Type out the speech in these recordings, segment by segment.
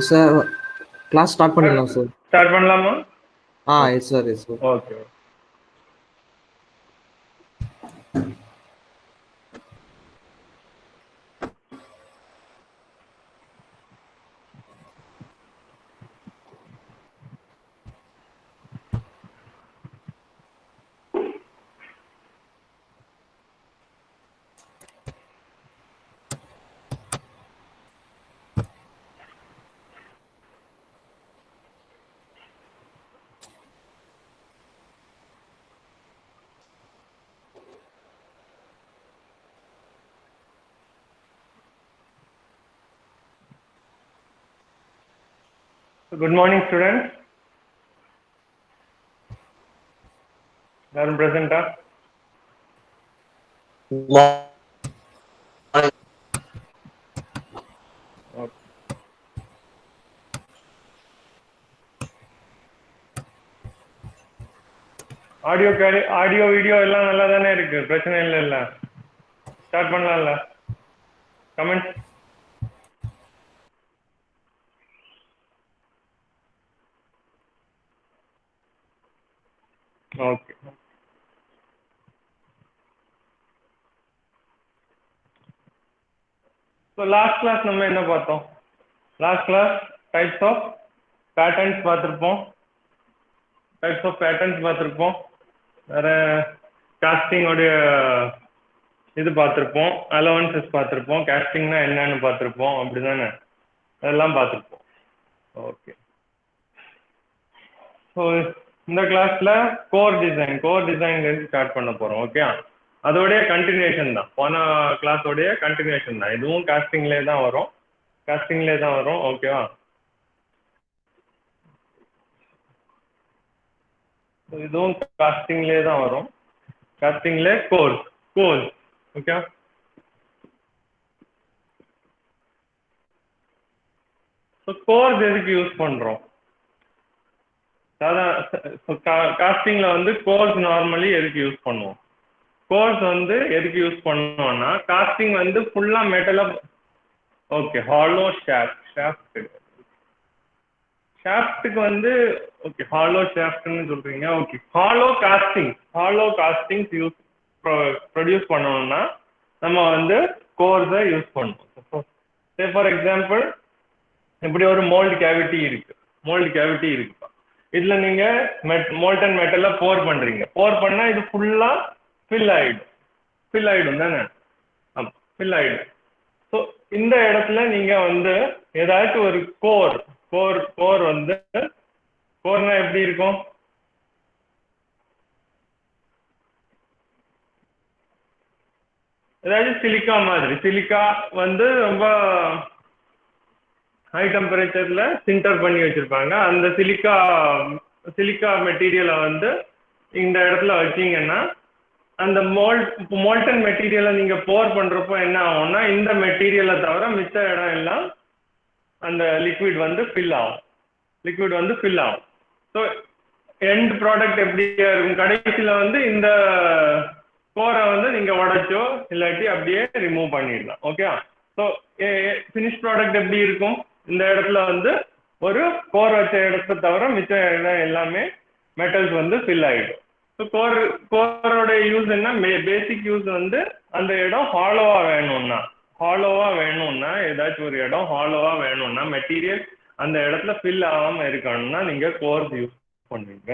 Sir class start பண்ணிடலாம் sir. Start பண்ணலாமா? Yes sir, yes sir. Okay. Good morning, students. Are present? Audio video எல்லாம் நல்லா தானே இருக்கு, பிரச்சனை இல்ல. ஸ்டார்ட் பண்ணலாம்ல? Comment. Okay. So last class நம்ம என்ன பார்த்தோம்? Last class types of patterns பார்த்துருப்போம். வேற காஸ்டிங்கோடைய இது பார்த்துருப்போம், அலவன்சஸ் பார்த்துருப்போம், காஸ்டிங்னா என்னன்னு பார்த்துருப்போம், அப்படிதானே? அதெல்லாம் பார்த்துருப்போம். ஓகே. ஸோ இந்த கிளாஸ்ல கோர் டிசைன்லேருந்து ஸ்டார்ட் பண்ண போகிறோம். ஓகே, அதோடைய கண்டினியூஷன் தான், போன கிளாஸோடைய கண்டினியூஷன் தான். இதுவும் காஸ்டிங்லேயே தான் வரும். ஓகேவா? இதுவும் காஸ்டிங்லேயே தான் வரும். காஸ்டிங்ல கோர்ஸ். ஓகே, ஸோ கோர்ஸ் எதுக்கு யூஸ் பண்றோம்? காஸ்டிங்ல வந்து கோர்ஸ் நார்மலி எதுக்கு யூஸ் பண்ணுவோம்? கோர்ஸ் வந்து எதுக்கு யூஸ் பண்ணுவோம்னா, காஸ்டிங் வந்து ஃபுல்லா மெட்டலா. ஓகே, ஹாலோ ஷாஃப்ட்டுக்கு வந்து ஓகே, ஹாலோ ஷாஃப்ட்னு சொல்றீங்க. Okay, hollow casting use produce பண்ணணும்னா நம்ம வந்து கோர்ஸை யூஸ் பண்ணுவோம். ஃபார் எக்ஸாம்பிள், இப்படி ஒரு மோல்டு கேவிட்டி இருக்கு. இதுல நீங்க மோல்டன் மெட்டல்ல போர் பண்றீங்க. போர் பண்ணா இது ஃபுல்லா ஃபில் ஆயிடும் தானே? ஃபில் ஆயிடும். ஸோ இந்த இடத்துல நீங்க வந்து ஏதாச்சும் ஒரு கோர் வந்து, கோர்னா எப்படி இருக்கும்? ஏதாச்சும் சிலிக்கா மாதிரி. சிலிக்கா வந்து ரொம்ப ஹை டெம்பரேச்சர்ல சிண்டர் பண்ணி வச்சிருப்பாங்க. அந்த சிலிக்கா மெட்டீரியலை வந்து இந்த இடத்துல வச்சீங்கன்னா, அந்த மோல்டன் மெட்டீரியலை நீங்க போர் பண்றப்போ என்ன ஆகும்னா, இந்த மெட்டீரியலை தவிர மிச்ச இடம் எல்லாம் அந்த லிக்விட் வந்து ஃபில் ஆகும். ஸோ எண்ட் ப்ராடக்ட் எப்படியா இருக்கும்? கடைசியில வந்து இந்த கோரை வந்து நீங்க உடைச்சோ இல்லாட்டி அப்படியே ரிமூவ் பண்ணிடலாம். ஓகே, ஸோ ஃபினிஷ் ப்ராடக்ட் எப்படி இருக்கும்? இந்த இடத்துல வந்து ஒரு கோர் வச்ச இடத்த தவிர மிச்ச இடம் எல்லாமே மெட்டல்ஸ் வந்து ஃபில் ஆகிடும். ஸோ கோரோட யூஸ் என்ன? பேசிக் யூஸ் வந்து அந்த இடம் ஹாலோவா வேணும்னா ஏதாச்சும் ஒரு இடம் ஹாலோவா வேணும்னா, மெட்டீரியல் அந்த இடத்துல ஃபில் ஆகாம இருக்கணும்னா நீங்க கோர்ஸ் யூஸ் பண்ணுவீங்க.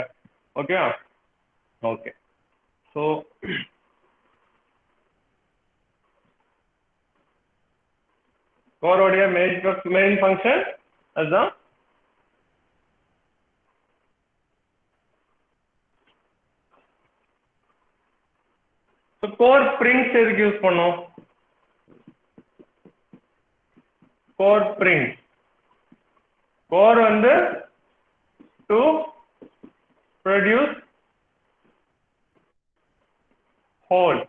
ஓகே. ஸோ கோரோடைய மெயின் ஃபங்க்ஷன் அதுதான். கோர் ஸ்ப்ரிங்ஸ் எதுக்கு யூஸ் பண்ணும்? கோர் வந்து to produce whole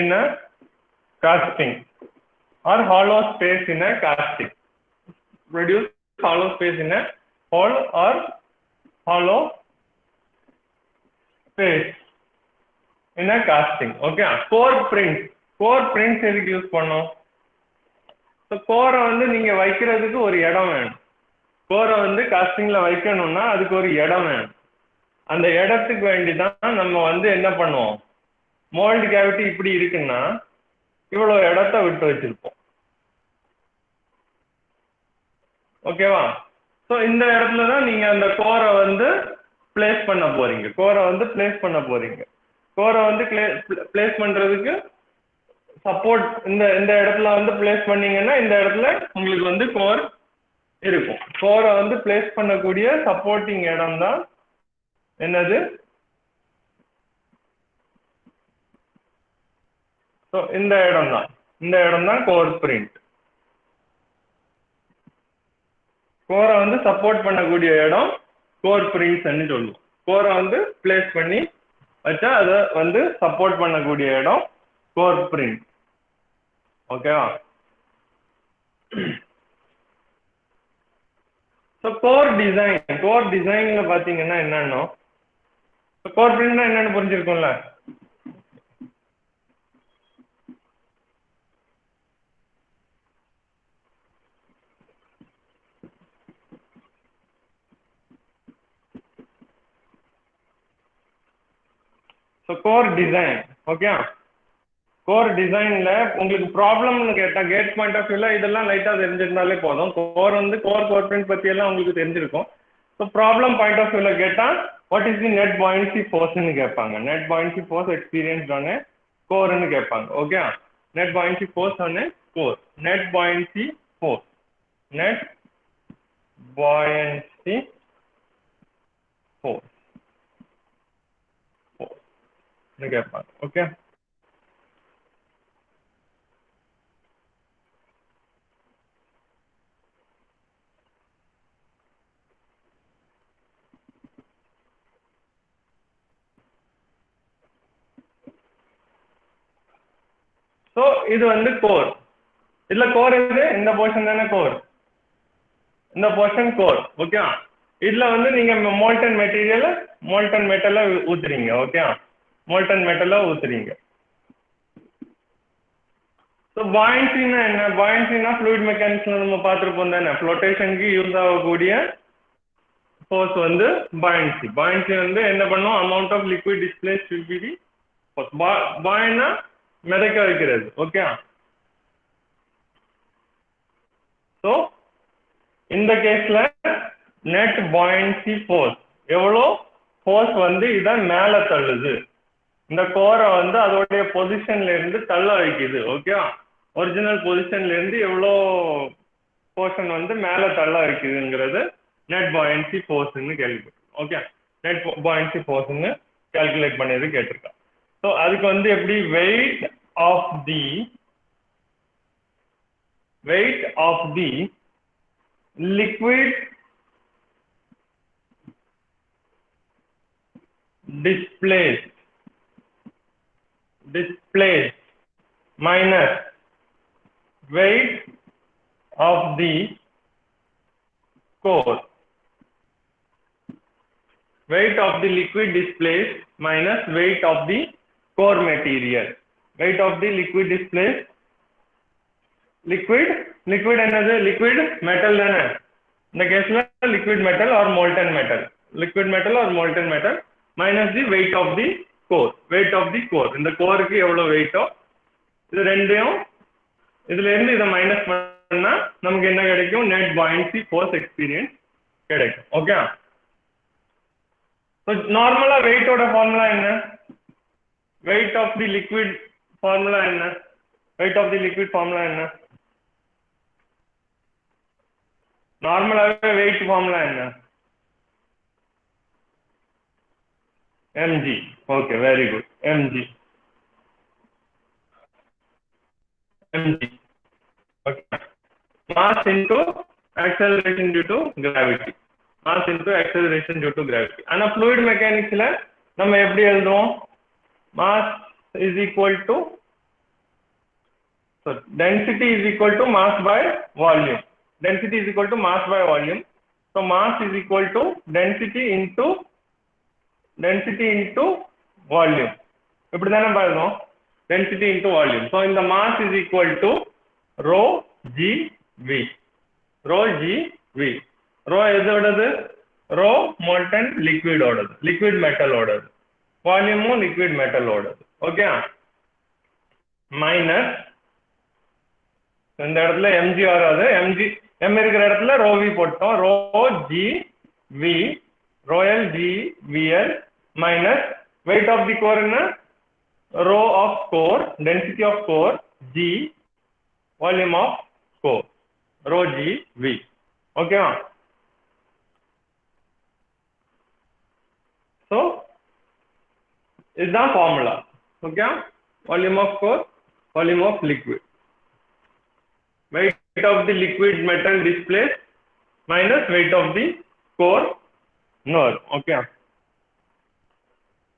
in a casting or hollow space in a casting. Produce hollow space in a hole or hollow space in a casting. Okay, core prints எதுக்கு use பண்ணோம்? So so கோரை வந்து நீங்க வைக்கிறதுக்கு ஒரு இடம் வேணும். கோரை வந்து காஸ்டிங்ல வைக்கணும்னா அதுக்கு ஒரு இடம் வேணும். அந்த இடத்துக்கு வேண்டிதான் நம்ம வந்து என்ன பண்ணுவோம், மோல்டு கேவிட்டி இப்படி இருக்குன்னா இவ்வளவு இடத்த விட்டு வச்சிருப்போம். ஓகேவா? ஸோ இந்த இடத்துல தான் நீங்க அந்த கோரை வந்து பிளேஸ் பண்ண போறீங்க. கோரை வந்து பிளேஸ் பண்ண போறீங்க. கோரை வந்து பிளேஸ் பண்றதுக்கு சப்போர்ட் இந்த இந்த இடத்துல வந்து பிளேஸ் பண்ணீங்கன்னா இந்த இடத்துல உங்களுக்கு வந்து கோர் இருக்கும். கோரை வந்து பிளேஸ் பண்ணக்கூடிய சப்போர்ட்டிங் இடம் தான் என்னது, ஸோ இந்த இடம் தான் கோர் பிரிண்ட். கோரை வந்து சப்போர்ட் பண்ணக்கூடிய இடம் கோர் பிரிண்ட்ஸ் சொல்லுவோம். கோரை வந்து பிளேஸ் பண்ணி வச்சா அதை வந்து சப்போர்ட் பண்ணக்கூடிய இடம் கோர் பிரிண்ட். ஓகேவா? ஸோ கோர் டிசைன்ல பாத்தீங்கன்னா என்னன்னா, கோர் பிரிண்ட்னா என்னன்னு புரிஞ்சிருக்கும்ல. So core design, okay. Core டிசைன்ல உங்களுக்கு ப்ராப்ளம்னு கேட்டா கேட் பாயிண்ட் ஆஃப் வியூல இதெல்லாம் லைட்டா தெரிஞ்சிருந்தாலே போதும். கோர் வந்து கோர் பிரிண்ட் பத்தி எல்லாம் உங்களுக்கு தெரிஞ்சிருக்கும். ஸோ ப்ராப்ளம் பாயிண்ட் ஆஃப் வியூல கேட்டா what is the net buoyancy ஃபோர்ஸ்ன்னு கேட்பாங்க. நெட் பாயின்சி ஃபோர்ஸ் எக்ஸ்பீரியன்ஸ் ஆன கோர்னு கேட்பாங்க. ஓகே, நெட் பாயின்சி ஃபோர்ஸ் ஆன core. Net buoyancy force, net buoyancy force கேட்பாங்க. ஓகே, ஸோ இது வந்து கோர். இதுல கோர் இது இந்த போர்ஷன் தானே கோர், இந்த போர்ஷன் கோர். ஓகே, இதுல வந்து நீங்க மோல்டன் மெட்டலை ஊத்துறீங்க. ஓகே, மோல்டன் மெட்டலை ஊத்துறீங்க. ஸோ பாயின்சின்னா என்ன? பாயின்சின்னா ஃப்ளூயிட் மெக்கானிக்ஸ்ல நம்ம பார்த்துருப்போம் தானே, ஃப்ளோட்டேஷனுக்கு யூஸ் ஆகக்கூடிய ஃபோர்ஸ் வந்து பாயின்சி. பாயின்சி வந்து என்ன பண்ணும், amount of liquid displace will be the force. பாயின்னா மிதக்க வைக்கிறது. ஓகே, ஸோ இந்த கேஸ்ல நெட் பாயின்சி ஃபோர்ஸ் எவ்வளோ ஃபோர்ஸ் வந்து இதை மேல தள்ளுது, இந்த கோரை வந்து அதோடைய பொசிஷன்ல இருந்து தள்ள வைக்குது. ஓகே, ஒரிஜினல் பொசிஷன்ல இருந்து எவ்வளோ போர்ஷன் வந்து மேல தள்ள வைக்குதுங்கிறது நெட் பாயின்சி ஃபோர்ஸ்ன்னு கேள்விப்பட்டோம். ஓகே, நெட் பாயின்சி ஃபோர்ஸ்ன்னு கால்குலேட் பண்ணியது கேட்டிருக்கேன். ஸோ அதுக்கு வந்து எப்படி weight of the liquid displaced minus weight of the core. Weight of the liquid displaced minus weight of the core material. Weight of the liquid displaced, liquid என்னது, liquid metal தானே இந்த கேஸ்ல, liquid metal or molten metal, liquid metal or molten metal minus the weight of the core. weight of the core, இந்த கோருக்கு எவ்வளவு வெயிட்டோ இது ரெண்டையும் இதுல இருந்து இதை மைனஸ் பண்ணா நமக்கு என்ன கிடைக்கும், நெட் பாயின்சி ஃபோர்ஸ் எக்ஸ்பீரியன்ஸ் கிடைக்கும். ஓகே, நார்மலா வெயிட்டோட ஃபார்முலா என்ன, weight of the liquid formula என்ன, weight of the liquid formula என்ன, நார்மலாவே வெயிட் ஃபார்முலா என்ன, mg. okay, very good, mg. Okay, mass into acceleration due to gravity. mass into acceleration due to gravity. ஆனா fluid mechanicsல நம்ம எப்படி எழுதுவோம், mass is equal to, so density is equal to mass by volume. Density is equal to mass by volume. So mass is equal to density into volume. இப்படி தானே பாருங்க, density into volume. So இந்த mass is equal to rho G V, rho G V. Rho எதோடது? Rho molten லிக்விடோடது, liquid மெட்டலோடது. வால்யூமும் liquid மெட்டலோடது. Okay, minus இந்த இடத்துல எம்ஜி வராது, எம்ஜி எம் இருக்கிற இடத்துல ரோ வி போட்டோம். Rho G V, rho L G VL minus weight of the core என்ன? Rho of core, density of core G, volume of core rho G V. ஓகேவா? So இதுதான் formula. Okay, volume of core, volume of liquid, weight of the liquid metal displaced minus weight of the core nerve. Okay,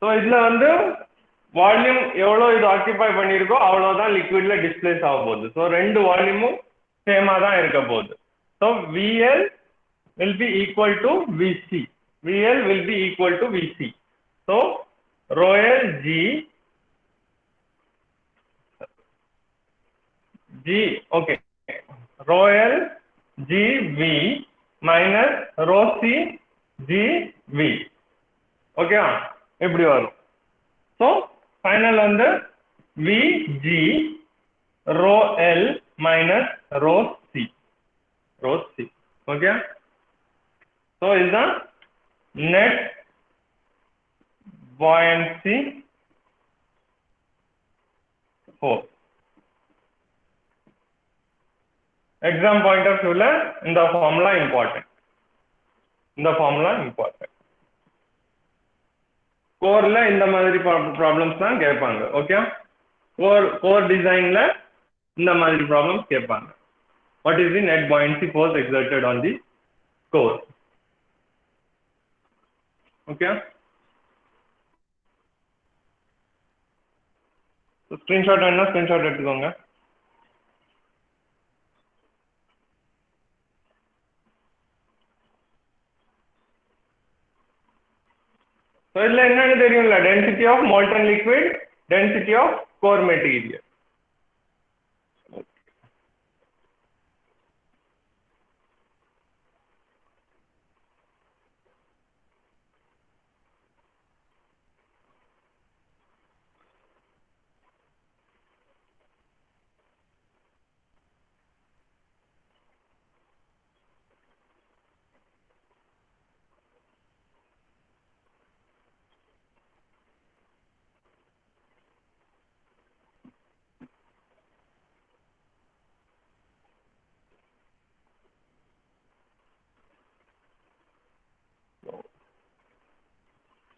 so இதுல வந்து volume எவ்வளோ இது ஆக்கியூபை பண்ணியிருக்கோ அவ்வளோதான் லிக்விட்ல displays ஆக போகுது. So ரெண்டு வால்யூமும் சேமா தான் இருக்க போகுது. So VL will be equal to VC. VL will be equal to VC. So Royal G, okay, Royal GV minus Rho C GV. Okay, எப்படி வரும்? So final வந்து VG Rho L minus Rho C. Okay, so is the net buoyancy force. Exam point of view la இந்த formula important. கோர்ல இந்த மாதிரி problems தான் கேட்பாங்க. Okay, core டிசைன்ல இந்த மாதிரி ப்ராப்ளம்ஸ் கேட்பாங்க. What is the net buoyancy force exerted on the core? Okay, so screenshot வேணா screenshot எடுத்துக்கோங்க. So இதுல என்னன்னு தெரியும்ல, density of molten liquid, density of core material.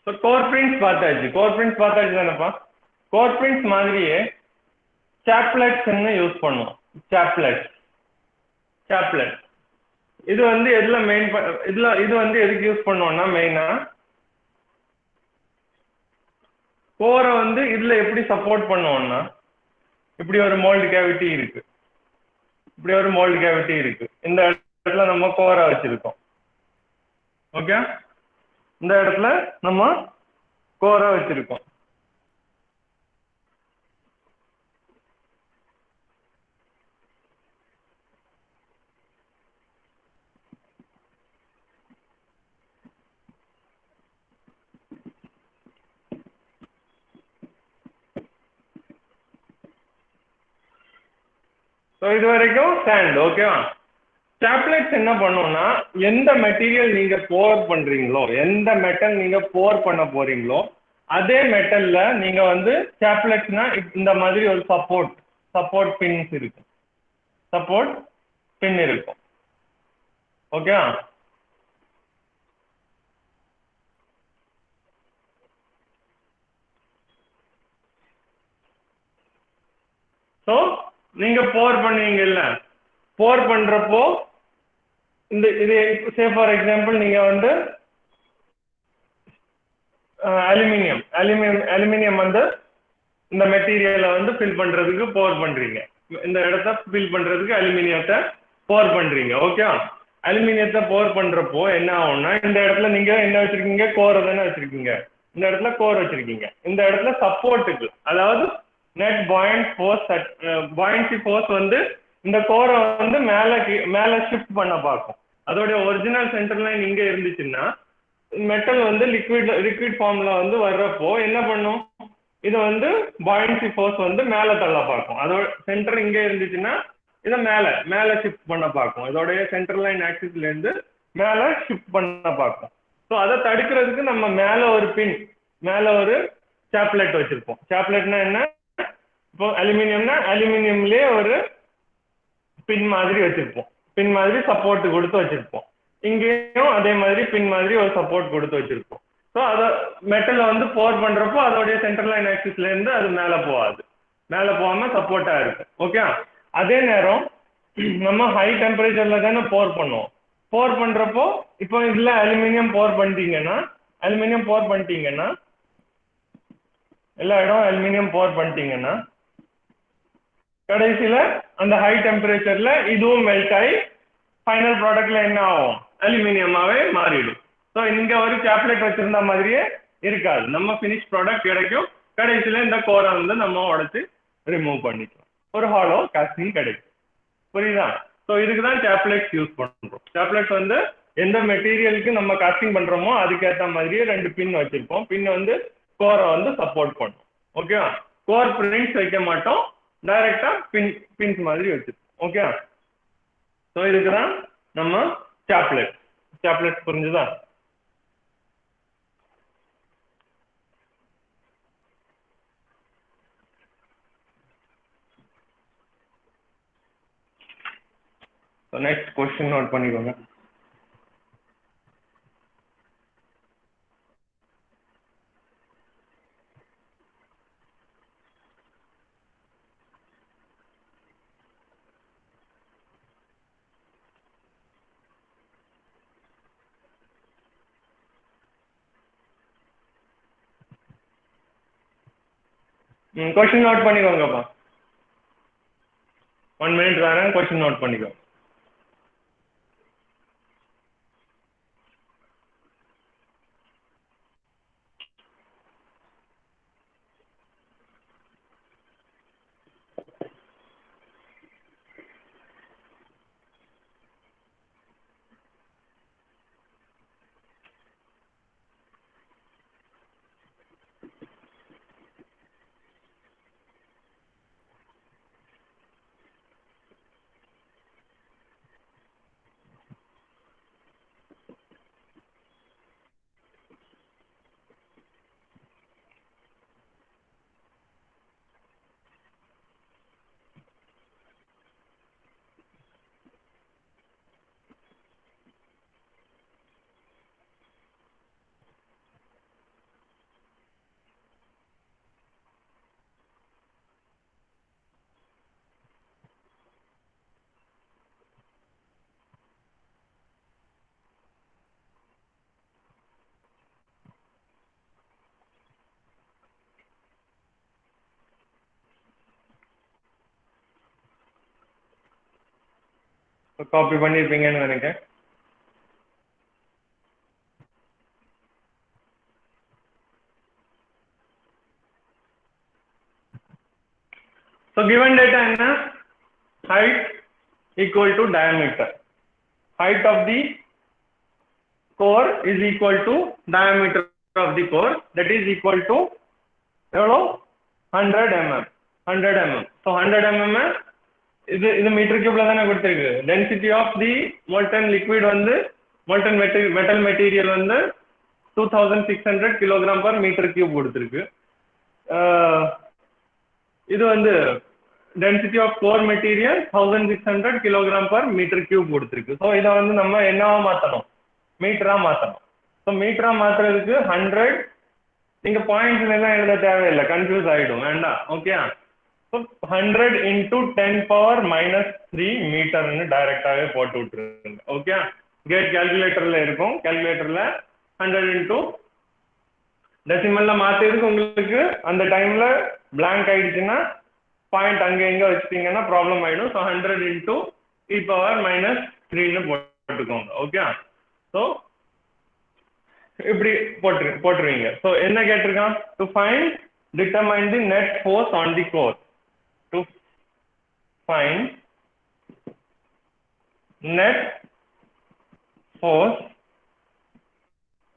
So core prints பார்த்தாச்சு தானப்பா. core prints மாதிரியே chaplets யூஸ் பண்ணுவோம். chaplets இது வந்து எதுல மெயின், இது வந்து எதுக்கு யூஸ் பண்ணுவோம்னா, மெயினா கோரை வந்து இதுல எப்படி சப்போர்ட் பண்ணுவோம்னா, இப்படி ஒரு மோல்டு கேவிட்டி இருக்கு, இந்த இடத்துல நம்ம கோரை வச்சிருக்கோம். ஓகே, இந்த இடத்துல நம்ம கோரா வச்சிருக்கோம். இது வரைக்கும் சாண்ட். ஓகேவா? சாப்லெட்ஸ் என்ன பண்ணும்னா, எந்த மெட்டீரியல் நீங்க போர் பண்றீங்களோ, எந்த மெட்டல் நீங்க போர் பண்ண போறீங்களோ அதே மெட்டல்ல நீங்க வந்து சாப்லெட்ஸ்னா இந்த மாதிரி ஒரு சப்போர்ட் பின்ஸ் இருக்கும், ஓகே. ஸோ நீங்க போர் பண்ணுவீங்கல்ல, போர் பண்றப்போ இந்த இது சே ஃபார் எக்ஸாம்பிள் நீங்க வந்து அலுமினியம் வந்து இந்த மெட்டீரியலை வந்து ஃபில் பண்றதுக்கு போர் பண்றீங்க, இந்த இடத்த ஃபில் பண்றதுக்கு அலுமினியத்தை போர் பண்றீங்க. ஓகே, அலுமினியத்தை போர் பண்றப்போ என்ன ஆகும்னா, இந்த இடத்துல நீங்க என்ன வச்சிருக்கீங்க, கோரை தானே வச்சிருக்கீங்க, இந்த இடத்துல கோர் வச்சிருக்கீங்க, இந்த இடத்துல சப்போர்ட்டுக்கு, அதாவது நெட் பாயிண்ட் ஃபோர்ஸ், பாயிண்ட்சி ஃபோர்ஸ் வந்து இந்த கோரை வந்து மேலே ஷிஃப்ட் பண்ண பார்க்கும். அதோடைய ஒரிஜினல் சென்டர் லைன் இங்கே இருந்துச்சுன்னா மெட்டல் வந்து லிக்விட் ஃபார்ம்ல வந்து வர்றப்போ என்ன பண்ணும், இது வந்து பாயின்சி ஃபோர்ஸ் வந்து மேலே தள்ள பார்க்கும். அதோட சென்டர் இங்கே இருந்துச்சுன்னா இதை மேலே ஷிஃப்ட் பண்ண பார்க்கும். இதோடைய சென்டர் லைன் ஆக்சிஸ்ல இருந்து மேலே ஷிஃப்ட் பண்ண பார்க்கும். ஸோ அதை தடுக்கிறதுக்கு நம்ம மேலே ஒரு சாப்லெட் வச்சிருப்போம். சாப்லெட்னா என்ன, இப்போ அலுமினியம்னா அலுமினியம்லேயே ஒரு பின் மாதிரி வச்சிருப்போம், பின் மாதிரி சப்போர்ட் கொடுத்து வச்சிருப்போம். இங்கேயும் அதே மாதிரி பின் மாதிரி ஒரு சப்போர்ட் கொடுத்து வச்சிருப்போம். ஸோ அதை மெட்டலை வந்து போர் பண்றப்போ அதோடைய சென்டர் லைன் ஆக்சிஸ்ல இருந்து அது மேலே போகாது, மேலே போகாம சப்போர்ட்டா இருக்கும். ஓகே, அதே நேரம் நம்ம ஹை டெம்பரேச்சர்ல தானே போர் பண்ணுவோம். போர் பண்றப்போ இப்போ இதுல அலுமினியம் போர் பண்ணிட்டீங்கன்னா எல்லா இடம் அலுமினியம் போர் பண்ணிட்டீங்கன்னா கடைசியில அந்த ஹை டெம்பரேச்சர்ல இதுவும் மெல்ட் ஆகி ஃபைனல் ப்ராடக்ட்ல என்ன ஆகும், அலுமினியமாவே மாறிடும். ஸோ இங்க ஒரு சாப்லெட் வச்சிருந்த மாதிரியே இருக்காது, நம்ம ஃபினிஷ் ப்ராடக்ட் கிடைக்கும். கடைசியில இந்த கோரை வந்து நம்ம உடைச்சு ரிமூவ் பண்ணிக்கலாம், ஒரு ஹாலோ காஸ்டிங் கிடைக்கும். புரியுதா? ஸோ இதுக்கு தான் சாப்லெட்ஸ் யூஸ் பண்றோம். சாப்லெட்ஸ் வந்து எந்த மெட்டீரியலுக்கு நம்ம காஸ்டிங் பண்றோமோ அதுக்கேற்ற மாதிரியே 2 பின் வச்சிருப்போம். பின் வந்து கோரை வந்து சப்போர்ட் பண்ணும். ஓகேவா? கோர் பிரிண்ட்ஸ் வைக்க மாட்டோம், டைரக்டா பின்ஸ் மாதிரி வச்சிருப்போம். ஓகே, ஸோ இதுக்கு தான் நம்ம சாப்லெட் புரிஞ்சுதா? நெக்ஸ்ட் கொஸ்டின் நோட் பண்ணிக்கோங்க. கொஸ்டின் நோட் பண்ணிக்கோங்கப்பா. 1 மினிட் தானே, கொஸ்டின் நோட் பண்ணிக்கோங்க. காப்பி பண்ணியிருப்பீங்கன்னு நினைக்கிறேன். So given data என்ன, height equal to diameter. Height of the core is equal to diameter of the core, that is equal to எவ்வளோ 100 mm. 100 mm. So 100 mm இது metre கியூப்ல தானே கொடுத்துருக்கு. Density of the molten liquid வந்து molten metal material வந்து 2600 kilogram per metre cube கொடுத்துருக்கு. இது வந்து density of core material 1600 kilogram per metre cube கொடுத்துருக்கு. ஸோ இதை வந்து நம்ம என்னவா மாற்றணும், மீட்டரா மாற்றணும். ஸோ மீட்டரா மாற்றுறதுக்கு 100, நீங்க பாயிண்ட்ஸ் எல்லாம் எழுத தேவையில்லை, கன்ஃபியூஸ் ஆகிடும், வேண்டாம். ஓகே, ஸோ 100 × 10⁻³ மீட்டர்னு டைரக்டாகவே போட்டு விட்டுருங்க. ஓகே, கேட் கால்குலேட்டர்ல இருக்கும், கால்குலேட்டர்ல 100 × டெசிமல்ல மாற்றிருக்கு. உங்களுக்கு அந்த டைம்ல பிளாங்க் ஆயிடுச்சுன்னா பாயிண்ட் அங்கே எங்கே வச்சுட்டீங்கன்னா ப்ராப்ளம் ஆகிடும். ஸோ 100 × e⁻³ போட்டுக்கோங்க. ஓகே, ஸோ இப்படி போட்டுருவீங்க. ஸோ என்ன கேட்டிருக்கான், to find determine the net force on the core. To find net force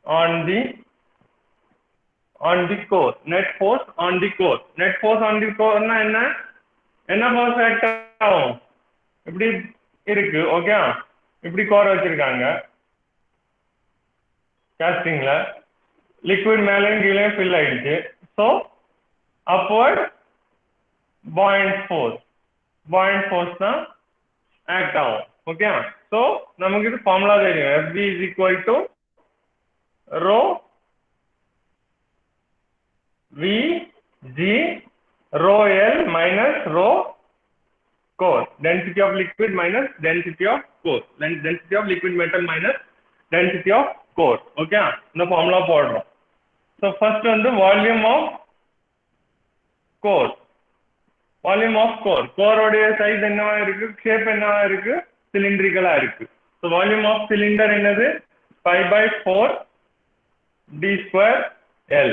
on the core. Net force on the core. Net force on the core னா என்ன force act ஆகும்? இப்படி இருக்கு. Okay, இப்படி core வச்சிருக்காங்க காஸ்டிங்ல. Liquid மேலேயும் கீழே fill ஆயிடுச்சு. ஸோ அப்வர்ட் பாயிண்ட் ஃபோர்ஸ் தான் ஆக்ட் ஆகும். ஓகே, ஸோ நமக்கு இது ஃபார்முலா தெரியும். FB is equal to rho VG rho L minus rho core. Density of liquid minus density of core. Density of liquid metal minus density of core. Okay, இந்த formula போடுறோம். So first வந்து volume of core. கோரோடைய size என்னவா இருக்கு, shape என்னவா இருக்கு, சிலிண்ட்ரிக்கலா இருக்கு. So volume of cylinder என்னது, 5/4 d square L.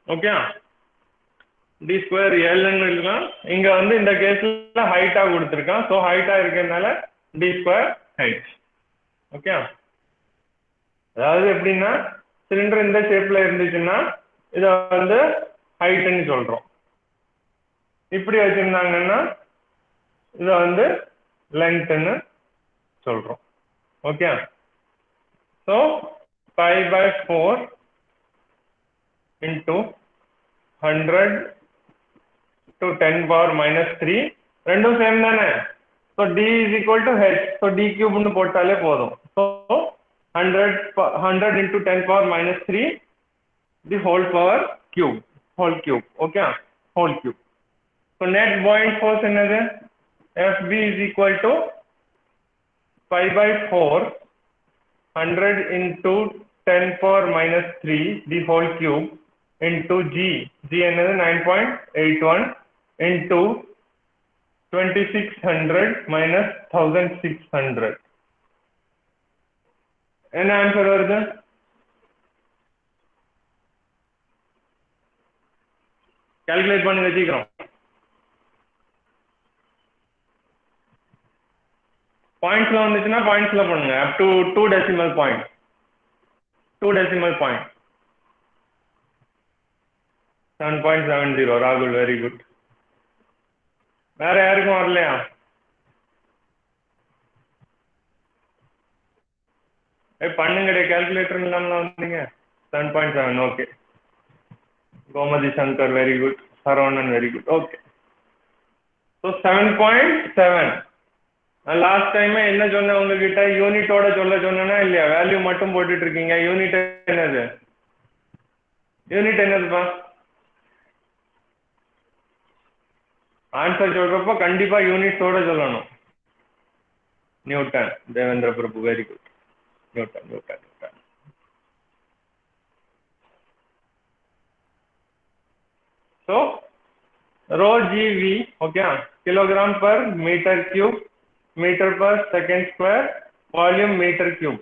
Okay, d square L ன்னு இருக்கலாம். இங்க வந்து இந்த கேஸ்ல ஹைட்டா கொடுத்துருக்கான். ஸோ ஹைட்டா இருக்கிறதுனால d square h. ஓகே, அதாவது எப்படின்னா சிலிண்டர் இந்த ஷேப்ல இருந்துச்சுன்னா இதை வந்து ஹைட்னு சொல்றோம். இப்படி வச்சிருந்தாங்கன்னா இதை வந்து லென்த்னு சொல்றோம். ஓகே, ஸோ 5/4 into 100 to 10⁻³ ரெண்டும் சேம் தானே. So d is equal to h. So d cube போட்டாலே போதும். So 100 into 10⁻³ the whole cube. Okay, whole cube. So net buoyant force என்னது, FB is equal to 5/4 100 into 10⁻³ the whole cube into G என்னது 9.81 into 2600 minus 1600. என்ன answer வருது? Calculate பண்ணி வச்சுக்கிறோம். பாயிண்ட்ஸ்ல வந்துச்சுன்னா பாயிண்ட்ஸ்ல பண்ணுங்க. Up to 2 decimal point. 7.70. ராகுல், வெரி குட். வேற யாருக்கும் வரலையா? பண்ணுங்கடே, கால்குலேட்டர் இல்லாம வந்தீங்க. 7.7. Okay, Gomathi Shankar, very good. Saravanan, very good. Okay, so 7.7. Last time என்ன சொன்னேன் உங்ககிட்ட, யூனிட்டோட சொன்னேன்னா இல்லையா? வேல்யூ மட்டும் போட்டுட்டு இருக்கீங்க. யூனிட் என்னதுப்பா? ஆன்சர் சொல்றப்போ கண்டிப்பா யூனிட்ஸோட சொல்லணும். Newton. Devendra Prabhu, very good. Newton. So rho GV, okay, kilogram per meter cube, meter per second square, volume meter cube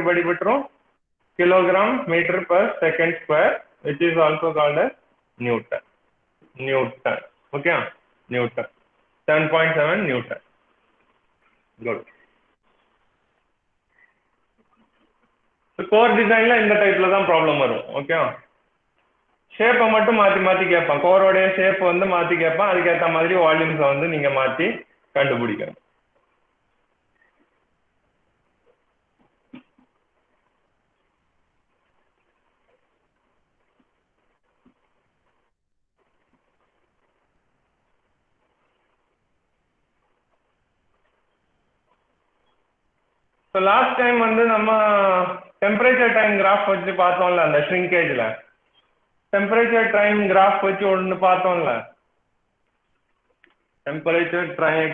படிபட்டுரும், kilogram meter per second square, which is also called as Newton. Okay, Newton. 7.7 Newton. Good. So core designல இந்த டைப்ல தான் problem வரும். Okay, ஷேப்பை மட்டும் மாற்றி கேட்பான். கோரோடைய shape வந்து மாற்றி கேட்பான். அதுக்கேற்ற மாதிரி வால்யூம்ஸை வந்து நீங்கள் மாற்றி கண்டுபிடிக்கணும். ஸோ லாஸ்ட் டைம் வந்து நம்ம டெம்பரேச்சர் டைம் கிராஃப் வச்சு பார்த்தோம்ல, அந்த ஷ்ரிங்கேஜில் டெம்பரேச்சர் டைம் கிராஃப் வச்சு ஒன்று பார்த்தோம்ல. டெம்பரேச்சர்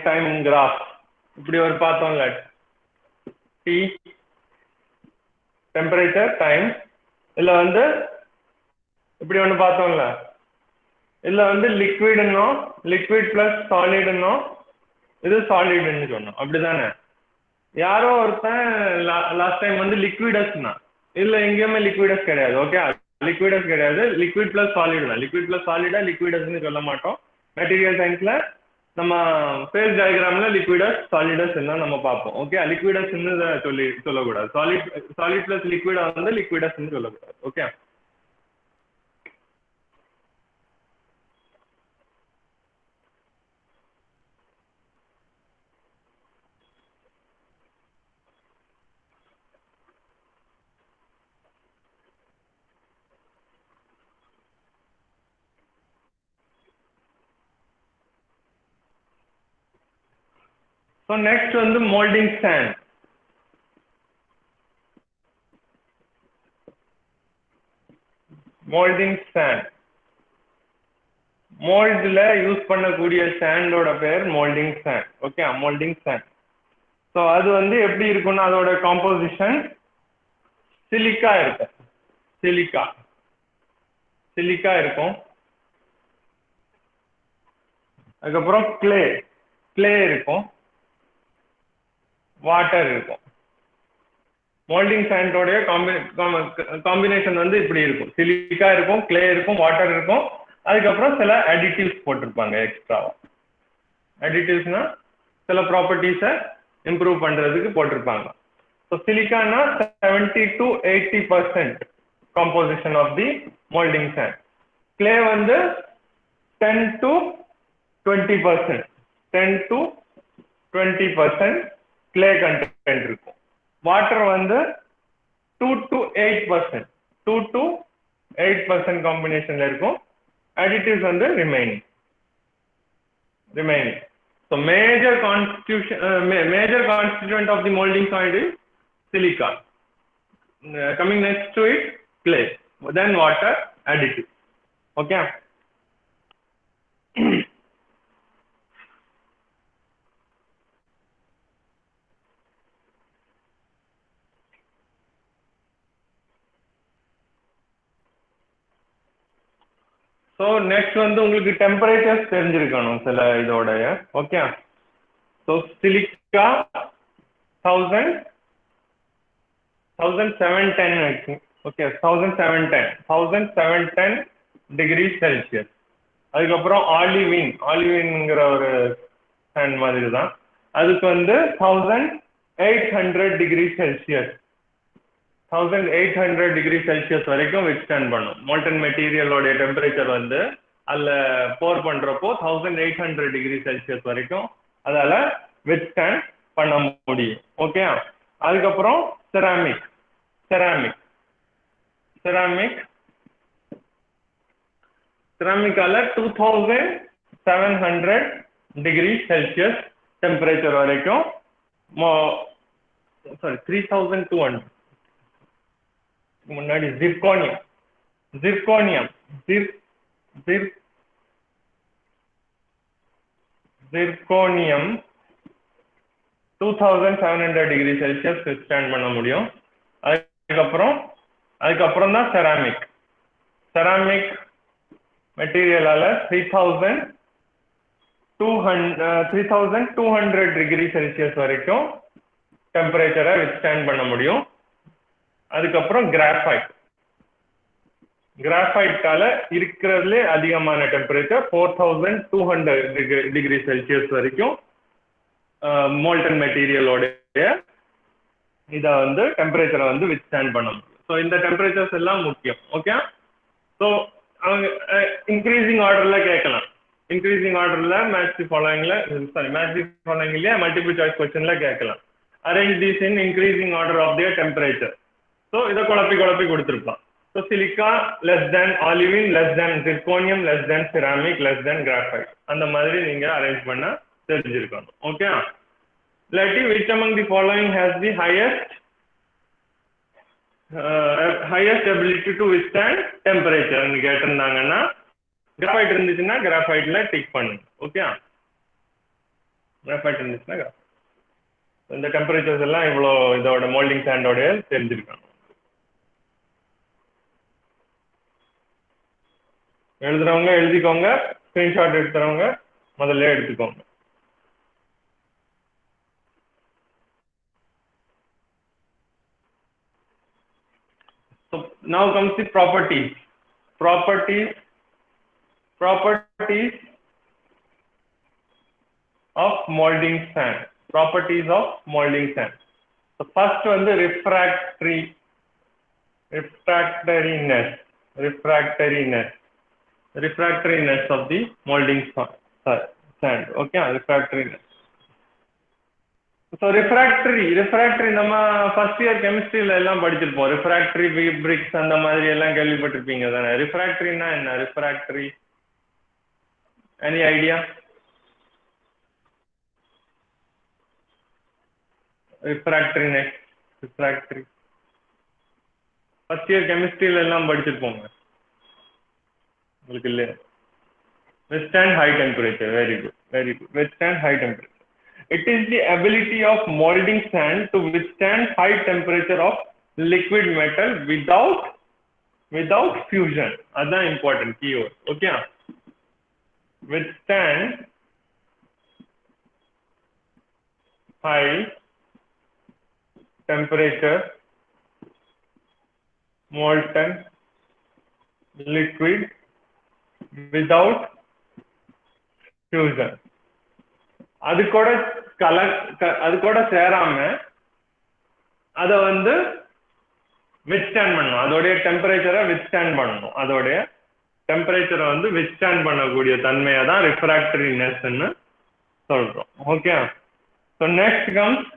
டைம் கிராஃப் இப்படி ஒரு பார்த்தோம்ல. T temperature time. இதில் வந்து இப்படி ஒன்று பார்த்தோம்ல. இதில் வந்து லிக்விட்னோம், லிக்விட் ப்ளஸ் சாலிட்னோம், இது சாலிட்னு சொன்னோம். அப்படிதானே? யாரோ ஒருத்தன் லாஸ்ட் டைம் வந்து லிக்விடஸ்னா, இதில் எங்கேயுமே லிக்விடஸ் கிடையாது. ஓகே, லிக்விடஸ் கிடையாது, லிக்விட் பிளஸ் சாலிட் தான். லிக்விட் பிளஸ் சாலிடா லிக்விடஸ்ன்னு சொல்ல மாட்டோம். மெட்டீரியல் சயின்ஸ்ல நம்ம ஃபேஸ் டயக்ராம்ல லிக்விடஸ் சாலிடஸ் எல்லாம் நம்ம பார்ப்போம். ஓகே, லிக்விடஸ் சொல்லக்கூடாது. சாலிட் பிளஸ் லிக்விட வந்து லிக்விடஸ் சொல்லக்கூடாது. ஓகே, ஸோ நெக்ஸ்ட் வந்து மோல்டிங் சாண்ட். மோல்டிங் சாண்ட், மோல்டில் யூஸ் பண்ணக்கூடிய சாண்டோட பேர் moulding sand. Okay, moulding sand. So அது வந்து எப்படி இருக்குன்னா அதோட காம்போசிஷன் சிலிக்கா இருக்கும். சிலிக்கா இருக்கும். அதுக்கப்புறம் கிளே இருக்கும், வாட்டர் இருக்கும். மோல்டிங் சாண்டோடைய காம்பினேஷன் வந்து இப்படி இருக்கும். சிலிக்கா இருக்கும், கிளே இருக்கும், வாட்டர் இருக்கும். அதுக்கப்புறம் சில அடிட்டிவ்ஸ் போட்டிருப்பாங்க எக்ஸ்ட்ராவா. அடிட்டிவ்ஸ்னா சில ப்ராப்பர்ட்டிஸை இம்ப்ரூவ் பண்றதுக்கு போட்டிருப்பாங்க. ஸோ சிலிக்கானா 70 to 80% composition of the moulding sand. Clay வந்து 10 to 20%, 10 to 20% கிளே கண்டென்ட் இருக்கும். வாட்டர் வந்து 2 to 8%, 2 to 8% காம்பினேஷன்ல இருக்கும். additives வந்து remaining. So major constituent of the molding soil is silica. Coming next to it, clay, then water, additive. Okay. So next வந்து உங்களுக்கு temperatures தெரிஞ்சிருக்கணும் சில இதோடைய. Okay, so silica 1710. Okay, 1710 degree Celsius. அதுக்கப்புறம் ஆலிவின்ங்கிற ஒரு சாண்ட் மாதிரி தான். அதுக்கு வந்து 1800 டிகிரி செல்சியஸ், 1800 டிகிரி செல்சியஸ் வரைக்கும் வித்ஸ்டாண்ட் பண்ணும். மோல்டன் மெட்டீரியலோடைய டெம்பரேச்சர் வந்து அதில் போர் பண்ணுறப்போ 1800 டிகிரி செல்சியஸ் வரைக்கும் அதால் வித்ஸ்டாண்ட் பண்ண முடியும். ஓகே, அதுக்கப்புறம் செராமிக்கால 2700 டிகிரி செல்சியஸ் டெம்பரேச்சர் வரைக்கும், 3200 முன்னாடி ஜிர்கோனியம் 2700 டிகிரி செல்சியஸ் வித்ஸ்டாண்ட் பண்ண முடியும். அதுக்கப்புறம் தான் செராமிக் மெட்டீரியலால 3200 டிகிரி செல்சியஸ் வரைக்கும் டெம்பரேச்சரை வித்ஸ்டாண்ட் பண்ண முடியும். அதுக்கப்புறம் கிராஃபைட்டால இருக்கிறதுலே அதிகமான டெம்பரேச்சர் 4200 டிகிரி செல்சியஸ் வரைக்கும் மோல்டன் மெட்டீரியலோடைய இதை வந்து டெம்பரேச்சரை வந்து வித்ஸ்டாண்ட் பண்ண முடியும். ஸோ இந்த டெம்பரேச்சர்ஸ் எல்லாம் முக்கியம். ஓகே, ஸோ அவங்க இன்க்ரீசிங் ஆர்டர்ல கேட்கலாம். இன்க்ரீசிங் ஆர்டர்ல மேட்ச் ஃபாலோயிங்ல இல்லையா மல்டிபிள் சாய்ஸ் கொஸ்டின்ல கேட்கலாம். Arrange these in increasing order of their temperature. So இதை குழப்பி கொடுத்துருப்பான். So silica less than olivine, less than zirconium, less than ceramic, less than graphite, அந்த மாதிரி நீங்க அரேஞ்ச் பண்ண தெரிஞ்சிருக்கணும். ஓகே, இல்லாட்டி which among the following has the highest ability to withstand temperature ன்னு கேட்டிருந்தாங்கன்னா கிராஃபைட் இருந்துச்சுன்னா கிராஃபைட்ல டிக் பண்ணுங்க. ஓகே, கிராஃபைட் இருந்துச்சுன்னா இந்த டெம்பரேச்சர்ஸ் எல்லாம் இவ்வளோ இதோட மோல்டிங் சாண்டோட தெரிஞ்சிருக்கணும். எழுதுறவங்க எழுதிக்கோங்க, ஸ்கிரீன்ஷாட் எடுத்துறவங்க முதல்ல எடுத்துக்கோங்க. So now comes the properties. of molding sand. Properties of molding sand. So first one the refractoriness of the molding sand. Okay, refractoriness. So refractory நம்ம ஃபர்ஸ்ட் இயர் கெமிஸ்ட்ரியில எல்லாம் படிச்சிருப்போம். refractory bricks அந்த மாதிரி எல்லாம் கேள்விப்பட்டிருப்பீங்க தானே. refractoryனா என்ன? refractory any idea? refractory first year கெமிஸ்ட்ரியில எல்லாம் படிச்சிருப்போங்க. உங்களுக்கு இல்ல? withstand high temperature. Very good. Withstand high temperature. It is the ability of molding sand to withstand high temperature of liquid metal without fusion. That's important keyword. Okay. Withstand high temperature molten liquid without fusion. அது கூட சேராம அத வந்து withstand பண்ணணும். அதோடைய டெம்பரேச்சரை withstand பண்ணணும். அதோடைய டெம்பரேச்சரை வந்து வித்ஸ்டாண்ட் பண்ணக்கூடிய தன்மையை தான் ரிஃப்ராக்டரினஸ்ன்னு சொல்றோம். Okay. So next comes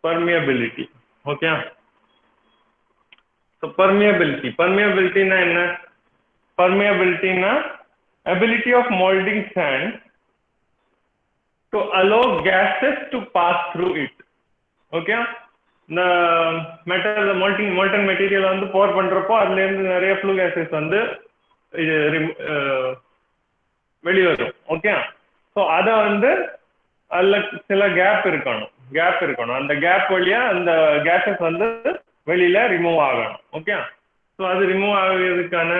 permeability. Okay. So permeability na enna? Permeability na ability of molding sand to allow gases to pass through it. Okay. The metal, the molten material வந்து pour பண்றப்போ அதுல இருந்து நிறைய flue gases வந்து வெளிய வரும். Okay. So அத வந்து அதுல சில கேப் இருக்கணும். அந்த கேப் வழியா அந்த gases வந்து வெளியில ரிமூவ் ஆகணும். ஓகே. ஸோ அது ரிமூவ் ஆகிறதுக்கான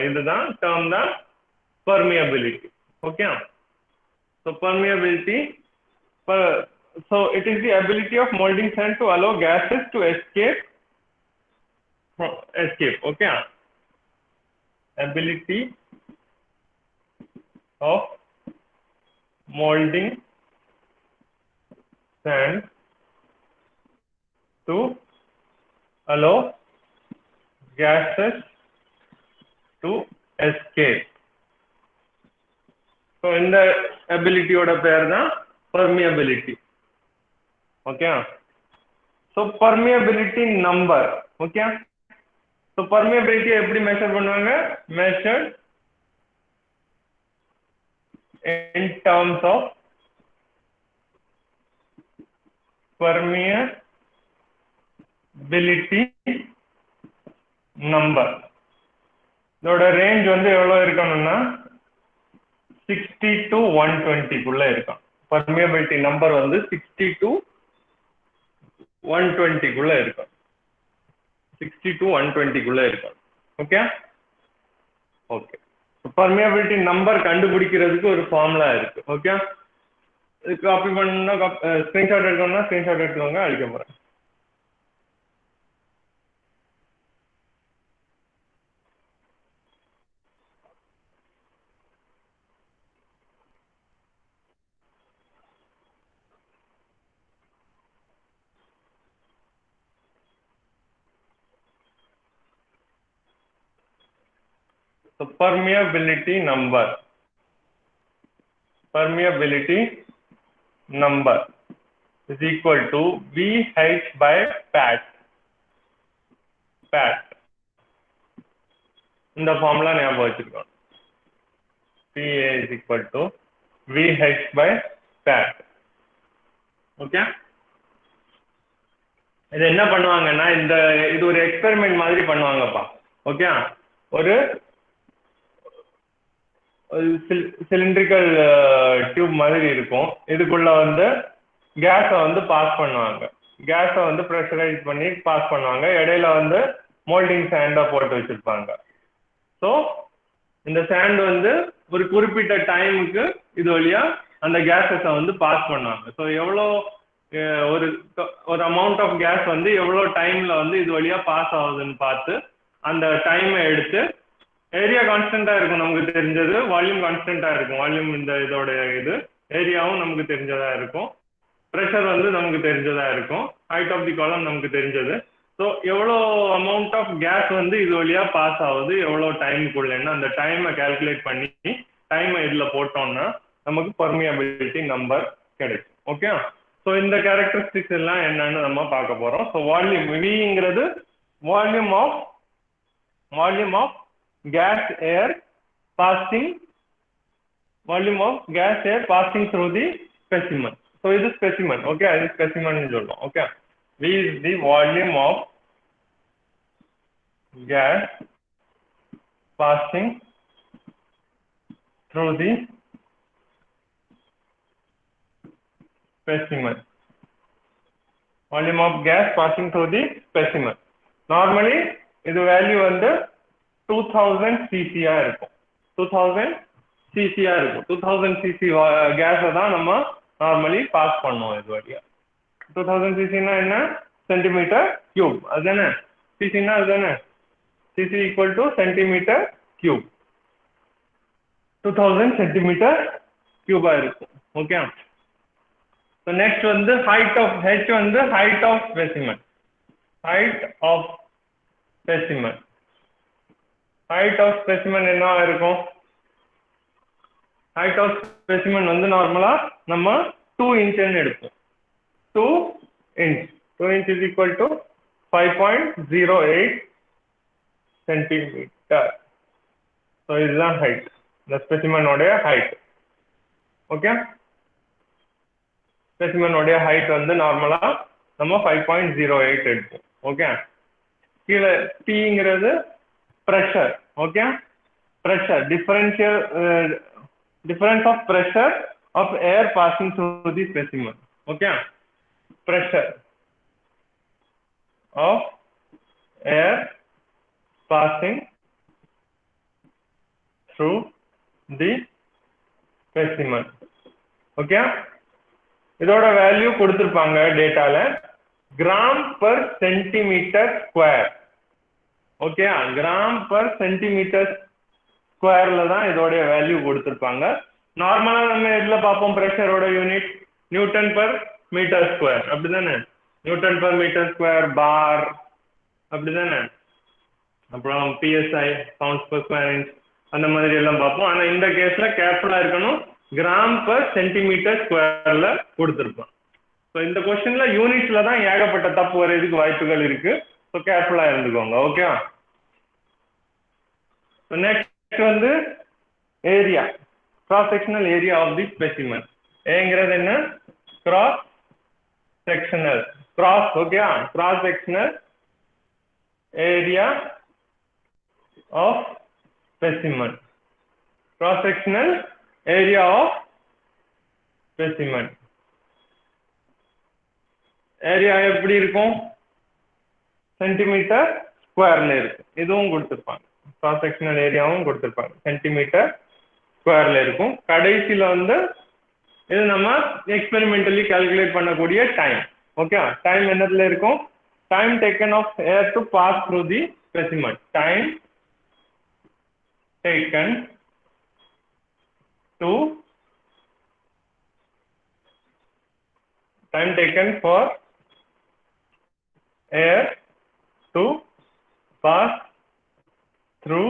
இதுதான் டேர்ம் தான் permeability. Okay. So permeability, so it is the ability of molding sand to allow gases to escape. Okay. Ability of molding sand to allow gases to escape. So in the ability oda pair na permeability. Okay. So permeability number. Okay. So permeability எப்படி measure பண்ணுவாங்க? Measured in terms of permeability number. இதோட range வந்து எவ்வளவு இருக்கணும்னா 60 to 120 குள்ள இருக்கும். permeability number வந்து 60 to 120 குள்ள இருக்கும். 60 to 120 குள்ள இருக்கும். ஓகே. ஓகே. permeability number கண்டுபிடிக்கிறதுக்கு ஒரு ஃபார்முலா இருக்கு. ஓகே. இது காப்பி பண்ணா ஸ்கிரீன்ஷாட் எடுக்கணும்னா ஸ்கிரீன்ஷாட் எடுத்துக்கோங்க, அழிக்க போறேன். So permeability number is equal to VH by PAT. இந்த ஃபார்முலா ஞாபகம் வச்சிருக்கோம். PA is equal to VH by PAT. Okay. இது என்ன பண்ணுவாங்கன்னா இது ஒரு எக்ஸ்பெரிமெண்ட் மாதிரி பண்ணுவாங்கப்பா. ஓகே. ஒரு சிலிண்ட்ரிக்கல் டியூப் மாதிரி இருக்கும். இதுக்குள்ள வந்து கேஸை வந்து பாஸ் பண்ணுவாங்க. கேஸை வந்து ப்ரெஷரைஸ் பண்ணி பாஸ் பண்ணுவாங்க. இடையில வந்து மோல்டிங் சாண்டை போட்டு வச்சிருப்பாங்க. ஸோ இந்த சாண்ட் வந்து ஒரு குறிப்பிட்ட டைமுக்கு இது வழியா அந்த கேஸஸை வந்து பாஸ் பண்ணுவாங்க. ஸோ ஒரு ஒரு அமௌண்ட் ஆஃப் கேஸ் வந்து எவ்வளோ டைமில் வந்து இது வழியாக பாஸ் ஆகுதுன்னு பார்த்து அந்த டைமை எடுத்து ஏரியா கான்ஸ்டண்ட்டாக இருக்கும் நமக்கு தெரிஞ்சது, வால்யூம் கான்ஸ்டண்ட்டாக இருக்கும். வால்யூம் இந்த இதோட இது ஏரியாவும் நமக்கு தெரிஞ்சதாக இருக்கும், ப்ரெஷர் வந்து நமக்கு தெரிஞ்சதாக இருக்கும், ஹைட் ஆஃப் தி காலம் நமக்கு தெரிஞ்சது. ஸோ எவ்வளோ அமௌண்ட் ஆஃப் கேஸ் வந்து இது வழியாக பாஸ் ஆகுது எவ்வளோ டைமுக்குள்ளேன்னா அந்த டைமை கால்குலேட் பண்ணி டைமை இதில் போட்டோம்னா நமக்கு பர்மியபிலிட்டி நம்பர் கிடைக்கும். ஓகே, ஸோ இந்த கேரக்டரிஸ்டிக்ஸ் எல்லாம் என்னன்னு நம்ம பார்க்க போகிறோம். ஸோ வால்யூம் விங்கிறது volume of gas air passing through the specimen. So this is specimen. Okay, this specimen is also okay. V is the volume of gas passing through the specimen. Volume of gas passing through the specimen. Normally this value வந்து 2000 cc இருக்கும். 2000 cc இருக்கும். 2000 cc கேஸை தான் நம்ம normally pass பண்ணுவோம் இது வழியா. 2000 cc-னா என்ன? Centimetre cube. அதுதானே cc-னா அதுதானே cc equal to centimetre cube. 2000 centimetre கியூபா இருக்கும். ஓகே, ஸோ நெக்ஸ்ட் வந்து ஹைட் ஆஃப் ஹெச் வந்து height of specimen. Height of specimen என்ன இருக்கும்? ஹைட் ஆஃப் ஸ்பெசிமன் வந்து நார்மலா நம்ம 2 இன்ச்னு எடுப்போம். 2 inch is equal to 5.08 centimetre. So இதுதான் ஹைட், இந்த ஸ்பெசிமனோடைய ஹைட். ஓகே, ஸ்பெசிமனோடைய ஹைட் வந்து நார்மலா நம்ம 5.08 எடுப்போம். ஓகே, கீழே Pங்கிறது pressure. Okay, pressure difference of pressure of air passing through the specimen. Okay, pressure of air passing through the specimen. Okay, இதோட value கொடுத்திருப்பாங்க டேட்டால gram per centimetre square. Okay, gram per centimetre ஸ்கொயர்ல தான் இதோடைய value கொடுத்துருப்பாங்க. நார்மலா நம்ம எதுல பார்ப்போம்? பிரஷரோட unit newton per metre square, அப்படிதானே? Newton per metre square, bar, அப்படிதானே? அப்புறம் PSI pounds per square inch, அந்த மாதிரி எல்லாம் பார்ப்போம். ஆனா இந்த கேஸ்ல கேர்ஃபுல்லா இருக்கணும், கிராம் பர் சென்டிமீட்டர் ஸ்கொயர்ல கொடுத்துருப்போம். ஸோ இந்த கொஸ்டின்ல யூனிட்ஸ்ல தான் ஏகப்பட்ட தப்பு வர்றதுக்கு வாய்ப்புகள் இருக்கு. ஸோ கேர்ஃபுல்லா இருந்துக்கோங்க. ஓகே, நெக்ஸ்ட் வந்து area, cross sectional area of the specimen. ஏங்கிறது என்ன? Cross sectional, cross. Okay, cross sectional area of specimen. Cross sectional area of specimen. Area எப்படி இருக்கும்? சென்டிமீட்டர் ஸ்கொயர்ல இருக்கு. இதுவும் கொடுத்துருப்பாங்க, கிராஸ் செக்ஷனல் ஏரியாவும் கொடுத்துருப்பாங்க, சென்டிமீட்டர் ஸ்கொயர்ல இருக்கும். கடைசியில வந்து இது நம்ம எக்ஸ்பெரிமெண்டலி கால்குலேட் பண்ணக்கூடிய டைம். ஓகே, டைம் என்னதுல இருக்கும்? Time taken of air to pass through the specimen. Time taken for air to pass through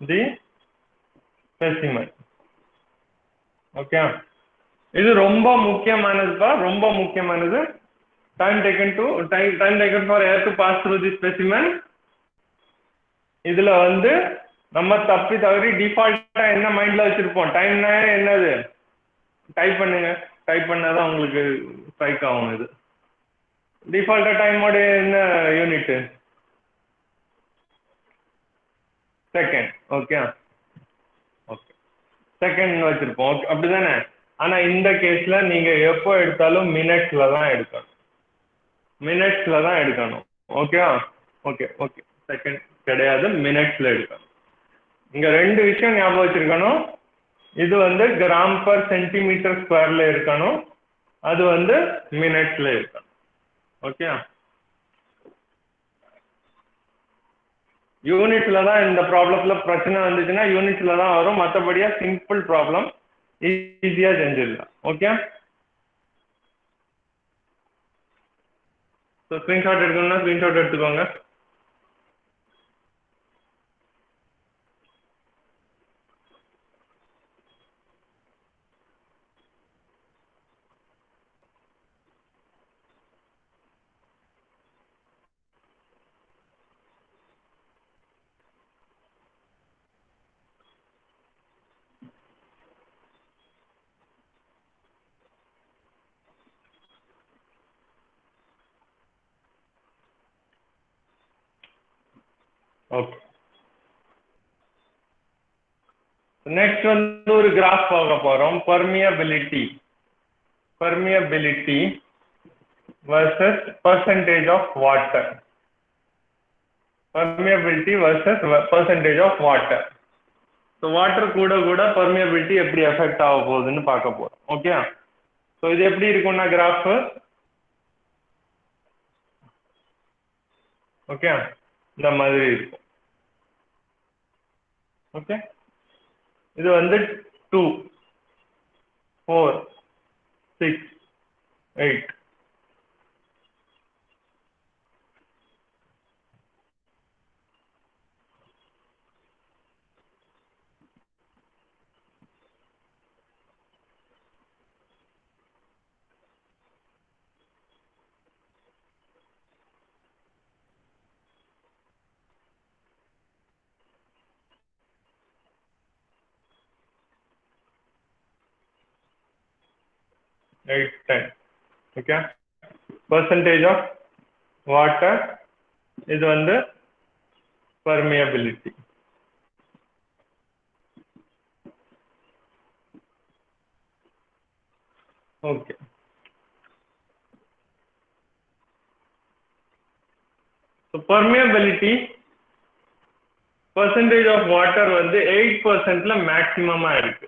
the specimen. Okay, இது ரொம்ப முக்கியமானதுப்பா, ரொம்ப முக்கியமானது. time taken for air to pass through the specimen. இதுல வந்து நம்ம தப்பி தவறி டிஃபால்ட்டா என்ன மைண்ட்ல வச்சிருப்போம்? டைம்னா என்னது? டைப் பண்ணுங்க, டைப் பண்ணாதான் உங்களுக்கு ஸ்ட்ரைக் ஆகும். இது டிஃபால்ட்டா டைமோட என்ன unit? Second. Okay, okay, second வச்சிருப்போம், அப்படிதானே? ஆனா இந்த கேஸ்ல நீங்க எப்போ எடுத்தாலும் மினிட்ஸ்ல தான் எடுக்கணும், மினிட்ஸ்ல தான் எடுக்கணும். ஓகே, ஓகே, ஓகே, செகண்ட் கிடையாது, மினிட்ஸ்ல எடுக்கணும். இங்க ரெண்டு விஷயம் ஞாபகம் வச்சிருக்கணும். இது வந்து கிராம் பர் சென்டிமீட்டர் ஸ்கொயர்ல இருக்கணும். அது வந்து மினிட்ஸ்ல இருக்கும். ஓகே, யூனிட்ல தான் இந்த ப்ராப்ளத்துல பிரச்சனை வந்துச்சுன்னா யூனிட்ல தான் வரும். மற்றபடியா சிம்பிள் ப்ராப்ளம் ஈஸியா செஞ்சிடலாம். ஓகே, ஸோ ஸ்க்ரீன்ஷாட் எடுக்கணும்னா ஸ்க்ரீன்ஷாட் எடுத்துக்கோங்க. ஓகே, நெக்ஸ்ட் வந்து ஒரு கிராஃப் பார்க்க போறோம். Permeability versus percentage of water. Permeability versus percentage of water. So water கூட permeability எப்படி எஃபெக்ட் ஆக போகுதுன்னு பார்க்க போறோம். ஓகே, ஸோ இது எப்படி இருக்கும்னா கிராஃப், ஓகே, இந்த மாதிரி இருக்கும். ஓகே, இது வந்து 2 4 6 8 8 10. ஓகே, percentage of water, இது வந்து permeability. Okay, so permeability percentage of water வந்து 8%ல மேக்ஸிமமா இருக்கு.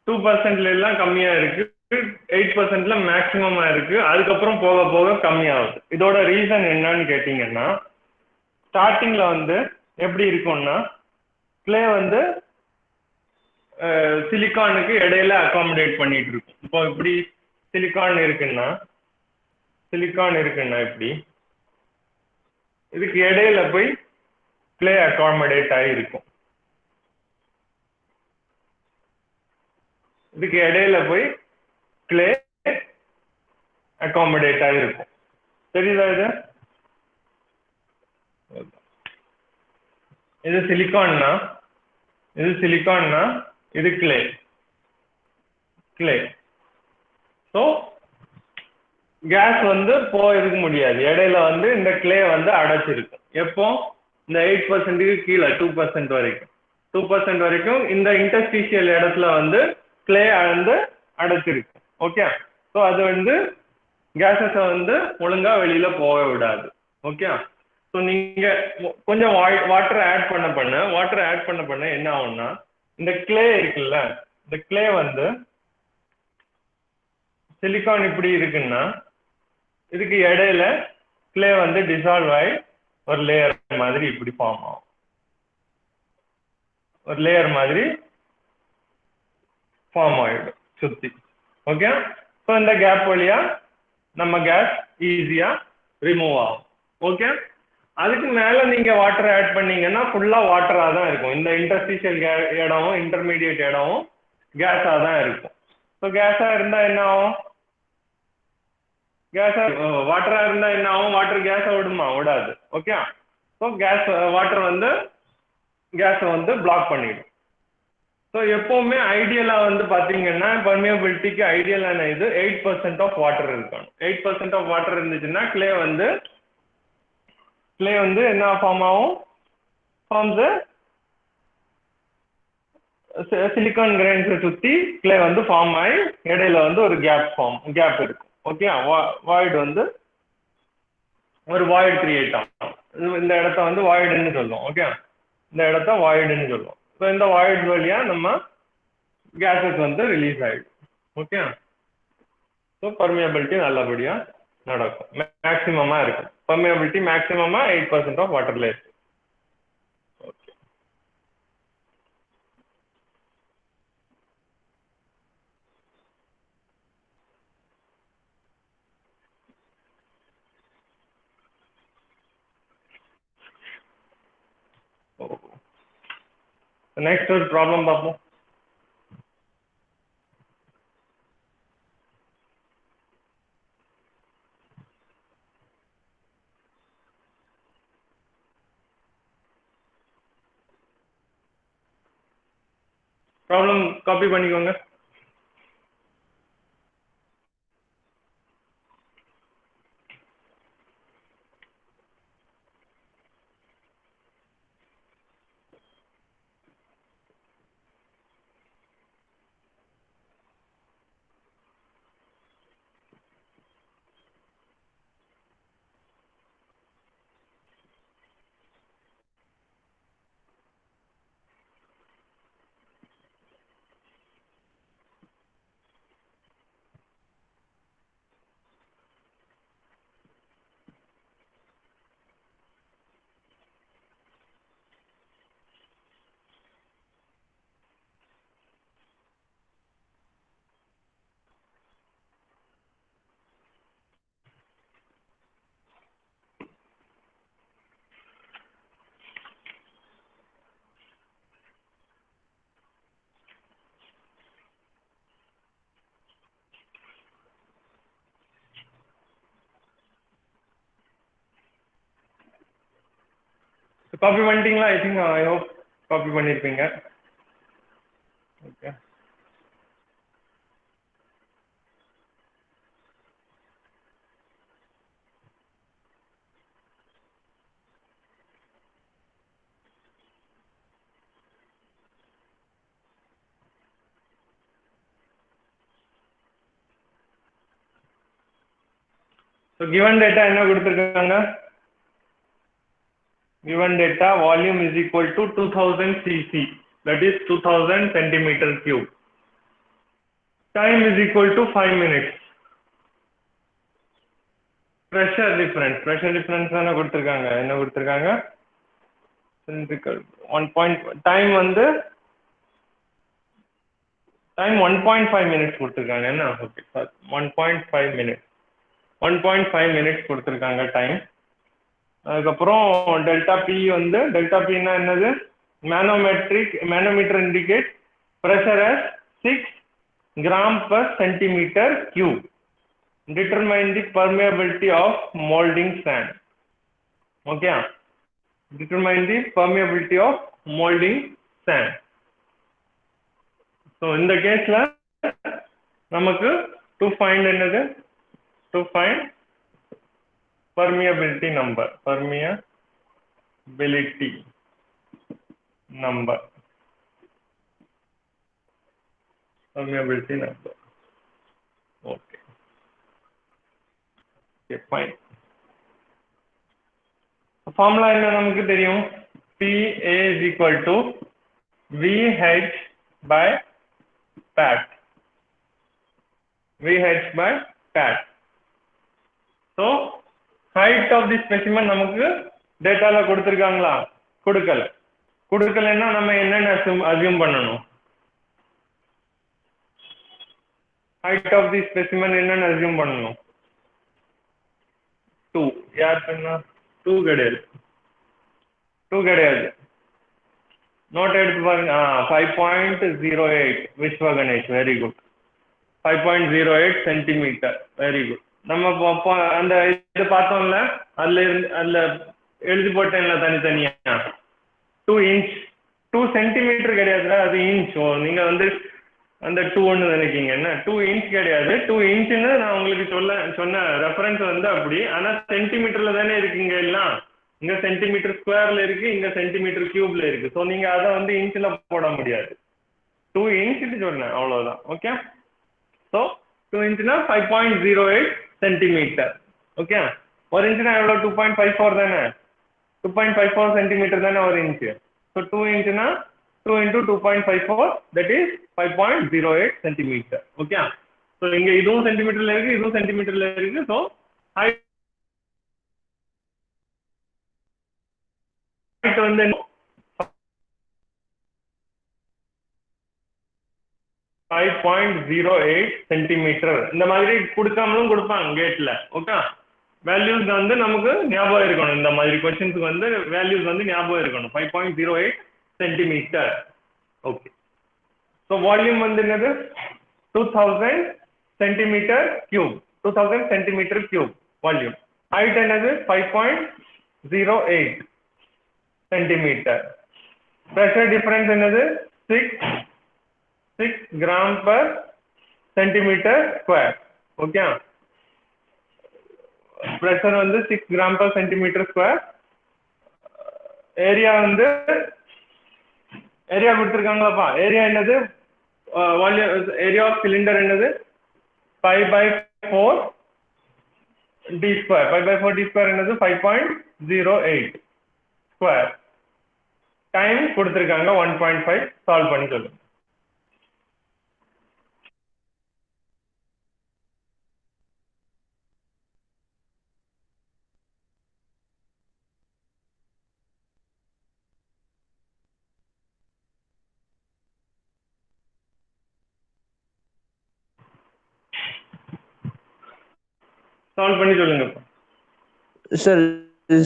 2%ல எல்லாம் கம்மியா இருக்கு, 8%ல மேக்ஸிமமா இருக்கு. அதுக்கப்புறம் போக போக கம்மியாகுது. இதோட ரீசன் என்னன்னு கேட்டீங்கன்னா, ஸ்டார்டிங்ல வந்து எப்படி இருக்கும்னா கிளே வந்து சிலிக்கானுக்கு இடையில அகாமடேட் பண்ணிட்டு இருக்கும். இப்போ இப்படி சிலிக்கான் இருக்குன்னா இப்படி இதுக்கு இடையில போய் கிளே அகாமடேட் ஆகிருக்கும். இதுக்கு இடையில போய் கிளே அகாமடேட் ஆகிருக்கும். தெரியுதா? இது சிலிக்கான்னா இது கிளே. ஸோ கேஸ் வந்து போயிருக்க முடியாது. இடையில வந்து இந்த கிளே வந்து அடைச்சிருக்கும். எப்போ? இந்த 8%க்கு கீழே 2% வரைக்கும் 2% வரைக்கும் இந்த இன்டர்ஸ்டிஷியல் இடத்துல வந்து கிளே வந்து அடைச்சிருக்கு. ஓகே, ஸோ அது வந்து கேஸஸை வந்து ஒழுங்கா வெளியில போக விடாது. ஓகே, ஸோ நீங்க கொஞ்சம் வாட்டர் ஆட் பண்ண என்ன ஆகும்னா, இந்த கிளே இருக்குல்ல, இந்த கிளே வந்து சிலிக்கான் இப்படி இருக்குன்னா இதுக்கு இடையில கிளே வந்து டிசால்வ் ஆகி ஒரு லேயர் மாதிரி இப்படி ஃபார்ம் ஆகும். ஒரு லேயர் மாதிரி ஃபார்ம் ஆகிடும் சுத்தி. ஓகே, ஸோ இந்த கேப் வழியா நம்ம கேஸ் ஈஸியா ரிமூவ் ஆகும். ஓகே, அதுக்கு மேல நீங்க வாட்டர் ஆட் பண்ணீங்கன்னா ஃபுல்லா வாட்டரா தான் இருக்கும். இந்த இன்டர்ஸ்டிஷியல் இடமும் இன்டர்மீடியட் இடமும் கேஸா தான் இருக்கும். ஸோ கேஸா இருந்தா என்ன ஆகும்? வாட்டரா இருந்தா என்ன ஆகும்? வாட்டர் கேஸை விடுமா? விடாது. ஓகே, ஸோ வாட்டர் வந்து கேஸை வந்து பிளாக் பண்ணிடும். ஸோ எப்பவுமே ஐடியலா வந்து பாத்தீங்கன்னா பர்மியபிலிட்டிக்கு ஐடியலான இது 8% ஆஃப் வாட்டர் இருக்கணும். 8% ஆஃப் வாட்டர் இருந்துச்சுன்னா கிளே வந்து என்ன ஃபார்ம் ஆகும்? ஃபார்ம்ஸ் சிலிக்கான் கிரைன்ஸை சுத்தி கிளே வந்து ஃபார்ம் ஆகி இடையில வந்து ஒரு கேப் இருக்கும். ஓகே, வாய்டு வந்து ஒரு வாய்டு கிரியேட் ஆகும். இந்த இடத்த வந்து வாய்டுன்னு சொல்லுவோம். ஓகே, இந்த இடத்த வாய்டுன்னு சொல்லுவோம். ஸோ இந்த வாய்டு வழியா நம்ம கேஸஸ் வந்து ரிலீஸ் ஆகிடும். ஓகே, ஸோ பர்மியபிலிட்டி நல்லபடியாக நடக்கும், மேக்ஸிமமாக இருக்கும். பர்மியபிலிட்டி மேக்ஸிமமாக 8% ஆஃப் வாட்டரில் இருக்கு. ஓகே, நெக்ஸ்ட் ஒரு ப்ராப்ளம் பார்ப்போம். ப்ராப்ளம் காப்பி பண்ணிக்கோங்க. காப்பி பண்ணிட்டீங்களா? I think I hope copy பண்ணியிருப்பீங்க. ஓகே, ஸோ கிவன் டேட்டா என்ன கொடுத்துருக்காங்க? Given data, volume is equal to 2000 cc, that is 2000 centimeter cube. Time is equal to 5 minutes. Pressure difference என்ன கொடுத்திருக்காங்க? Cylindrical 1. Time வந்து time 1.5 minutes கொடுத்திருக்காங்க. என்ன? Okay, 1.5 minutes. 1.5 minutes கொடுத்திருக்காங்க time. அதுக்கப்புறம் டெல்டா பி வந்து, டெல்டா பின்னா என்னது? Manometer indicate pressure as 6 gram per centimeter cube. Determine the permeability of molding sand. Okay, determine the permeability of molding sand. So in the case la நமக்கு to find என்னது? To find permeability number. Permeability number. Okay. Okay, fine. Formula என்ன நமக்கு தெரியும்? PA is equal to VH by PAT. VH by PAT. So height of the specimen நமக்கு டேட்டால கொடுத்திருக்காங்களா? கொடுக்கலன்னா நம்ம என்னென்ன assume பண்ணணும்? height of the specimen என்னென்ன அசியூம் பண்ணணும்? 2. யார் சொன்னா? 2 கிடையாது. நோட் எடுத்து பாருங்க. 5.08 Viswa Ganesh, very good. 5.08 centimetre, very good. நம்ம அந்த இது பார்த்தோம்ல, அதுல எழுதி போட்டேன்ல தனித்தனியா. 2 inch 2 சென்டிமீட்டர் கிடையாதுல, அது இன்ச். நீங்க வந்து அந்த 2 நினைக்கீங்க. என்ன 2 inch கிடையாது. 2 inchன்னு நான் உங்களுக்கு சொன்ன ரெஃபரன்ஸ் வந்து அப்படி. ஆனா சென்டிமீட்டர்ல தானே இருக்குங்க எல்லாம். இங்க சென்டிமீட்டர் ஸ்கொயர்ல இருக்கு, இங்க சென்டிமீட்டர் கியூப்ல இருக்கு. ஸோ நீங்க அதை வந்து இன்ச்ல போட முடியாது. 2 inch சொன்னேன், அவ்வளவுதான். Okay, so 2 inchனா 5.08 centimetre. ஓகே, ஒரு இன்ச்னா எவ்வளோ? 2.54 தானே. 2.54 சென்டிமீட்டர் தானே ஒரு inch. So 2 inchனா 2 into 2.54, that is 5.08 centimeter. Okay, so இங்க இதுவும் சென்டிமீட்டர்ல இருக்கு, இதுவும் சென்டிமீட்டர்ல இருக்கு. ஸோ ஹைட் வந்து 5.08 சென்டிமீட்டர். இந்த மாதிரி கொடுக்காமலும் கொடுப்பாங்க கேட்ல. ஓகே, வேல்யூஸ் வந்து நமக்கு ஞாபகம் இருக்கணும். இந்த மாதிரி கொஸ்டின்ஸ்க்கு வந்து வேல்யூஸ் வந்து ஞாபகம் இருக்கணும். 5.08 சென்டிமீட்டர். ஓகே, ஸோ வால்யூம் வந்து என்னது 2000 centimetre cube. 2000 centimetre cube volume. Height என்னது 5.08 சென்டிமீட்டர். ப்ரெஷர் டிஃபரன்ஸ் என்னது 6 gram per centimetre square. Okay, pressure வந்து 6 gram per centimetre square. Area வந்து ஏரியா கொடுத்துருக்காங்களாப்பா. ஏரியா என்னது வால்யூம் ஏரியா ஆஃப் சிலிண்டர் என்னது 5/4 d ஸ்கொயர். 5/4 d ஸ்கொயர் என்னது 5.08 ஸ்கொயர். டைம் கொடுத்துருக்காங்க 1.5. Solve பண்ணி சொல்லுங்க. சால்வ் பண்ணி சொல்லுங்க சார்.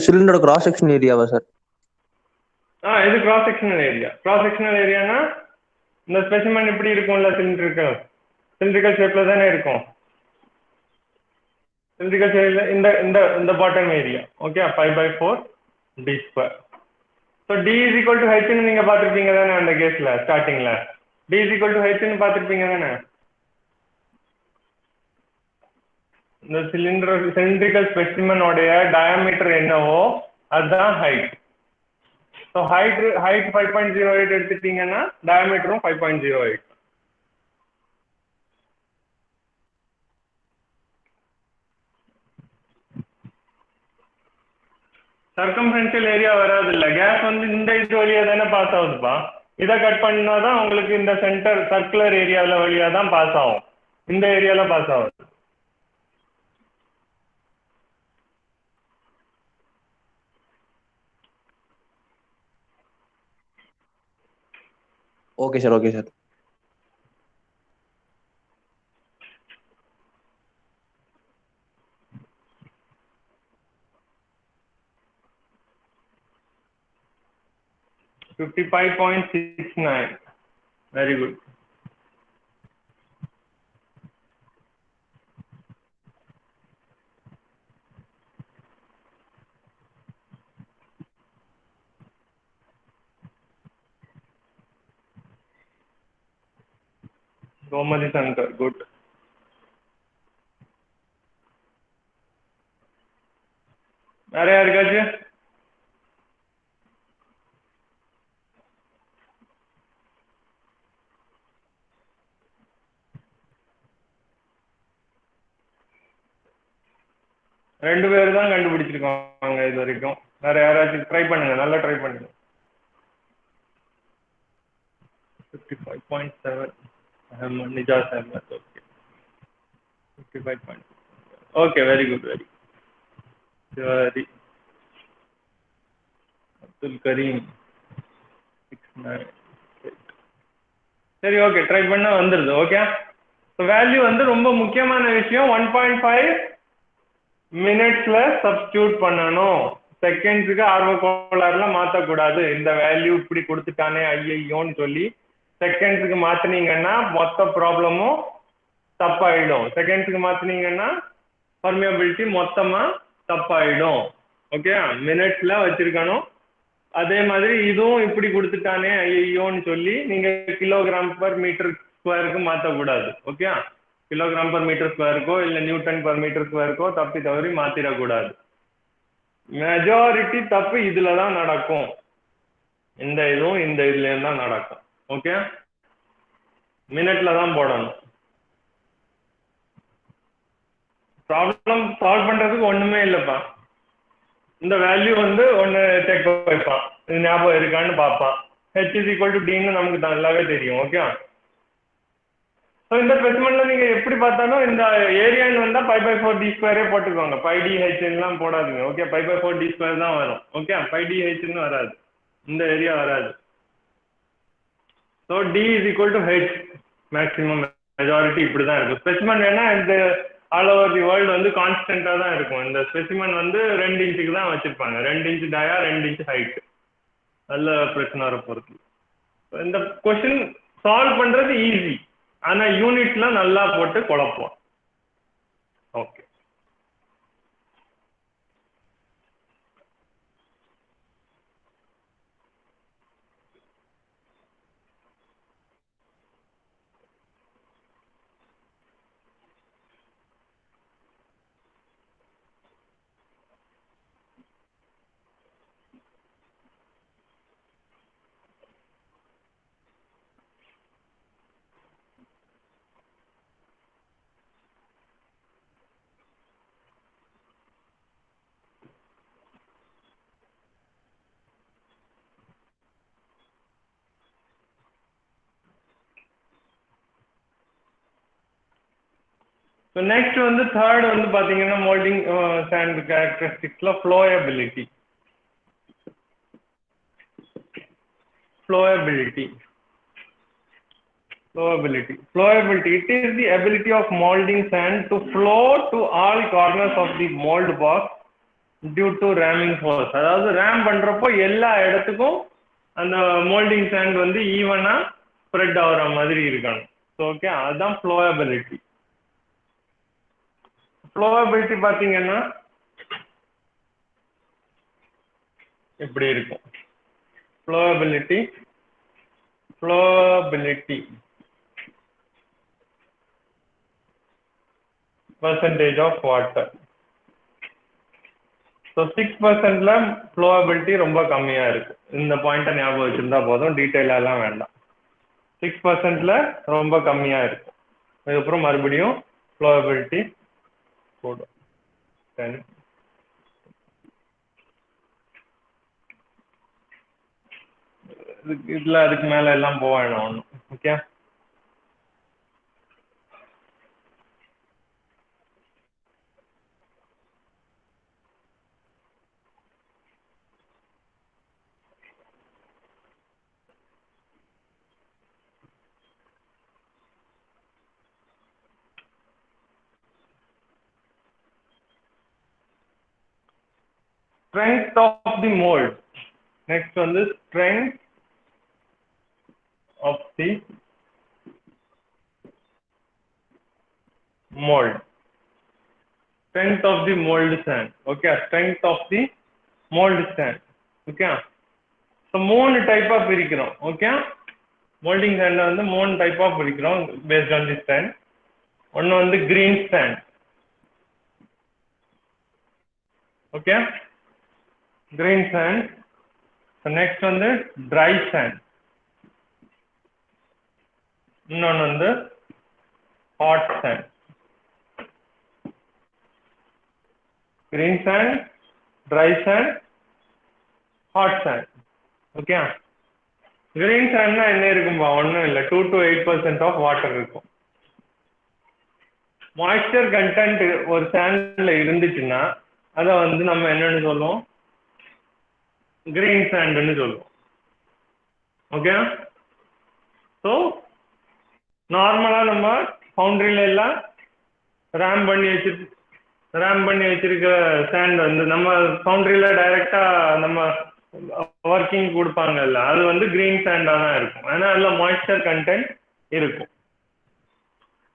சிலிண்டரோட கிராஸ் செக்ஷன் ஏரியாவா சார்? இது cross sectional area. Cross sectional ஏரியானா இந்த ஸ்பெசிமன் இப்படி இருக்கும்ல, சிலிண்ட்ரிக்கல் ஷேப்ல தானே இருக்கும். சிலிண்ட்ரிக்கல் ஷேப்ல இந்த இந்த இந்த bottom area. Okay, 5/4 d square. So d is equal to h ன்னு நீங்க பார்த்துருப்பீங்க தானே அந்த கேஸ்ல. ஸ்டார்டிங்ல d is equal to h ன்னு பார்த்துருப்பீங்க தானே. இந்த சிலிண்ட்ரிக்கல் ஸ்பெசிமனோடைய டயாமீட்டர் என்னவோ அதுதான் ஹைட். ஸோ ஹைட் 5.08 எடுத்துட்டீங்கன்னா டயாமீட்டரும் 5.08. சர்க்கம்ஃபரன்ஷியல் ஏரியா வராது இல்ல. கேஸ் வந்து இந்த இது வழியா தானே பாஸ் ஆகுதுப்பா. இதை கட் பண்ணாதான் உங்களுக்கு இந்த சென்டர் சர்க்குலர் ஏரியாவில் வழியா தான் பாஸ் ஆகும். இந்த ஏரியால பாஸ் ஆகுது. Okay sir, okay sir. $55.69. Very good. Gomadi Shankar, good. வேற யாருக்காச்சு? ரெண்டு பேர் தான் கண்டுபிடிச்சிருக்காங்க இது வரைக்கும். வேற யாராச்சும் ட்ரை பண்ணுங்க, நல்லா ட்ரை பண்ணுங்க. 55.7 Nijaz Ahmed. Okay, 55. Okay, very good, very good. Abdul Karim 69. சரி, ஓகே, ட்ரை பண்ணா வந்துருது. ஓகே, ஸோ வேல்யூ வந்து ரொம்ப முக்கியமான விஷயம். 1.5 மினிட்ஸ்ல சப்ஸ்டியூட் பண்ணணும். செகண்ட்ஸுக்கு ஆர்வக்கோளாறுலாம் மாற்றக்கூடாது. இந்த வேல்யூ இப்படி கொடுத்துட்டானே ஐயோன்னு சொல்லி செகண்ட்ஸுக்கு மாற்றினீங்கன்னா மொத்த ப்ராப்ளமும் தப்பாயிடும். செகண்ட்ஸுக்கு மாற்றினீங்கன்னா பர்மியபிலிட்டி மொத்தமாக தப்பாயிடும். ஓகே, மினிட்ஸ்ல வச்சிருக்கணும். அதே மாதிரி இதுவும் இப்படி கொடுத்துட்டானே ஐயோன்னு சொல்லி நீங்க கிலோகிராம் பர் மீட்டர் ஸ்கொயருக்கு மாற்றக்கூடாது. ஓகே, கிலோகிராம் பர் மீட்டர் ஸ்கொயருக்கோ இல்லை நியூட்டன் பர் மீட்டர் ஸ்கொயருக்கோ தப்பி தவறி மாற்றிடக்கூடாது. மெஜாரிட்டி தப்பு இதுல தான் நடக்கும். இந்த இதுவும் இந்த இதுலேயும் தான் நடக்கும். ஓகே, மினிட்ல தான் போடணும். ப்ராப்ளம் சால்வ் பண்றதுக்கு ஒண்ணுமே இல்லைப்பா. இந்த வேல்யூ வந்து ஒன்று செக் வைப்பான், இது ஞாபகம் இருக்கான்னு பார்ப்பான். h is equal to d ன்னு நமக்கு நல்லாவே தெரியும். ஓகே, ஸோ இந்த ஸ்பெசிமென்ல நீங்க எப்படி பார்த்தாலும் இந்த ஏரியான்னு வந்தா π/4d² போட்டுக்கோங்க. πdh போடாதீங்க. ஓகே, π/4d² தான் வரும். ஓகே, πdh வராது, இந்த ஏரியா வராது. So d = h, maximum majority இப்படி தான் இருக்கும். ஸ்பெசிமென் வேணா இந்த ஆல் ஓவர் தி வேர்ல்டு வந்து கான்ஸ்டன்டா தான் இருக்கும். இந்த ஸ்பெசிமென் வந்து 2 இன்ச்சுக்கு தான் வச்சிருப்பாங்க. 2 இன்ச் டயா, 2 இன்ச் ஹைட். நல்ல பிரச்சனை வர பொறுத்து. இந்த கொஸ்டின் சால்வ் பண்றது ஈஸி, ஆனா யூனிட்ல நல்லா போட்டு குழப்பம். ஓகே, ஸோ நெக்ஸ்ட் வந்து தேர்ட் வந்து பாத்தீங்கன்னா மோல்டிங் சாண்ட் கேரக்டரிஸ்டிக்ஸ்ல flowability. Flowability. It is the ability of molding sand to flow to all corners of the mold box due to ramming force. அதாவது ரேம் பண்றப்போ எல்லா இடத்துக்கும் அந்த மோல்டிங் சாண்ட் வந்து ஈவனா ஸ்ப்ரெட் ஆகுற மாதிரி இருக்கணும். ஓகே, அதுதான் ஃப்ளோயபிலிட்டி. ஃப்ளோயபிலிட்டி பாத்தீங்கன்னா இப்படி இருக்கும். Flowability percentage of water. So 6%ல flowability ரொம்ப கம்மியா இருக்கு. இந்த பாயிண்ட ஞாபகம் வச்சிருந்தா போதும், டீடைலா எல்லாம் வேண்டாம். 6%ல ரொம்ப கம்மியா இருக்கு. அதுக்கப்புறம் மறுபடியும் flowability போடும் 10. இதுல அதுக்கு மேல எல்லாம் போக வேணும் ஒண்ணும். Okay, strength of the mold. Next one is strength of the mold. Strength of the mold sand. Okay, strength of the mold sand. Okay, so மூணு டைப் ஆஃப் பிரிக்கிறோம். ஓகே, மோல்டிங் சாண்ட் வந்து மூணு டைப் ஆஃப் பிரிக்கிறோம் based on the sand. ஒன்னு வந்து green sand. Okay, green sand. So next வந்து dry sand. இன்னொன்னு வந்து hot sand. Green sand, dry sand, hot sand. Okay, green sand என்ன இருக்கும்பா, ஒன்றும் இல்லை, 2 to 8% ஆஃப் வாட்டர் இருக்கும். மாய்ஸ்சர் கண்டென்ட் ஒரு சாண்ட்ல இருந்துச்சுன்னா அதை வந்து நம்ம என்னன்னு சொல்லுவோம், கிரீன் சாண்ட்னு சொல்லுவோம். ஓகே, ஸோ நார்மலா நம்ம ஃபவுண்டரியில எல்லாம் ரேம் பண்ணி வச்சிருக்க சாண்ட் வந்து நம்ம ஃபவுண்டரியில டைரக்டா நம்ம ஒர்க்கிங் கொடுப்பாங்கல்ல, அது வந்து கிரீன் சாண்டா தான் இருக்கும். ஏன்னா அதுல மாய்ஸ்சர் கண்டென்ட் இருக்கும்.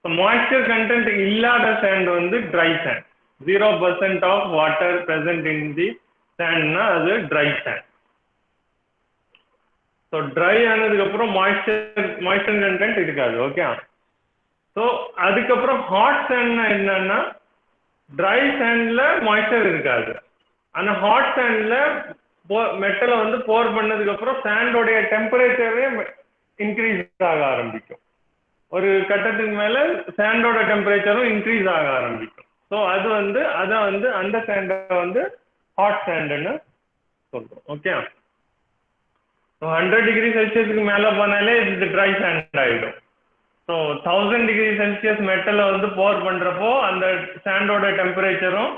மாய்ஸ்சர் கண்டென்ட் இல்லாத சாண்ட் வந்து dry sand. 0% of water present in the சாண்ட்னா அது ட்ரை சாண்ட். ஸோ ட்ரை ஆனதுக்கு அப்புறம் மாய்ஸ்சர் கண்டென்ட் இருக்காது. ஓகே, ஸோ அதுக்கப்புறம் ஹாட் சாண்ட்னா என்னன்னா, ட்ரை சாண்ட்ல மாய்ஸ்சர் இருக்காது, ஆனா ஹாட் சாண்ட்ல மெட்டலை வந்து போர் பண்ணதுக்கு அப்புறம் சாண்டோடைய டெம்பரேச்சரே இன்க்ரீஸ் ஆக ஆரம்பிக்கும். ஒரு கட்டத்துக்கு மேல சாண்டோட டெம்பரேச்சரும் இன்க்ரீஸ் ஆக ஆரம்பிக்கும். ஸோ அது வந்து அதான் வந்து அந்த சாண்டை வந்து ஹாட் சாண்டுன்னு சொல்றோம். ஓகே, 100 டிகிரி செல்சியஸுக்கு மேல போனாலே இது ட்ரை சாண்ட் ஆயிடும். ஸோ ஸோ 1000 டிகிரி செல்சியஸ் மெட்டலை வந்து போர் பண்ணுறப்போ அந்த சாண்டோட டெம்பரேச்சரும்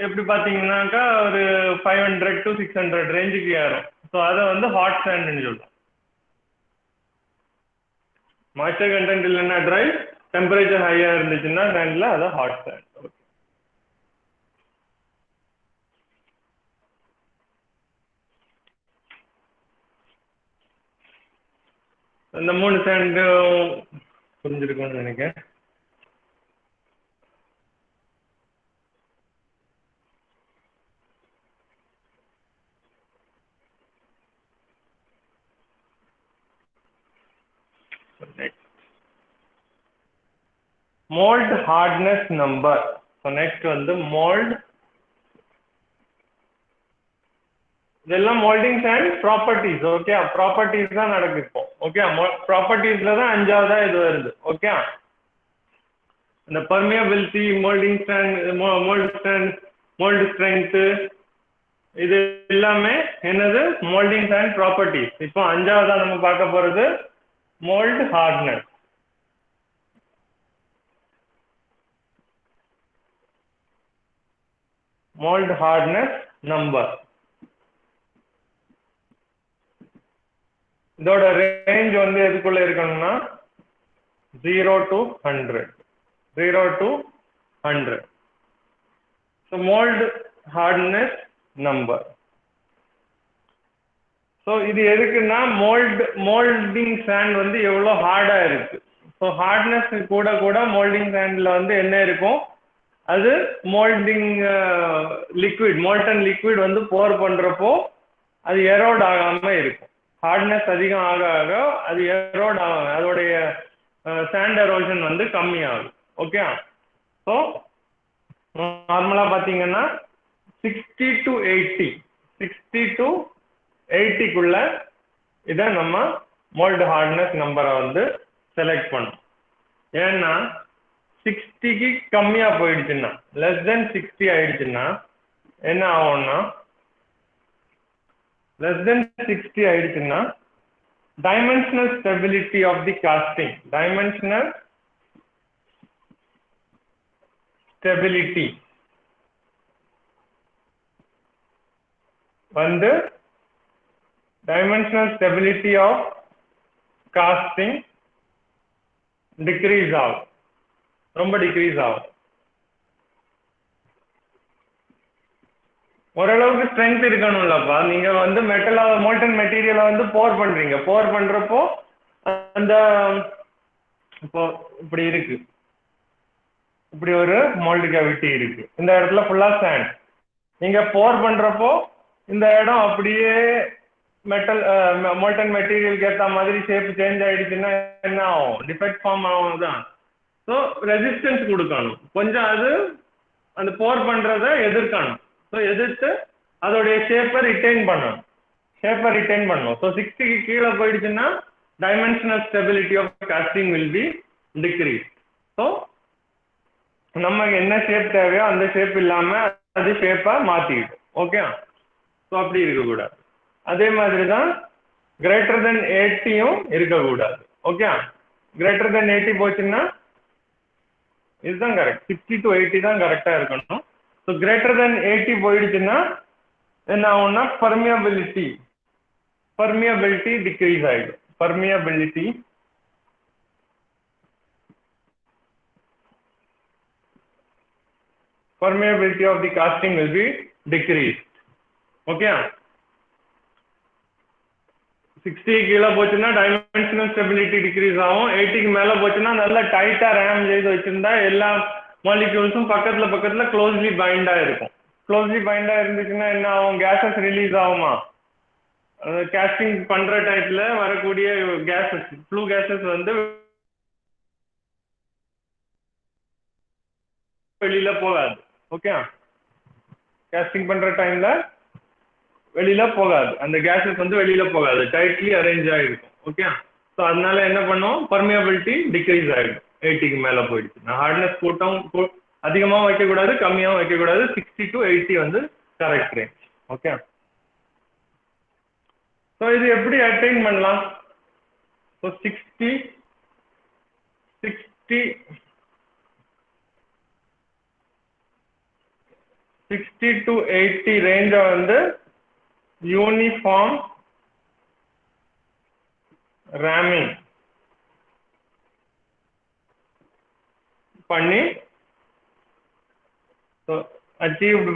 எப்படி பார்த்தீங்கன்னாக்கா ஒரு 500 to 600 ரேஞ்சுக்கு ஏறும். ஸோ அதை வந்து ஹாட் சாண்ட்னு சொல்லுவோம். மாய்ஸ்சர் கண்டென்ட் இல்லைன்னா ட்ரை, டெம்பரேச்சர் ஹையாக இருந்துச்சுன்னா சாண்டில் அதை ஹாட் சாண்ட். இந்த 3 சாண்டும் புரிஞ்சிருக்கும்னு நினைக்கிறேன். mold hardness number. So next வந்து mold, இதெல்லாம் molding and properties. Okay, properties தான் நடக்குது இப்போ. ஓகே, ப்ராப்பர்ட்டிஸ்ல தான் 5ஆவதா இது வருது. ஓகே, இந்த permeability, molding strength, mold strength, இது எல்லாமே என்னது molding and properties. இப்போ 5ஆவதா நம்ம பார்க்க போறது mold hardness. mold hardness number. இதோட ரேஞ்ச் வந்து எதுக்குள்ள இருக்கணும்னா 0 to 100. 0 to 100. So mold hardness number. So இது எதுக்குன்னா மோல்டிங் சாண்ட் வந்து எவ்வளோ ஹார்டா இருக்கு. ஸோ ஹார்ட்னஸ் கூட கூட மோல்டிங் சாண்ட்ல வந்து என்ன இருக்கும், அது மோல்டிங் லிக்விட், மோல்டன் லிக்விட் வந்து போர் பண்றப்போ அது எரோட் ஆகாம இருக்கும். ஹார்ட்னஸ் அதிகம் ஆக ஆக அது எரோட் ஆகும், அதோடைய சாண்ட் எரோஷன் வந்து கம்மியாகும். ஓகே, ஸோ நார்மலாக பார்த்தீங்கன்னா 60 to 80க்குள்ள இதை நம்ம மோல்டு ஹார்ட்னஸ் நம்பரை வந்து செலக்ட் பண்ணோம். ஏன்னா 60க்கு கம்மியா போயிடுச்சுன்னா, லெஸ் தென் 60 ஆயிடுச்சுன்னா என்ன ஆகும்னா, less than 60 ஆயிடுச்சுன்னா dimensional stability of the casting, dimensional stability வந்து dimensional stability of casting decrease ஆகும், ரொம்ப டிக்ரீஸ் ஆகும். ஓரளவுக்கு ஸ்ட்ரென்த் இருக்கணும்லப்பா. நீங்க வந்து மோல்டன் மெட்டீரியலை வந்து போர் பண்றீங்க, போர் பண்றப்போ அந்த இப்போ இப்படி இருக்கு, இப்படி ஒரு மோல்டு கேவிட்டி இருக்கு, இந்த இடத்துல ஃபுல்லா சாண்ட். நீங்க போர் பண்றப்போ இந்த இடம் அப்படியே மோல்டன் மெட்டீரியலுக்கு ஏற்ற மாதிரி ஷேப் சேஞ்ச் ஆயிடுச்சுன்னா என்ன ஆகும், டிஃபெக்ட் ஃபார்ம் ஆகும் தான். ஸோ ரெசிஸ்டன்ஸ் கொடுக்கணும் கொஞ்சம், அது அந்த போர் பண்றதை எதிர்க்கணும். ஸோ எதிர்த்து அதோடைய ஷேப்பை ரிட்டைன் பண்ணணும். ஸோ 60க்கு கீழே போயிடுச்சுன்னா dimensional stability of casting will be decrease. So நம்ம என்ன ஷேப் தேவையோ அந்த ஷேப் இல்லாம அது ஷேப்பை மாத்திடும். ஓகே, ஸோ அப்படி இருக்கக்கூடாது. அதே மாதிரி தான் கிரேட்டர் தென் 80யும் இருக்கக்கூடாது. ஓகே, கிரேட்டர் தென் 80 போச்சுன்னா இதுதான் கரெக்ட், 60 to 80 தான் கரெக்டா இருக்கணும். ஸோ கிரேட்டர் தென் 80 போயிடுச்சுன்னா என்ன ஆகும்னா பர்மியபிலிட்டி டிக்ரீஸ் ஆயிடும். Permeability of the casting will be decreased. Okay, 60 கீழே போச்சுன்னா டைமென்ஷனல் ஸ்டெபிலிட்டி டிக்ரீஸ் ஆகும். 80க்கு மேல போச்சுன்னா நல்லா டைட்டா ரேம் செய்து வச்சிருந்தா எல்லா மாலிக்யூல்ஸும் பக்கத்துல க்ளோஸ்லி பைண்டா இருக்கும். க்ளோஸ்லி பைண்டா இருந்துச்சுன்னா என்ன ஆகும், கேஸஸ் ரிலீஸ் ஆகுமா, கேஸ்டிங் பண்ற டைப்ல வரக்கூடிய கேஸஸ், ஃப்ளூ கேஸஸ் வந்து வெளியில போகாது. ஓகே, கேஸ்டிங் பண்ற டைம்ல வெளியில போகாது, அந்த கேஸஸ் வந்து வெளியில போகாது, டைட்லி அரேஞ்ச் ஆகிருக்கும். ஓகே, ஸோ அதனால என்ன பண்ணுவோம், பர்மியபிலிட்டி டிக்ரீஸ் ஆகிடும். 80க்கு மேல போயிடுச்சு. ஹார்ட்னஸ் கூட்டம் அதிகமாகவும் வைக்கக்கூடாது, கம்மியாகவும் வைக்கக்கூடாது. 60 to 80 வந்து கரெக்ட் ரேஞ்ச். ஓகே, ஸோ இது எப்படி அட்டைன் பண்ணலாம்? ஸோ 60 60 to 80 ரேஞ்ச வந்து யூனிஃபார்ம் ramming பண்ணி achieved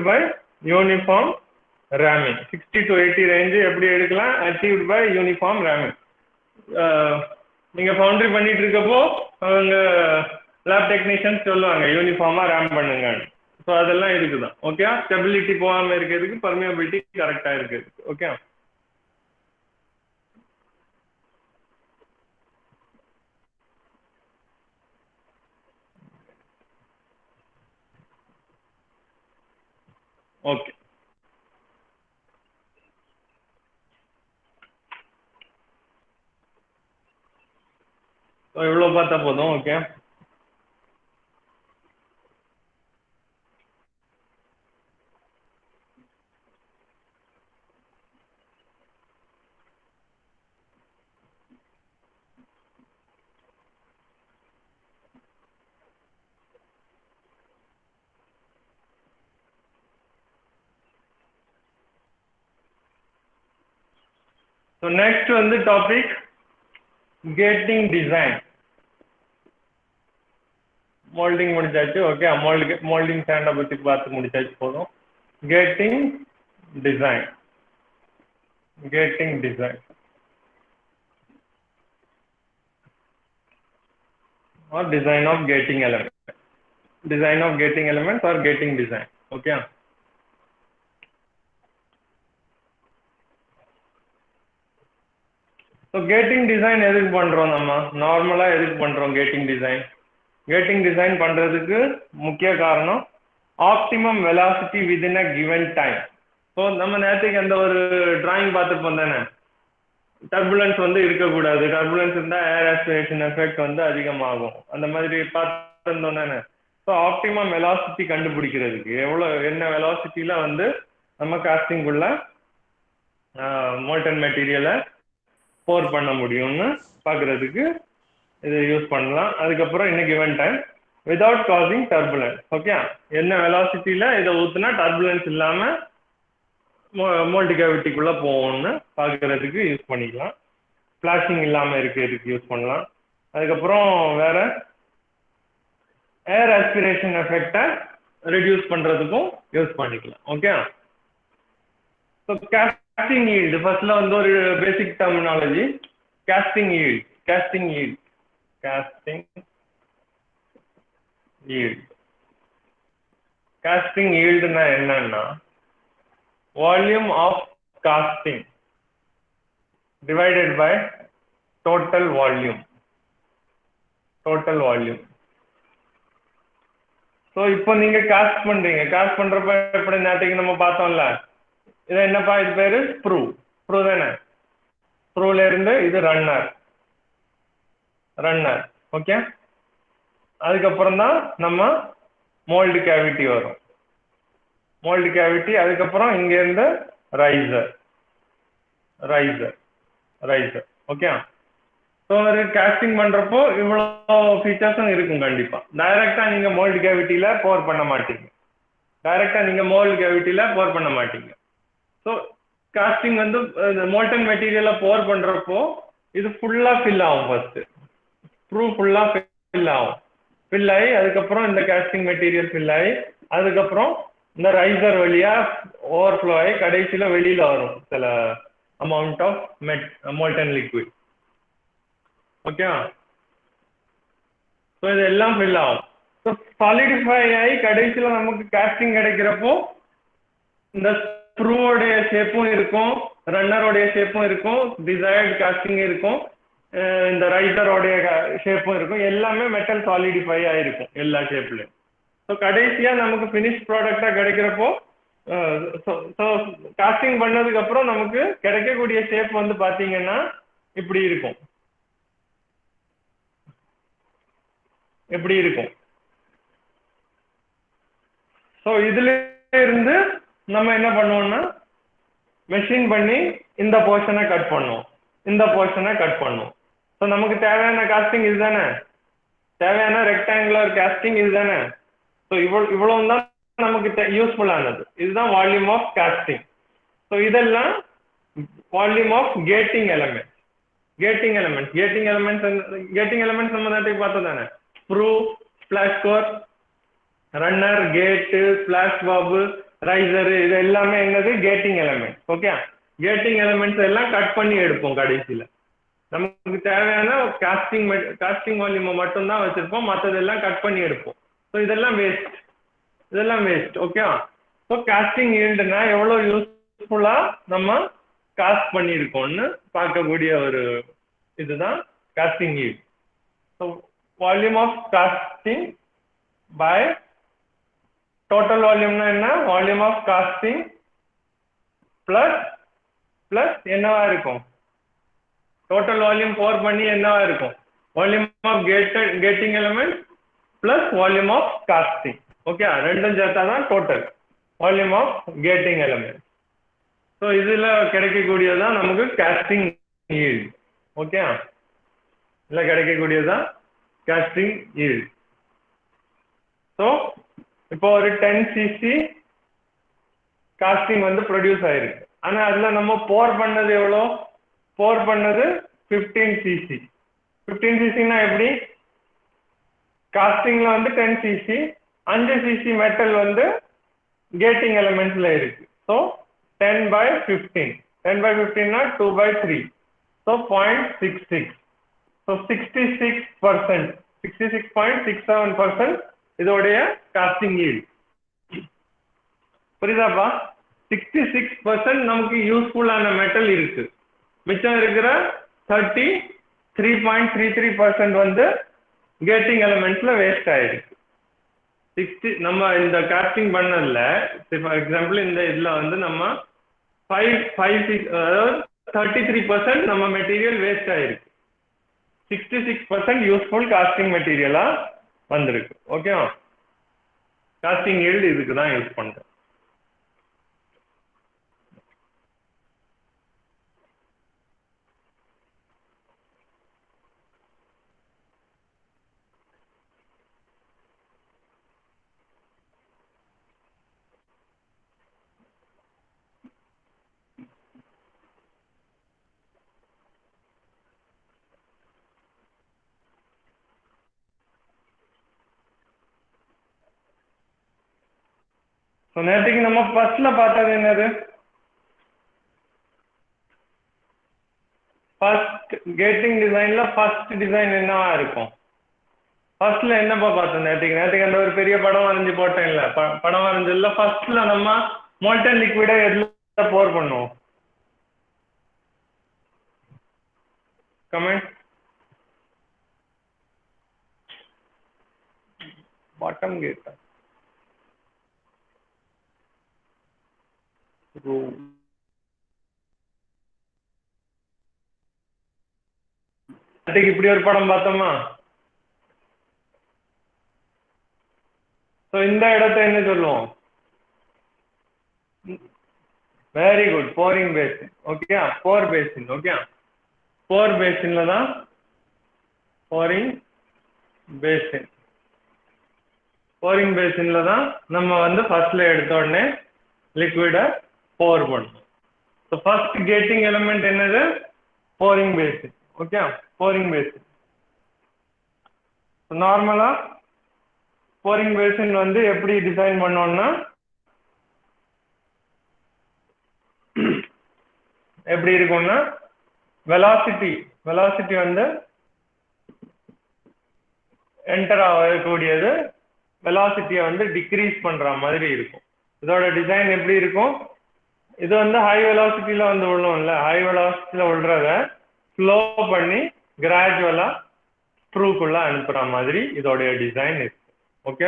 by uniform ramming. 60 to 80 range எப்படி எடுக்கலாம்? achieved by uniform ramming. நீங்க ஃபவுண்டரி பண்ணிட்டு இருக்கப்போ அவங்க லேப் டெக்னீஷியன்ஸ் சொல்லுவாங்க யூனிஃபார்மா ரேம் பண்ணுங்க. ஸோ அதெல்லாம் இருக்குதான். ஓகே, ஸ்டெபிலிட்டி போகாம இருக்கிறதுக்கு, பர்மியபிலிட்டி கரெக்டா இருக்கிறதுக்கு. Okay, okay. இவ்வளவு பார்த்தா போதும். ஓகே, so next வந்து டாபிக் gating design. மோல்டிங் முடிச்சாச்சு. ஓகே, மோல்டிங் ஸ்டாண்டை பத்தி பார்த்து முடிச்சாச்சு போதும். gating design or design of gating elements or gating design. Okay, so gating design எதுக்கு பண்றோம்? நம்ம நார்மலா எதுக்கு பண்றோம் கேட்டிங் டிசைன்? கேட்டிங் டிசைன் பண்றதுக்கு முக்கிய காரணம் optimum velocity within a given time. So நம்ம நேரத்துக்கு அந்த ஒரு டிராயிங் பார்த்துருப்போம் தானே, டர்புலன்ஸ் வந்து இருக்கக்கூடாது, டர்புலன்ஸ் இருந்தால் ஏர் ஆஸ்பிரேஷன் எஃபெக்ட் வந்து அதிகமாகும், அந்த மாதிரி பார்த்துருந்தோம் தானே. ஸோ ஆப்டிமம் வெலாசிட்டி கண்டுபிடிக்கிறதுக்கு என்ன வெலாசிட்டியில வந்து நம்ம காஸ்டிங்குள்ள மோல்டன் மெட்டீரியலை போர் பண்ண முடியும்னு பார்க்கறதுக்கு இதை யூஸ் பண்ணலாம். அதுக்கப்புறம் இன்னைக்கு given time without causing turbulence. Okay, என்ன வெலாசிட்டியில இதை ஊத்துனா டர்புலன்ஸ் இல்லாம மோல்டு கேவிட்டிக்குள்ள போகும்னு பார்க்கறதுக்கு யூஸ் பண்ணிக்கலாம். ஃபிளாஷிங் இல்லாம இருக்கிறதுக்கு யூஸ் பண்ணலாம். அதுக்கப்புறம் வேற ஏர் ஆஸ்பிரேஷன் எஃபெக்டை ரெடியூஸ் பண்றதுக்கும் யூஸ் பண்ணிக்கலாம். ஓகே, ஸோ casting yield ஃபர்ஸ்ட்ல வந்து ஒரு basic terminology casting yield. casting yieldனா என்னன்னா volume of casting divided by total volume. So இப்போ நீங்க காஸ்ட் பண்றீங்க. காஸ்ட் பண்றப்ப எப்படி நேற்றுக்கு நம்ம பார்த்தோம்ல, இது என்னப்பா, இது பேரு ஸ்ப்ரூ தானே. ஸ்ப்ரூல இருந்து இது ரன்னர். ஓகே, அதுக்கப்புறம் தான் நம்ம மோல்டு கேவிட்டி வரும். அதுக்கப்புறம் இங்க இருந்து ரைசர். ஓகே, ஸோ ஒரு காஸ்டிங் பண்றப்போ இவ்வளோ ஃபீச்சர்ஸும் இருக்கும். கண்டிப்பா டைரக்டா நீங்க மோல்டு கேவிட்டியில போர் பண்ண மாட்டீங்க. ஸோ காஸ்டிங் வந்து மோல்டன் மெட்டீரியலை போர் பண்றப்போ இது ஃபுல்லா ஃபில் ஆகும். ஃபர்ஸ்ட் ஸ்க்ரூ ஃபுல்லா ஃபில் ஆகி அதுக்கப்புறம் இந்த காஸ்டிங் மெட்டீரியல் ஃபில் ஆகி அதுக்கப்புறம் இந்த ரைசர் வழியா ஓவர்ஃப்ளோ ஆகி கடைசியில வெளியில வரும் சில amount of molten liquid. Okay, so இது எல்லாம் ஃபில் ஆகும். ஸோ சாலிடிஃபை ஆகி கடைசியில நமக்கு காஸ்டிங் கிடைக்கிறப்போ இந்த ஸ்க்ரூவோடைய ஷேப்பும் இருக்கும், ரன்னரோடைய ஷேப்பும் இருக்கும், டிசைர்ட் காஸ்டிங் இருக்கும், இந்த ரைசரோடைய ஷேப்பும் இருக்கும். எல்லாமே மெட்டல் சாலிடிஃபை ஆயிருக்கும் எல்லா ஷேப்லயும். ஸோ கடைசியா நமக்கு ஃபினிஷ் ப்ராடக்டா கிடைக்கிறப்போ காஸ்டிங் பண்ணதுக்கு அப்புறம் நமக்கு கிடைக்கக்கூடிய ஷேப் வந்து பாத்தீங்கன்னா இப்படி இருக்கும். ஸோ இதுல இருந்து நம்ம என்ன பண்ணுவோம்னா மெஷின் பண்ணி இந்த போர்ஷனை கட் பண்ணுவோம். இந்த போர்ஷனை கட் பண்ணுவோம். ஸோ நமக்கு தேவையான காஸ்டிங் இதுதானே, தேவையான ரெக்டாங்குலர் காஸ்டிங் இதுதானே. ஸோ இவ்வளவு தான் நமக்கு யூஸ்ஃபுல்லானது. இதுதான் வால்யூம் ஆஃப் காஸ்டிங். ஸோ இதெல்லாம் volume of gating element. Gating elements நம்ம நேரத்துக்கு பார்த்தோம் தானே. Sprue, splash core, runner, gate, splash பாபு, ரைசர், இது எல்லாமே என்னது gating element. Okay, gating elements எல்லாம் கட் பண்ணி எடுப்போம். கடைசியில் நமக்கு தேவையான காஸ்டிங் வால்யூமை மட்டும்தான் வச்சிருப்போம், மற்றதெல்லாம் கட் பண்ணி எடுப்போம். ஸோ இதெல்லாம் வேஸ்ட். ஓகே, ஸோ காஸ்டிங் ஈல்டுனா எவ்வளோ யூஸ்ஃபுல்லா நம்ம காஸ்ட் பண்ணியிருக்கோம்னு பார்க்கக்கூடிய ஒரு இதுதான் casting yield. So volume of casting by total வால்யூம்னா என்ன, வால்யூம் ஆஃப் காஸ்டிங் பிளஸ் என்னவா இருக்கும், டோட்டல் வால்யூம் போர் பண்ணி என்னவா இருக்கும், volume of gating element plus volume of casting. Okay, ரெண்டும் சேர்த்தா தான் total volume of gating element. So இதுல கிடைக்கக்கூடியதான் நமக்கு காஸ்டிங் ஈல்டு. ஓகே, இதுல கிடைக்கக்கூடியதான் காஸ்டிங் ஈல்டு. ஸோ இப்போ ஒரு 10 cc காஸ்டிங் வந்து ப்ரொடியூஸ் ஆயிருக்கு. ஆனா அதுல நம்ம போர் பண்ணது எவ்வளோ, போர் பண்ணது 15 cc. 15 cc எப்படி, காஸ்டிங்ல வந்து 10 cc, 5 cc மெட்டல் வந்து கேட்டிங் எலிமெண்ட்ஸ்ல இருக்கு. So 10/15, 10/15னா 2/3, so 0.66. ஸோ 66%, 66.67% இதோடைய காஸ்டிங் ஈல்டு. புரியுதாப்பா? 66% நமக்கு யூஸ்ஃபுல்லான மெட்டல் இருக்கு. மிச்சம் இருக்கிற 33.33% வந்து கேட்டிங் எலிமெண்ட்ஸ்ல வேஸ்ட் ஆயிருக்கு. 60 நம்ம இந்த காஸ்டிங் பண்ணதுல ஃபார் எக்ஸாம்பிள் இந்த இதுல வந்து நம்ம 5 அதாவது 33% நம்ம மெட்டீரியல் வேஸ்ட் ஆயிருக்கு. 66% யூஸ்ஃபுல் காஸ்டிங் மெட்டீரியலா வந்திருக்கு. ஓகேவா? காஸ்டிங் ஈல்டு இதுக்கு தான் யூஸ் பண்றோம். நேற்றுக்கு நம்ம ஃபர்ஸ்ட்ல பார்த்தது என்னது, ஃபர்ஸ்ட் கேட்டிங் டிசைன்ல ஃபர்ஸ்ட் டிசைன் என்னவா இருக்கும், ஃபர்ஸ்ட்ல என்னப்பா பார்த்தோம் நேற்றுக்கு அந்த ஒரு பெரிய படம் வரைஞ்சி போட்டேன் இல்ல, படம் வரைஞ்சதுல ஃபர்ஸ்ட்ல நம்ம மோல்டன் லிக்விட எதுல போர் பண்ணுவோம், கமெண்ட் பாட்டம் கேட் இப்படி ஒரு படம் பார்த்தோமா. இந்த இடத்தை என்ன சொல்லுவோம், very good, pouring basin. Okay, pour basin. Okay, pour பேசின்ல தான் போரிங் பேசின்ல தான் நம்ம வந்து ஃபர்ஸ்ட்ல எடுத்த உடனே லிக்விட போர் பண்ணும். ஃபர்ஸ்ட் கேட்டிங் எலிமெண்ட் என்னது, boring basin. Okay, pouring basin. நார்மலா போரிங் பேசின் வந்து எப்படி டிசைன் பண்ணோம்னா, எப்படி இருக்கும்னா வெலாசிட்டி வந்து என்டர் ஆகக்கூடியது வெலாசிட்டியை வந்து டிக்ரீஸ் பண்ற மாதிரி இருக்கும். இதோட டிசைன் எப்படி இருக்கும், இது வந்து ஹை வெலாசிட்டியில வந்து விழும்ல, ஹை வெலாசிட்டியில விழுறத ஸ்லோ பண்ணி கிராஜுவலா ஸ்க்ரூக்குள்ள அனுப்புற மாதிரி இதோடைய டிசைன் இருக்கு. ஓகே,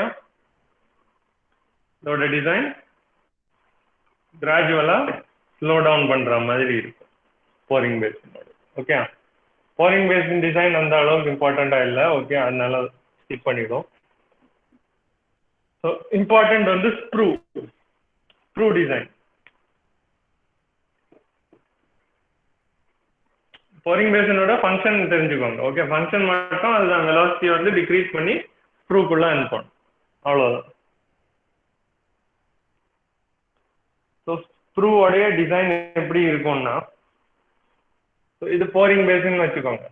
இதோட டிசைன் கிராஜுவலா ஸ்லோ டவுன் பண்ற மாதிரி இருக்கும் போரிங் பேசினோட. ஓகே, போரிங் பேசின் டிசைன் அந்த அளவுக்கு இம்பார்ட்டண்டா இல்லை. ஓகே, அதனால ஸ்கிப் பண்ணிடும். ஸோ இம்பார்ட்டன்ட் வந்து ஸ்க்ரூ டிசைன். போரிங் பேசினோட ஃபங்க்ஷன் தெரிஞ்சுக்கோங்க. ஓகே, ஃபங்க்ஷன் மட்டும் அதுதான் வெலாசிட்டி வந்து டிக்ரீஸ் பண்ணி ஸ்க்ரூக்குள்ள அனுப்பணும், அவ்வளோதான். ஸோ ஸ்க்ரூவோடைய டிசைன் எப்படி இருக்கும்னா, இது போரிங் பேசின் வச்சுக்கோங்க.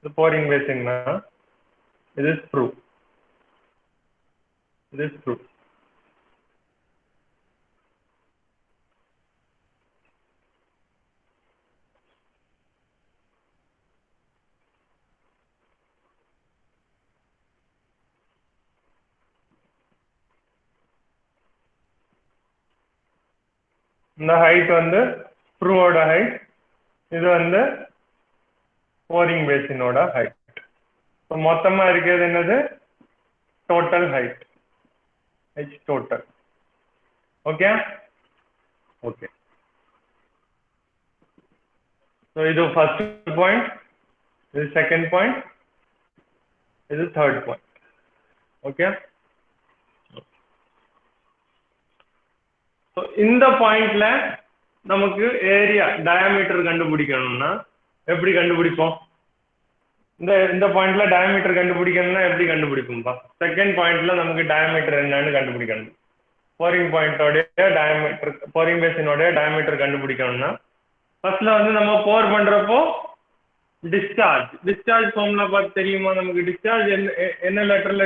இது போரிங் பேசின்னா இது ஸ்க்ரூ, இது ஸ்க்ரூ. இந்த ஹைட் வந்து ஸ்க்ரூவோட ஹைட், இது வந்து போரிங் பேசினோட ஹைட். ஸோ மொத்தமா இருக்கிறது என்னது? Total height, H total. Okay okay. So இது ஃபர்ஸ்ட் பாயிண்ட், இது செகண்ட் பாயிண்ட், இது தேர்ட் பாயிண்ட். ஓகே. ஸோ இந்த பாயிண்ட்ல நமக்கு ஏரியா டயாமீட்டர் கண்டுபிடிக்கணும்னா எப்படி கண்டுபிடிப்போம்? இந்த பாயிண்ட்ல டயாமீட்டர் கண்டுபிடிக்கணும்னா எப்படி கண்டுபிடிப்போம்பா? செகண்ட் பாயிண்ட்ல நமக்கு டயாமீட்டர் என்னன்னு கண்டுபிடிக்கணும். போரிங் பாயிண்டோடைய டயாமீட்டர், போரிங் பேசினோடைய டயாமீட்டர் கண்டுபிடிக்கணும்னா ஃபர்ஸ்ட்ல வந்து நம்ம போர் பண்றப்போ டிஸ்சார்ஜ் ஃபார்முலா பார்த்து தெரியுமா நமக்கு? டிஸ்சார்ஜ் என்ன லெட்டர்ல,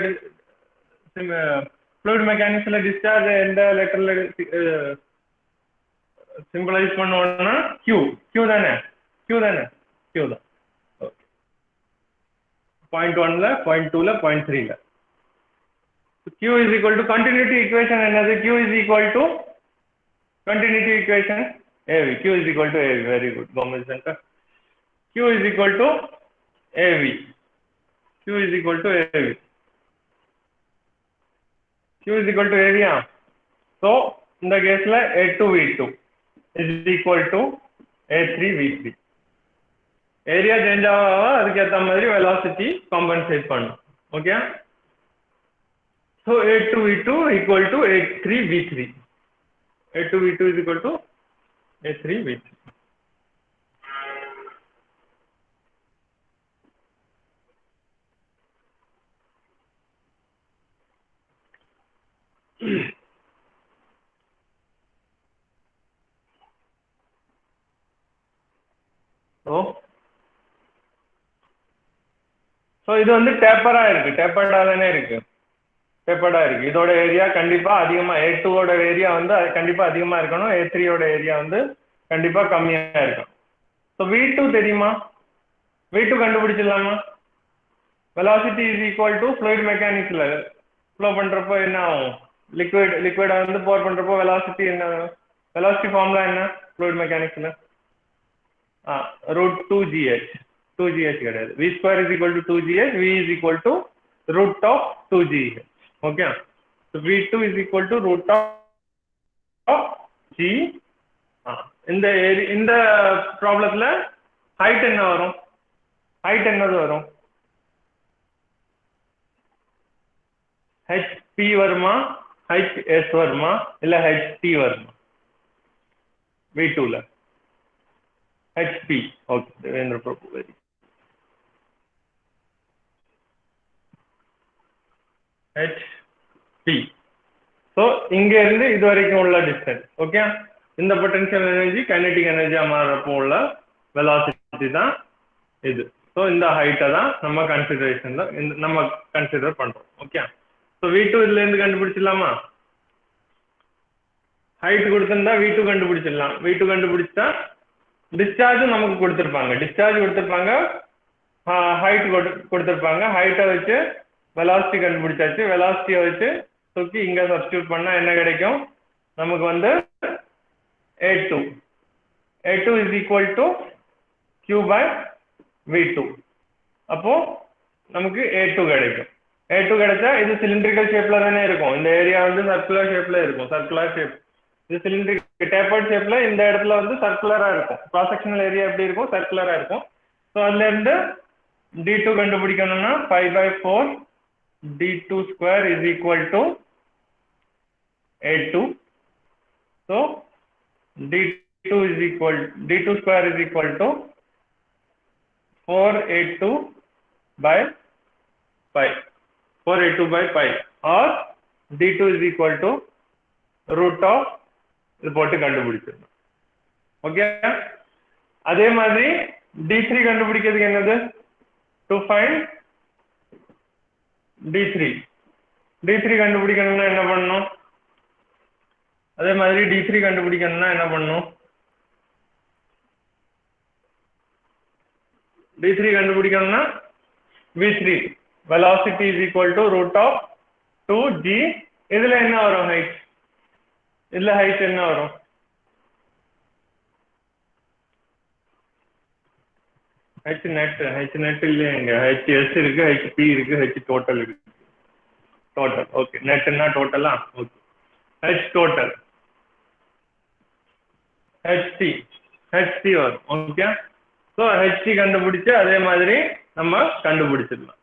ஃப்ளூயிட் மெக்கானிக்ஸ்ல டிஸ்சார்ஜ் எந்த லெட்டர்ல சிம்பிளைஸ் பண்ணுவோம்னா Q தானே, Q தான். ஓகே. பாயிண்ட் 1ல, பாயிண்ட் 2ல, பாயிண்ட் 3ல. Q is equal to continuity equation என்னது? Q is equal to continuity equation AV. Q is equal to AV. Very good, Gomes Center. Q is equal to AV. Q is equal to AV. Q is equal to AV. So in the case la A2V2 is equal to A3V3. Area change ஆக அதுக்கேற்ற மாதிரி velocity compensate பண்ணும். Okay. So A2V2 equal to A3V3. A2V2 is equal to A3V3. So இது வந்து டேப்பரா இருக்கு, டேப்பர்டா தானே இருக்கு, டேப்பர்டா இருக்கு. இதோட ஏரியா கண்டிப்பா அதிகமா, A2ஓட ஏரியா வந்து கண்டிப்பா அதிகமா இருக்கணும், A3ஓட ஏரியா வந்து கண்டிப்பா கம்மியா இருக்கும். ஸோ V2 தெரியுமா? V2 கண்டுபிடிச்சிடலாமா? Velocity is equal to fluid மெக்கானிக்ஸ்ல ஃப்ளோ பண்றப்போ என்ன ஆகும்? லிக்விடை வந்து போர் பண்றப்போ வெலாசிட்டி என்ன? வெலாசிட்டி ஃபார்முலா என்ன ஃப்ளூயிட் மெக்கானிக்ஸ்ல? √2gh. 2gh கிடையாது, v² is equal to 2gh, v is equal to √2gh. Okay. So v2 is equal to √g. இந்த ப்ராப்ளத்துல ஹைட் என்ன வரும்? ஹைட் என்னது வரும்? hp வருமா, hs வருமா, இல்ல ht வருமா? v2ல hp. Okay, Devendra Prabhu. Very hp. So இங்க இருந்து இது வரைக்கும் உள்ள டிஸ்டன்ஸ். ஓகே. இந்த பொட்டன்ஷியல் எனர்ஜி கைனெட்டிக் எனர்ஜியா மாறப்போ உள்ள வெலாசிட்டி தான் இது. ஸோ இந்த ஹைட்டை தான் நம்ம கன்சிடரேஷன்ல நம்ம கன்சிடர் பண்றோம். ஓகே. ஸோ V2 இதுல இருந்து கண்டுபிடிச்சிடலாமா? ஹைட் கொடுத்திருந்தா V2 கண்டுபிடிச்சிடலாம். V2 கண்டுபிடிச்சா டிஸ்சார்ஜ் நமக்கு கொடுத்துருப்பாங்க, ஹைட் கொடுத்துருப்பாங்க. ஹைட்டை வச்சு வெலாசிட்டி கண்டுபிடிச்சாச்சு. வெலாசிட்டியை வச்சு தூக்கி இங்க சப்ஸ்டியூட் பண்ணா என்ன கிடைக்கும் நமக்கு? வந்து A2 is equal to Q by V2. அப்போ நமக்கு A2 கிடைக்கும். A2 கிடைச்சா இது சிலிண்ட்ரிக்கல் ஷேப்ல தானே இருக்கும், இந்த ஏரியா வந்து சர்க்குலர் ஷேப்ல இருக்கும். சர்க்குலர் ஷேப், இது சிலிண்ட்ரிக் டேப்பர்ட் ஷேப்ல இந்த இடத்துல வந்து சர்க்குலரா இருக்கும். கிராஸ் செக்ஷனல் ஏரியா எப்படி இருக்கும்? சர்க்குலரா இருக்கும். ஸோ அதுல இருந்து D2 கண்டுபிடிக்கணும்னா 5/4 D2² is equal to A2. So D2² is equal to 4a2 by pi, 4a2 by pi, or d2 is equal to root of இது போட்டு கண்டுபிடிச்சிடணும். ஓகே, அதே மாதிரி d3 கண்டுபிடிக்கிறதுக்கு என்னது, to find d3 கண்டுபிடிக்கணும்னா என்ன பண்ணணும், அதே மாதிரி d3 கண்டுபிடிக்கணும்னா என்ன பண்ணணும், d3 கண்டுபிடிக்கணும்னா v3 velocity is equal to root of 2g, இதுல என்ன வரும் height, இதுல height என்ன வரும், h net இல்லைங்க, hs இருக்கு, hp இருக்கு, h total இருக்கு, total. ஓகே, நெட்னா டோட்டலா, ஓகே, h total ht வரும். ஓகே, ஸோ ht கண்டுபிடிச்சு அதே மாதிரி நம்ம கண்டுபிடிச்சிடலாம்.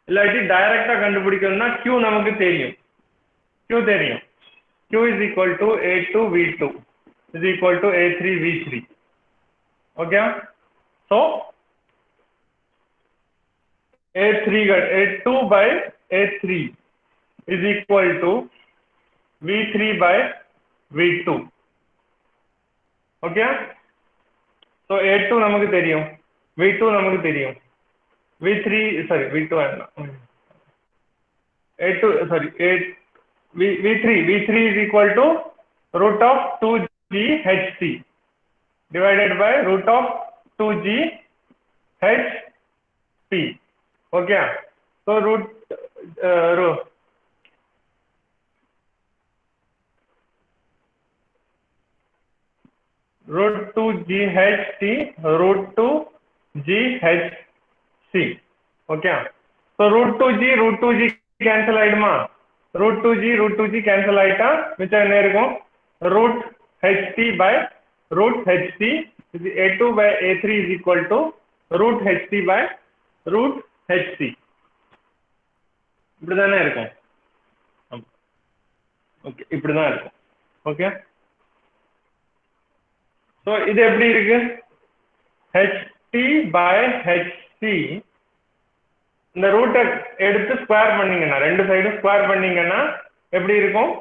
இல்லாட்டி டைரக்டா கண்டுபிடிக்கணும்னா q நமக்கு தெரியும், q is equal to a2 v2 is equal to a3 v3. Okay, so a2 by a3 is equal to v3 by v2. Okay, so a2 நமக்கு தெரியும், v2 நமக்கு தெரியும், v3 is equal to root of 2g hc divided by root of 2g hp. okay, so root 2ght root 2gHc. okay, so root 2g cancel ஆயிடுமா, root 2g cancel ஆயிட்டா மிச்சம் என்ன இருக்கும், root ht by root hc is a2 by a3 is equal to root ht by root hc. இப்படிதானே இருக்கும், okay, இப்படிதான் இருக்கும். Okay, so இது எப்படி இருக்கு, ht by hc, இந்த ரூட்டை எடுத்து ஸ்கொயர் பண்ணீங்கன்னா, ரெண்டு சைடும் ஸ்கொயர் பண்ணீங்கன்னா எப்படி இருக்கும்,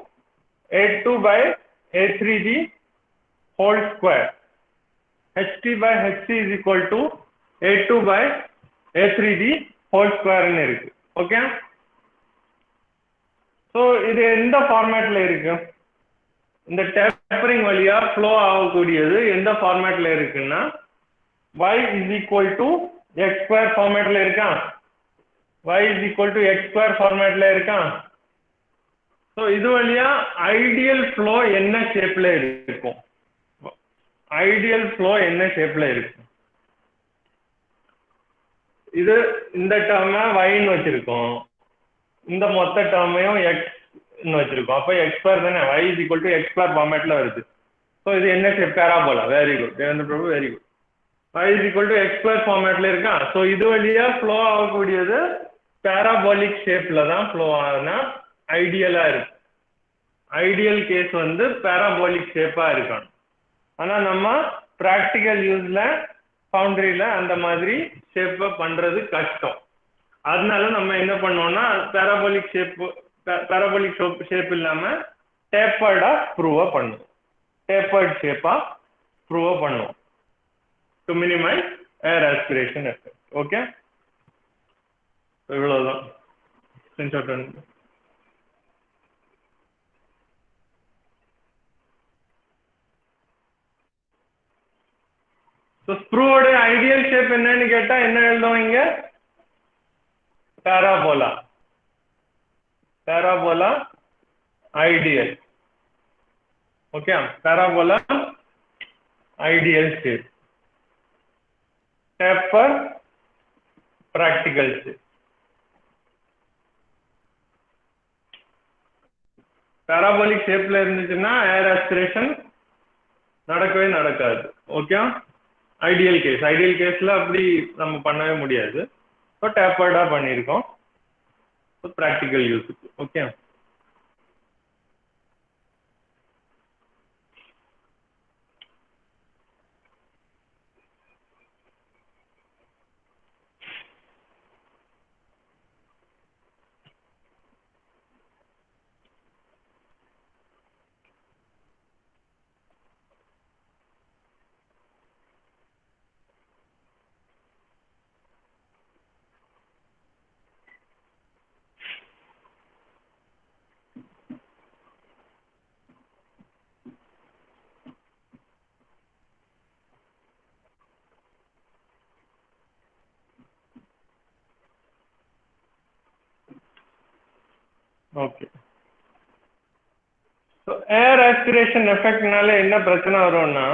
a2 by a3d whole square, ht by hc is equal to a2 by a3d whole square ன்னு இருக்கு. ஓகே, ஸோ இது எந்த ஃபார்மேட்ல இருக்கு, இந்த டேப்பரிங் வழியா ஃப்ளோ ஆகக்கூடியது எந்த ஃபார்மேட்ல இருக்குன்னா y is equal to x square ஃபார்மேட்ல இருக்கா, y is equal to x square ஃபார்மேட்ல இருக்கா. ஸோ இது வழியா ஐடியல் ஃப்ளோ என்ன ஷேப்ல இருக்கும், ஐடியல் ஃப்ளோ என்ன ஷேப்ல இருக்கும், இது இந்த டேர்மை yன்னு வச்சிருக்கோம், இந்த மொத்த டேர்மையும் x ன்னு வச்சிருக்கோம், அப்ப x ஸ்கொயர் தானே, y is equal to x square ஃபார்மேட்ல வருது. ஸோ இது என்ன shape, parabola. Very good Devendra Prabhu, very good. y is equal to x square ஃபார்மேட்ல இருக்கா. ஸோ இது வழியா ஃப்ளோ ஆகக்கூடியது பேராபோலிக் ஷேப்ல தான் ஃப்ளோ ஆகுனா ஐடியலா இருக்கு. ஐடியல் கேஸ் வந்து பேராபோலிக் ஷேப்பா இருக்கணும். ஆனா நம்ம பிராக்டிக்கல் யூஸ்ல பவுண்டரியில அந்த மாதிரி ஷேப்பை பண்றது கஷ்டம். அதனால நம்ம என்ன பண்ணோம்னா பேராபோலிக் ஷேப் இல்லாம டேப்பர்டா ப்ரூவ் பண்ணுவோம், டேப்பர்ட் ஷேப்பா ப்ரூவ் பண்ணுவோம் to minimise air aspiration effect. Okay, இவ்வளவுதான். ஸ்க்ரூவோட ஐடியல் ஷேப் என்னன்னு கேட்டா என்ன எழுதுவோம் இங்க, parabola. Parabola ideal. Okay, parabola ideal shape, taper practical shape. parabolic ஷேப்ல இருந்துச்சுன்னா ஏர் ஆஸ்பிரேஷன் நடக்கவே நடக்காது. ஓகே, ஐடியல் கேஸ்ல அப்படி நம்ம பண்ணவே முடியாது. ஸோ டேப்பர்டா பண்ணியிருக்கோம் ப்ராக்டிக்கல் யூஸுக்கு. Okay, okay. So air aspiration எஃபெக்ட்னால என்ன பிரச்சனை வரும்னா,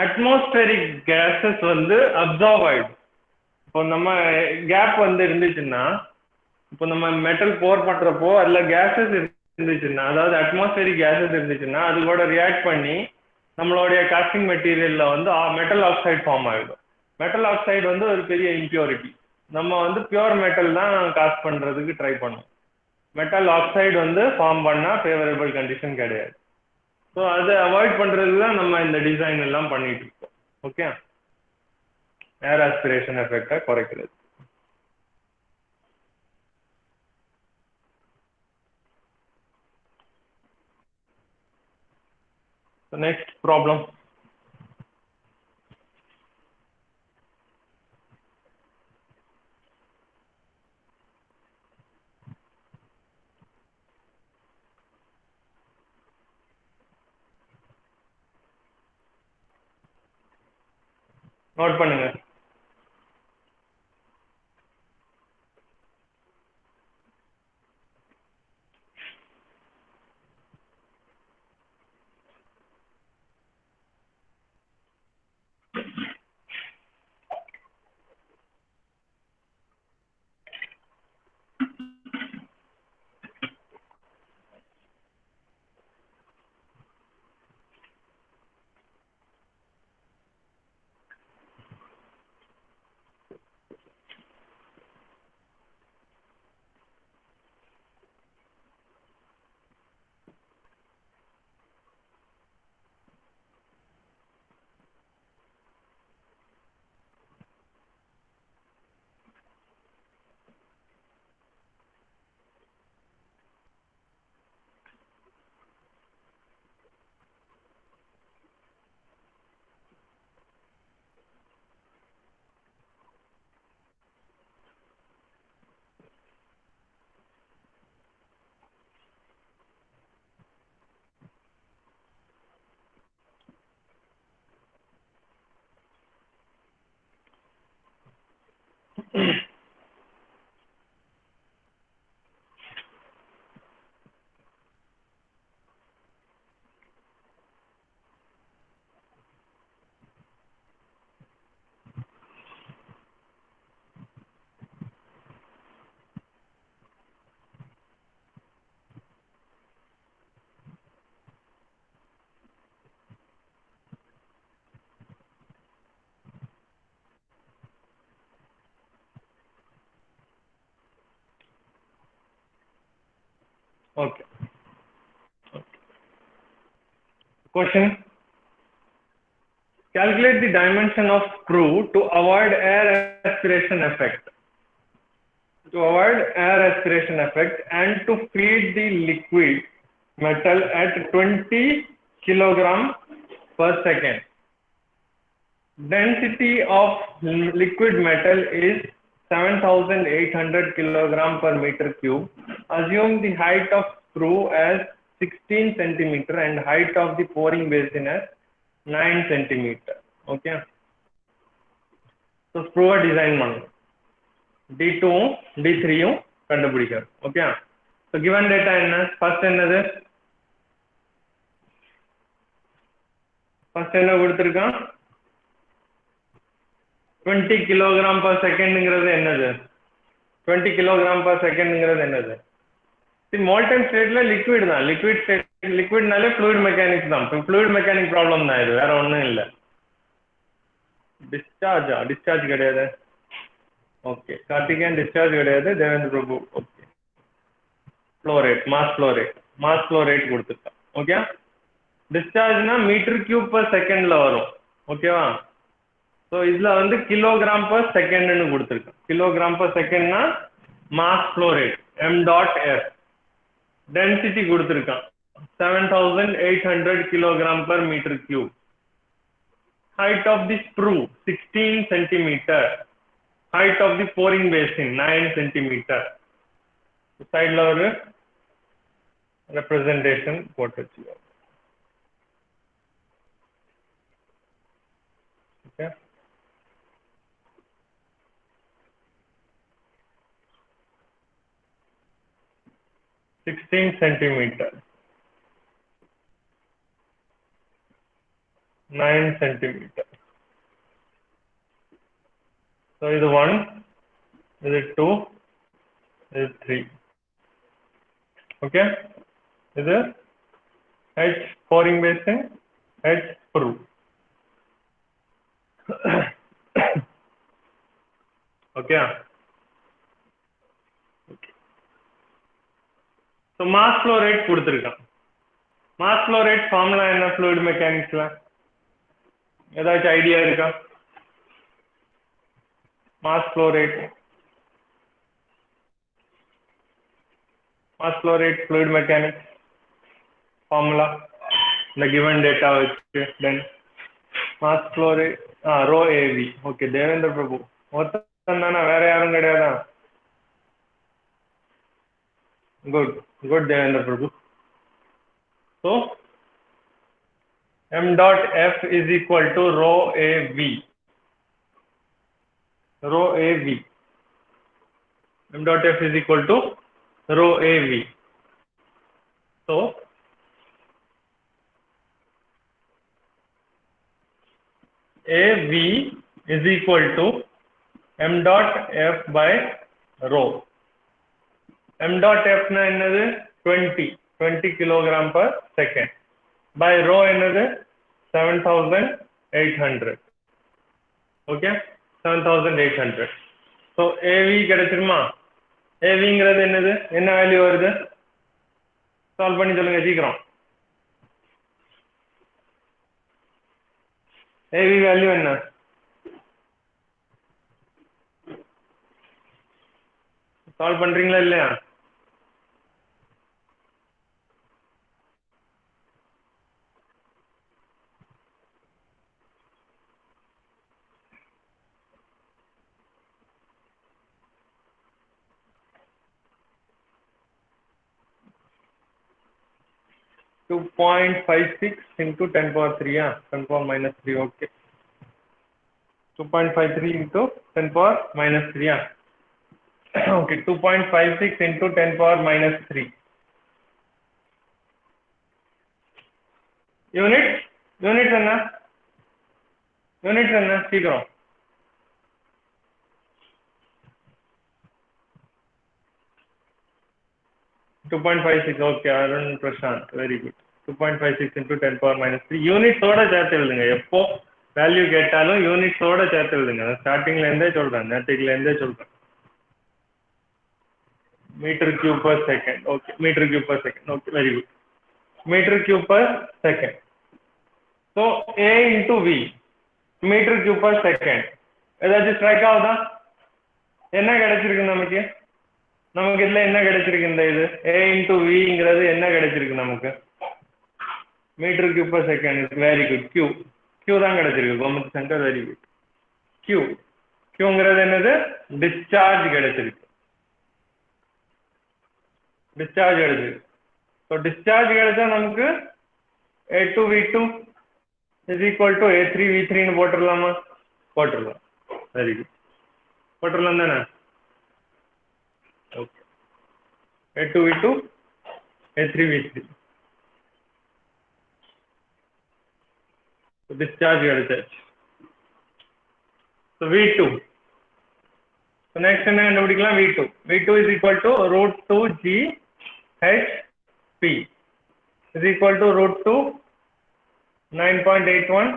அட்மாஸ்பரிக் கேஸஸ் வந்து அப்சார்வ் ஆயிடும். இப்போ நம்ம கேப் வந்து இருந்துச்சுன்னா, இப்போ நம்ம மெட்டல் போர் பண்றப்போ அதுல கேஸஸ் இருந்துச்சுன்னா, அதாவது அட்மாஸ்பரிக் கேஸஸ் இருந்துச்சுன்னா அது கூட ரியாக்ட் பண்ணி நம்மளுடைய காஸ்டிங் மெட்டீரியல்ல வந்து மெட்டல் ஆக்சைடு ஃபார்ம் ஆகிடும். மெட்டல் ஆக்சைடு வந்து ஒரு பெரிய இம்பியூரிட்டி. நம்ம வந்து பியூர் மெட்டல் தான் காஸ்ட் பண்றதுக்கு ட்ரை பண்ணோம். மெட்டல் ஆக்சைடு வந்து ஃபார்ம் பண்ணா ஃபேவரபிள் கண்டிஷன் கிடையாது. ஸோ அதை அவாய்ட் பண்றதுக்கு தான் நம்ம இந்த டிசைன் எல்லாம் பண்ணிட்டு இருக்கோம். ஓகே, ஏர் ஆஸ்பிரேஷன் எஃபெக்டை குறைக்கிறது. The next problem. நோட் பண்ணுங்க. Okay. Question. Calculate the dimension of screw to avoid air aspiration effect. To avoid air aspiration effect and to feed the liquid metal at 20 kilogram per second. Density of liquid metal is 7,800 kilogram per meter cube. Assume the height of screw as 16 centimeter and height of the pouring basin as 9 centimeter. Okay. So screw design பண்ணணும். D2 D3 கண்டுபிடிக்கணும். Okay. So given data என்ன? First என்னது? First என்ன கொடுத்திருக்கான்? 20 kilogram per second ங்கிறது என்னது? 20 kilogram per second ங்கிறது என்னது? molten stateல liquid தான். liquid state liquidனாலே fluid mechanics தான். fluid mechanics problem தான் இது, வேற ஒண்ணும் இல்ல. discharge கிடையாது. ஓகே, கார்த்திகேயன் discharge கிடையாது. தேவேந்திர பிரபு okay. flow rate, mass flow rate கொடுத்துட்டோம். ஓகே, dischargeனா மீட்டர் கியூப் per secondல வரும். ஓகேவா? ஸோ இதுல வந்து கிலோகிராம் per secondன்னு கொடுத்துருக்கோம். கிலோகிராம் per secondனா mass flow rate m.f. density கொடுத்திருக்கான் 7,800 kilogram per meter cube. Height of the screw 16 centimeter. Height of the pouring basin 9 centimeter. Side ல ஒரு representation போட்டு வச்சுக்கோ. Okay. 16 centimeter, 9 centimeter. So this is 1, this is 2, this is 3. Okay, this is H pouring basin, H screw. Okay. So mass flow rate கொடுத்திருக்கான். Mass flow rate formula என்ன fluid mechanicsல? ஏதாச்சும் idea இருக்கா? Mass flow rate. Mass flow rate fluid mechanics formula. The given data வச்சு then mass flow rate rho AV. Okay, Devendra பிரபு. ஒருத்தன் தானே, வேற யாரும் கிடையாதா? Good, good Devendra Prabhu. So m dot f is equal to rho AV. Rho AV. M dot f is equal to rho AV. So AV is equal to m dot f by rho. M dot f na என்னது 20 kilogram per second by rho என்னது 7800. Okay, 7800. So AV கிடைச்சிருமா? AV ங்கிறது என்னது, என்ன value வருது? Solve பண்ணி சொல்லுங்க சீக்கிரம். AV value என்ன? சால்வ் பண்றீங்களா இல்லையா? Two 2.56 into 10 power 3, 10 power minus 3, okay. 2.53 into 10 power minus 3, okay. 2.56 into 10 power minus 3. Units என்ன? சீக்கிரம். .56, okay, Arun Prashant, very good. 2.56 into 10 power minus 3. Units ஓட சேர்த்து எழுதுங்க. எப்போ வேல்யூ கேட்டாலும் யூனிட்ஸ் ஓட சேர்த்து எழுதுங்க. ஸ்டார்டிங்ல இருந்தே சொல்றேன், நேட்டிக்ல இருந்தே சொல்றேன். Metre cube per second, okay. Metre cube per second, okay, very good. Metre cube per second. So A into V, metre cube per second. ஏதாச்சும் ஸ்ட்ரைக் ஆகுதா? என்ன கிடைச்சிருக்கு நமக்கு? நமக்கு இதுல என்ன கிடைச்சிருக்கு? இந்த இது A into Vங்கிறது என்ன கிடைச்சிருக்கு நமக்கு? Metre cube per second is very good. Q தான் கிடைச்சிருக்கு. Gomathi Shankar, very good. Qங்கிறது என்னது? டிஸ்சார்ஜ் கிடைச்சிருக்கு. டிஸ்சார்ஜ் கிடைச்சிருக்கு. ஸோ டிஸ்சார்ஜ் கிடைச்சா நமக்கு A2 V2 is equal to A3 V3ன்னு போட்டுடலாமா? போட்டுடலாம். Very good. போட்டுடலாம் தானே? Okay. A2 V2 A3 V3. Discharge கிடைச்சாச்சு. So V2. So next என்ன கண்டுபிடிக்கலாம்? V2 is equal to root 2 G H P is equal to root 2 9.81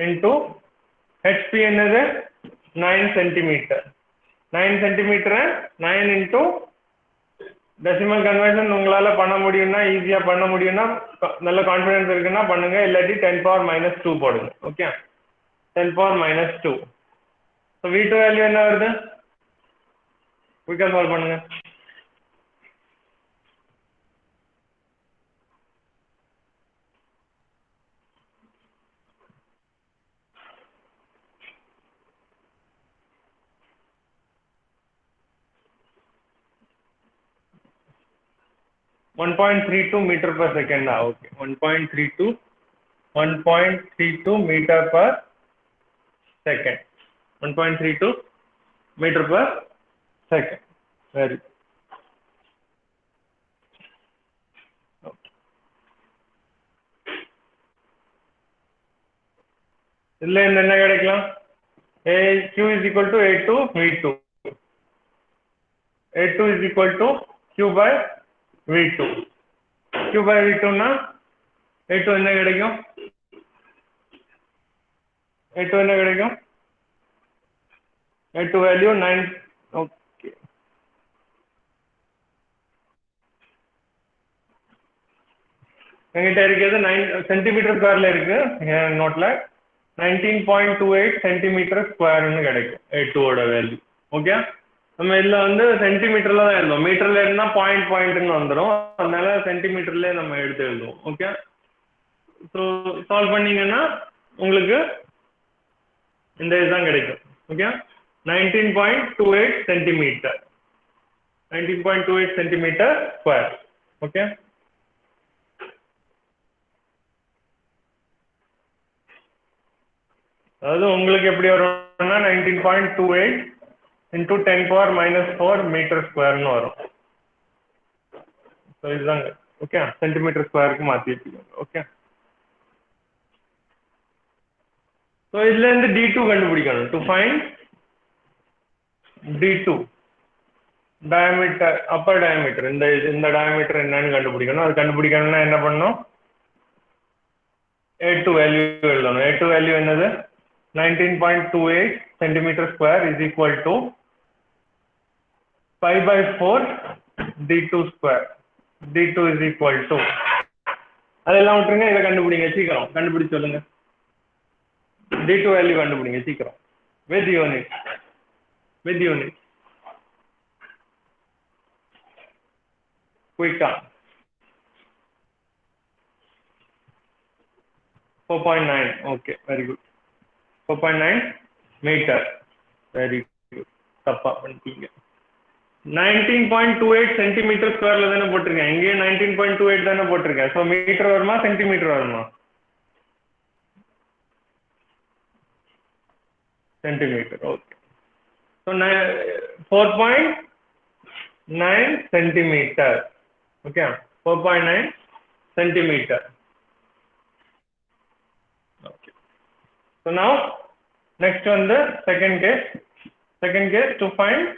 into HP என்னது 9 centimeter. 9 centimeter 9 into decimal conversion உங்களால பண்ண முடியும்னா, ஈஸியா பண்ண முடியும்னா, நல்ல கான்ஃபிடன்ஸ் இருக்குன்னா பண்ணுங்க. இல்லாட்டி 10 power minus 2 போடுங்க. Okay, 10 power minus 2. So V2 value என்ன வருது? குயிக்கா சால்வ் பண்ணுங்க. (1.32 meter per second). Okay, 1.32 meter per second. 1.32 meter per second. Very good. இதுல இருந்து என்ன கிடைக்கலாம்? q is equal to a2 v2. a2 is equal to q by v2. q by v2 னா a2 என்ன கிடைக்கும்? a2 என்ன கிடைக்கும்? a2 value 9. ஓகே, என்கிட்ட இருக்கிறது 9 சென்டிமீட்டர் ஸ்கொயர்ல இருக்கு நோட்ல. 19.28 சென்டிமீட்டர் ஸ்கொயர்னு கிடைக்கும் a2 ஓட வேல்யூ. ஓகே, நம்ம இதுல வந்து சென்டிமீட்டர்ல தான் எழுதுவோம். மீட்டர்ல இருந்தா பாயிண்ட்னு வந்துடும். அதனால சென்டிமீட்டர்ல நம்ம எடுத்து எழுதுவோம். ஓகே, ஸோ சால்வ் பண்ணீங்கன்னா உங்களுக்கு இந்த இதுதான் கிடைக்கும். Okay, 19.28 centimetre, 19.28 centimetre square. Okay, அதாவது உங்களுக்கு எப்படி வரும்னா 19.28 into 10 power minus 4 மீட்டர் ஸ்கொயர்னு வரும். ஸோ இதுதாங்க. ஓகே, சென்டிமீட்டர் ஸ்கொயருக்கு மாற்றி வச்சுக்கோங்க. ஓகே, ஸோ இதுல இருந்து d2 கண்டுபிடிக்கணும். To find d2 diameter, upper diameter, இந்த டயமீட்டர் என்னன்னு கண்டுபிடிக்கணும். அது கண்டுபிடிக்கணும்னா என்ன பண்ணணும்? a2 வேல்யூ எழுதணும். a2 வேல்யூ என்னது? 19.28 centimetre square is equal to 5/4 d2 square. d2 is equal to, அதெல்லாம் விட்டுருங்க, இதை கண்டுபிடிங்க சீக்கிரம். கண்டுபிடிச்சு சொல்லுங்க. d2 வேல்யூ கண்டுபிடிங்க சீக்கிரம். வித் யூனிட், வித் யூனிட், குயிக்கா. 4.9. Okay, very good. 4.9 metre. Very good. தப்பா பண்ணிட்டீங்க. 19.28 சென்டிமீட்டர் ஸ்கொயர்ல தானே போட்டிருக்கேன். இங்கேயே 19.28 தானே போட்டிருக்கேன். ஸோ மீட்டர் வருமா சென்டிமீட்டர் வருமா? Centimetre. Okay, so 4.9 centimetre. Okay, 4.9 centimetre. Okay, so now next வந்து second case. Second case to find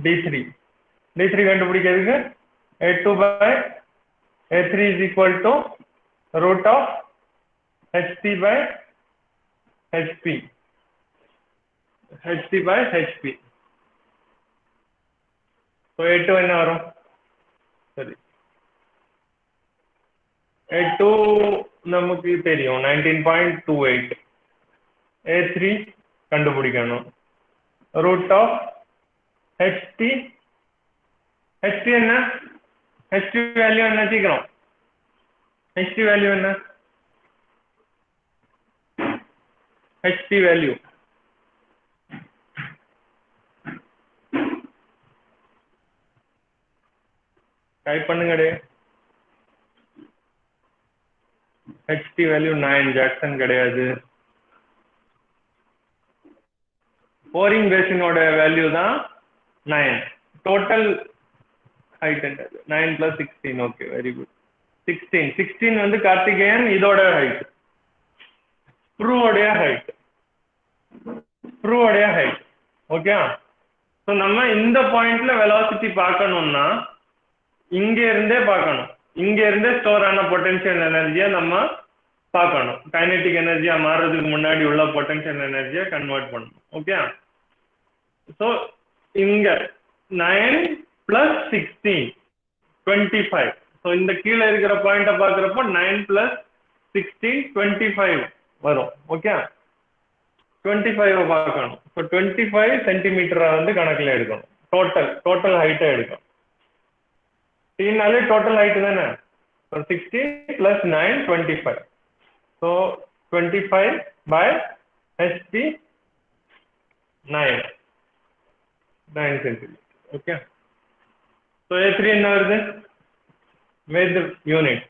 d3. d3 கண்டுபிடிக்கிறதுக்கு a2 by a3 is equal to root of hp by hp, hp by hp. so a2 என்ன வரும்? சரி, a2 நமக்கு தெரியும் 19.28. a3 கண்டுபிடிக்கணும். root of hp, hp என்ன? hp value என்ன? சீக்கிரம், hp வேல்யூ என்ன? hp வேல்யூ டைப் பண்ணுங்கடே. hp value 9. ஜாக்சன் கிடையாது. போரிங் பேசினோட வேல்யூ தான் 9. டோட்டல் ஹைட் என்னது? 9 + 16. Okay, very good. 16 வந்து கார்த்திகேயன் இதோட ஹைட், ப்ரூவோடைய ஹைட், ப்ரூவோடைய ஹைட். ஓகே, ஸோ நம்ம இந்த பாயிண்ட்ல வெலாசிட்டி பார்க்கணும்னா இங்க இருந்தே பார்க்கணும். இங்க இருந்தே ஸ்டோர் ஆன பொட்டன்ஷியல் எனர்ஜியை நம்ம பார்க்கணும். கைனெட்டிக் எனர்ஜியா மாறுறதுக்கு முன்னாடி உள்ள பொட்டன்ஷியல் எனர்ஜியை கன்வெர்ட் பண்ணணும். ஓகே, ஸோ இங்க 9 + 16 25. ஸோ இந்த கீழே இருக்கிற பாயிண்ட்டை பார்க்குறப்போ 9 + 16 25 வரும். ஓகே, 25 பார்க்கணும். ஸோ 25 சென்டிமீட்டரை வந்து கணக்கில் எடுக்கணும். டோட்டல் ஹைட்டை எடுக்கணும். டீனாலே டோட்டல் ஹைட் தானே. So 16 + 9 25. So 25 by hp 9 centimetre. Okay, so a3 என்ன வருது? With unit.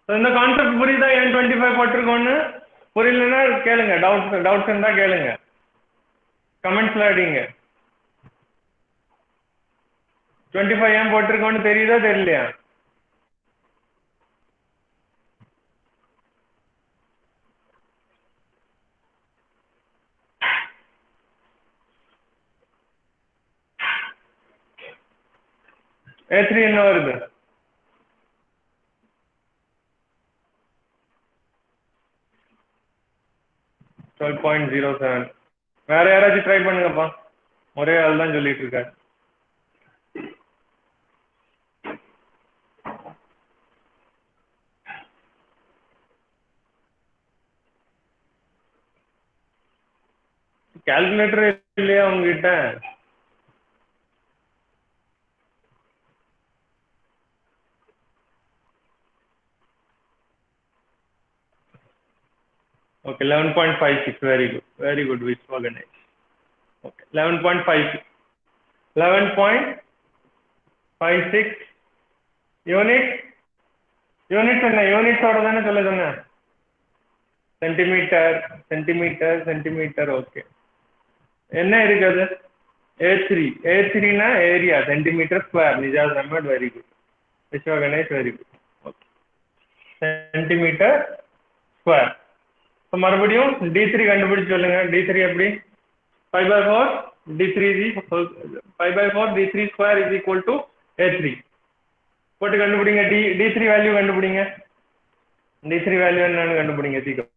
இந்த கான்செப்ட் புரியுதா? ஏன் 25 போட்டிருக்கோன்னு? புரியலன்னா கேளுங்க, டவுட்ஸ் இருந்தா கேளுங்க, கமெண்ட்ஸ்ல அடிங்க. 25 ஏன் போட்டிருக்கோன்னு தெரியுதா தெரியலையா? A3 என்ன வருது? 12.07. வேற யாராச்சும் ட்ரை பண்ணுங்கப்பா, ஒரே ஆள் தான் சொல்லிட்டு இருக்காரு. கால்குலேட்டர் இல்லையா உங்ககிட்ட? Okay, 11.56. Very good, Vishwaganeshь. Okay, 11.56. 11.56 unit. Units என்ன? யூனிட்ஸோட தானே சொல்லுதுங்க. Centimetre, centimetre, centimetre. ஓகே, என்ன இருக்குது? A3னா area, centimetre square. Nijas Ahmed, very good. Viswaganesh, very good. Okay, centimetre square. இப்போ மறுபடியும் D3 கண்டுபிடிச்சு சொல்லுங்க. D3 எப்படி? 5/4 D3 5/4 D3 square is equal to A3 போட்டு கண்டுபிடிங்க. D3 வேல்யூ கண்டுபிடிங்க. D3 வேல்யூ என்னன்னு கண்டுபிடிங்க சீக்கிரம்.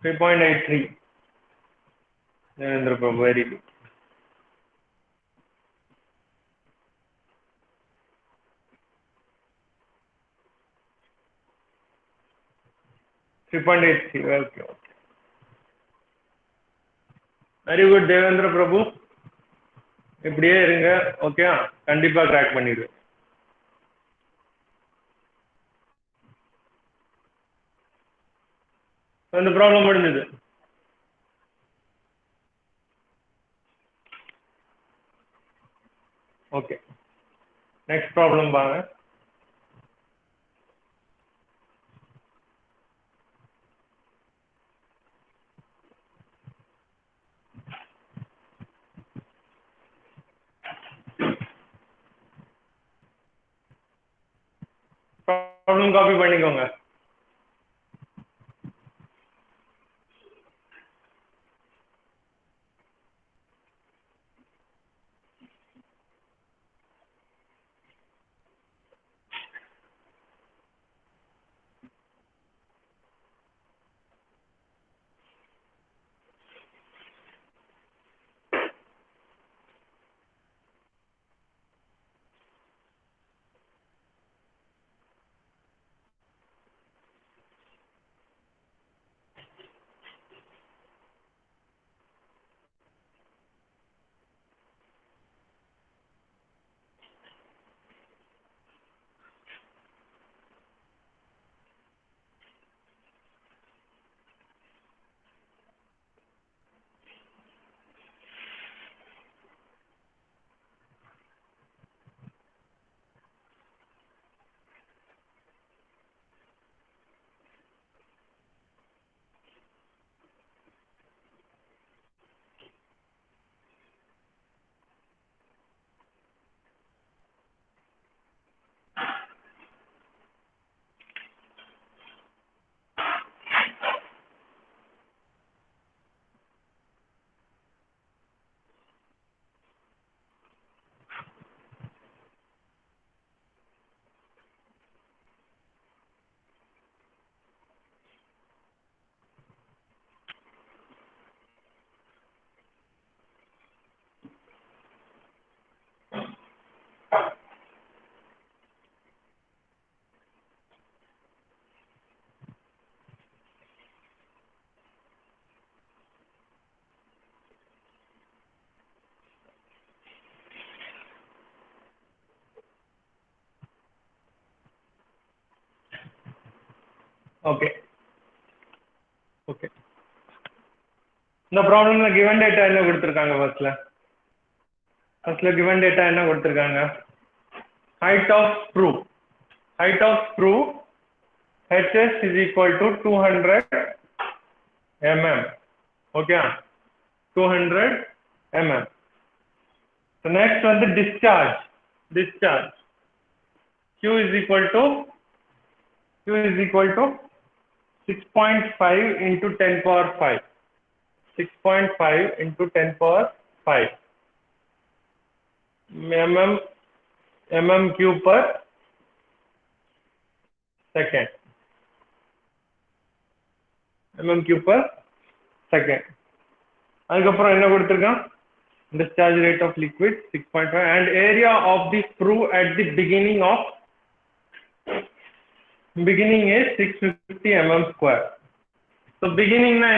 $3.83. Devendra Prabhu, very good. $3.83. Okay. Very good, Devendra Prabhu. இப்படியே இருங்க. ஓகே, கண்டிப்பா கிராக் பண்ணிடுவேன். இந்த ப்ராப்ளம் முடிஞ்சது. ஓகே, நெக்ஸ்ட் ப்ராப்ளம் பாருங்க. ப்ராப்ளம் காப்பி பண்ணிக்கோங்க. ஓகே, இந்த ப்ராப்ளம்ல கிவன் டேட்டா என்ன கொடுத்துருக்காங்க? ஃபர்ஸ்ட்ல கிவன் டேட்டா என்ன கொடுத்துருக்காங்க? Height of screw HS is equal to 200 mm. Okay, 200 mm. So next one, the discharge. Q is equal to 6.5 into 10 power 5. 6.5 into 10 power 5 mm cube per second. அதுக்கப்புறம் என்ன கொடுத்திருக்கான்? Discharge rate of liquid 6.5 and area of the screw at the beginning is 650 mm square. So beginning na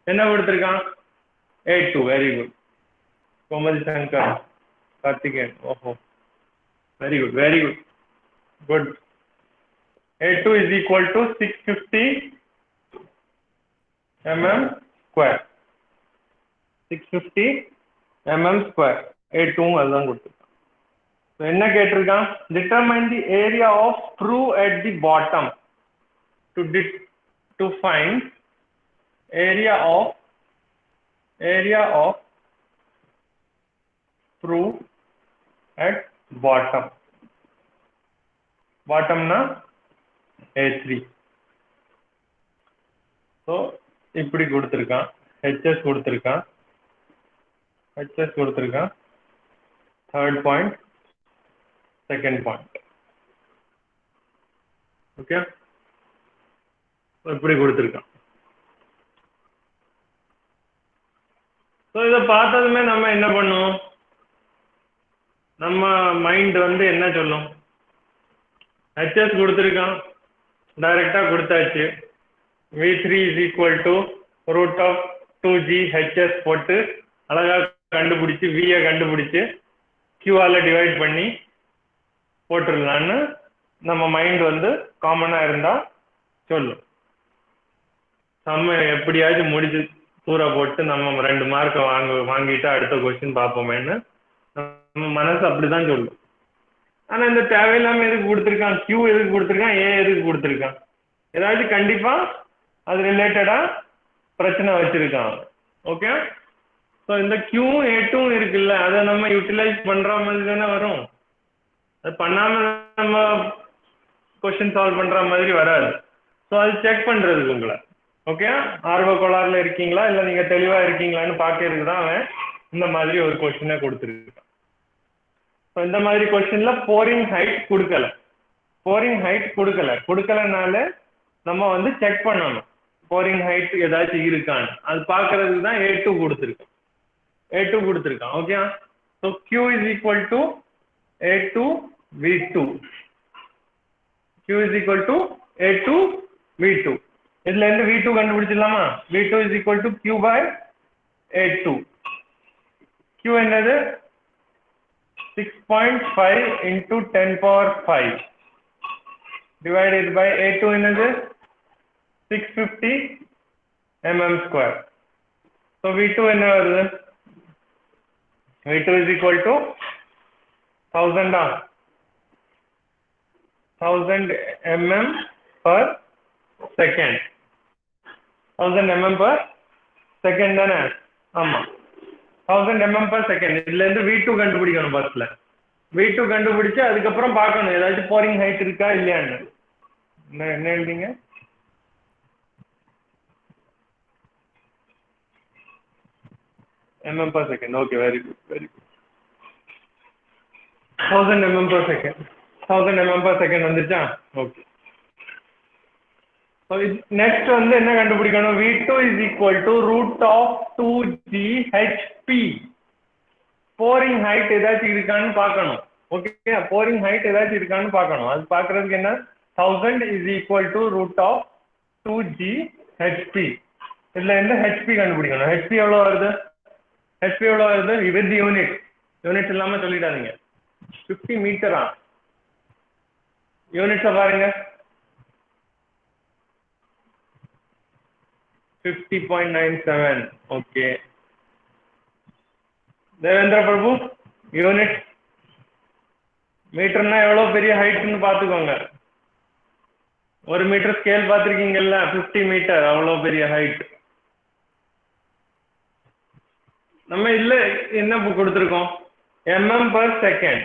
என்ன கொடுத்திருக்கான்? A2. Very good. Komal Shankar, Karthikeyan. Oh, very good. A2 is equal to 650 mm square. 650 mm square. A2 அதுதான் கொடுத்திருக்கான். So என்ன கேட்டிருக்கான்? Determine the area of screw at the bottom. To find area of screw at bottom na A3. So இப்படி கொடுத்திருக்கான். HS கொடுத்திருக்கான், third point, second point. Okay, இப்படி கொடுத்திருக்கான். So இதை பார்த்ததுமே நம்ம என்ன பண்ணுவோம்? நம்ம மைண்ட் என்ன சொல்லும்? HS கொடுத்துருக்கான், டைரக்டா கொடுத்தாச்சு. V3 is equal to root of 2G HS போட்டு அழகா கண்டுபிடிச்சு V-யை கண்டுபிடிச்சு Q-ஆல டிவைட் பண்ணி போட்டுடலான்னு நம்ம மைண்ட் காமனா இருந்தா சொல்லும். நம்ம எப்படியாச்சும் முடிச்சு தூர போட்டு நம்ம 2 மார்க் வாங்கிட்டு அடுத்த கொஸ்டின் பார்ப்போமேன்னு நம்ம மனசு அப்படிதான் சொல்லும். ஆனா இந்த தேவையில்லாம எதுக்கு கொடுத்துருக்கான்? Q எதுக்கு கொடுத்துருக்கான்? A எதுக்கு கொடுத்துருக்கான்? ஏதாச்சும் கண்டிப்பா அது ரிலேட்டடா பிரச்சனை வச்சிருக்கான். ஓகே, ஸோ இந்த Qவும் A2வும் இருக்குல்ல, அதை நம்ம யூட்டிலைஸ் பண்ற மாதிரி தானே வரும். அது பண்ணாம நம்ம கொஸ்டின் சால்வ் பண்ற மாதிரி வராது. ஸோ அது செக் பண்றதுக்கு உங்களை, ஓகே, ஆர்வ கோளாறுல இருக்கீங்களா இல்லை நீங்க தெளிவா இருக்கீங்களான்னு பார்க்கறதுக்கு தான் அவன் இந்த மாதிரி ஒரு கொஸ்டினை கொடுத்துருக்கான். ஸோ இந்த மாதிரி கொஸ்டின்ல போரிங் ஹைட் கொடுக்கலனால நம்ம செக் பண்ணணும் போரிங் ஹைட் ஏதாச்சும் இருக்கான்னு. அது பார்க்கறதுக்கு தான் A2 கொடுத்துருக்கான். Okay, so Q is equal to A2 V2. இதுல இருந்து V2 கண்டுபிடிச்சிடலாமா? V2 is equal to Q by A2. Q என்னது? 6.5 into 10 power 5 divided by A2 என்னது? 650 mm square. So V2 என்ன வருது? V2 is equal to 1000 mm per second. 1000 mm per second தானே? ஆமா, 1000 mm per second. இதுல இருந்து V2 கண்டுபிடிக்கணும். ஃபர்ஸ்ட்ல V2 கண்டுபிடிச்சு அதுக்கப்புறம் பார்க்கணும் ஏதாச்சும் போரிங் ஹைட் இருக்கா இல்லையான்னு. என்ன எழுதிங்க? mm per second. Okay, very good. 1000 mm per second வந்துச்சா? ஓகே, நெக்ஸ்ட் என்ன கண்டுபிடிக்கணும்? V2 is equal to root of 2G HP. Pouring height ஏதாச்சும் இருக்கான்னு பார்க்கணும். ஓகே, போரிங் ஹைட் ஏதாச்சும் இருக்கான்னு பார்க்கணும். அது பார்க்கறதுக்கு என்ன? 1000 is equal to root of 2G HP. இதுல இருந்து HP கண்டுபிடிக்கணும். HP எவ்வளவு வருது? வித் யூனிட் இல்லாம சொல்லிடாதீங்க. 50 மீட்டரா? யூனிட்ஸை பாருங்க. 50.97. ஓகே. தேவேந்திர பிரபு, யூனிட் மீட்டர்னா எவ்வளவு பெரிய ஹைட்னு பாத்துக்கோங்க. 1 மீட்டர் ஸ்கேல் பார்த்துருக்கீங்கல்ல, 50 மீட்டர் அவ்வளவு பெரிய ஹைட். நம்ம இல்ல என்ன கொடுத்துருக்கோம், mm per second.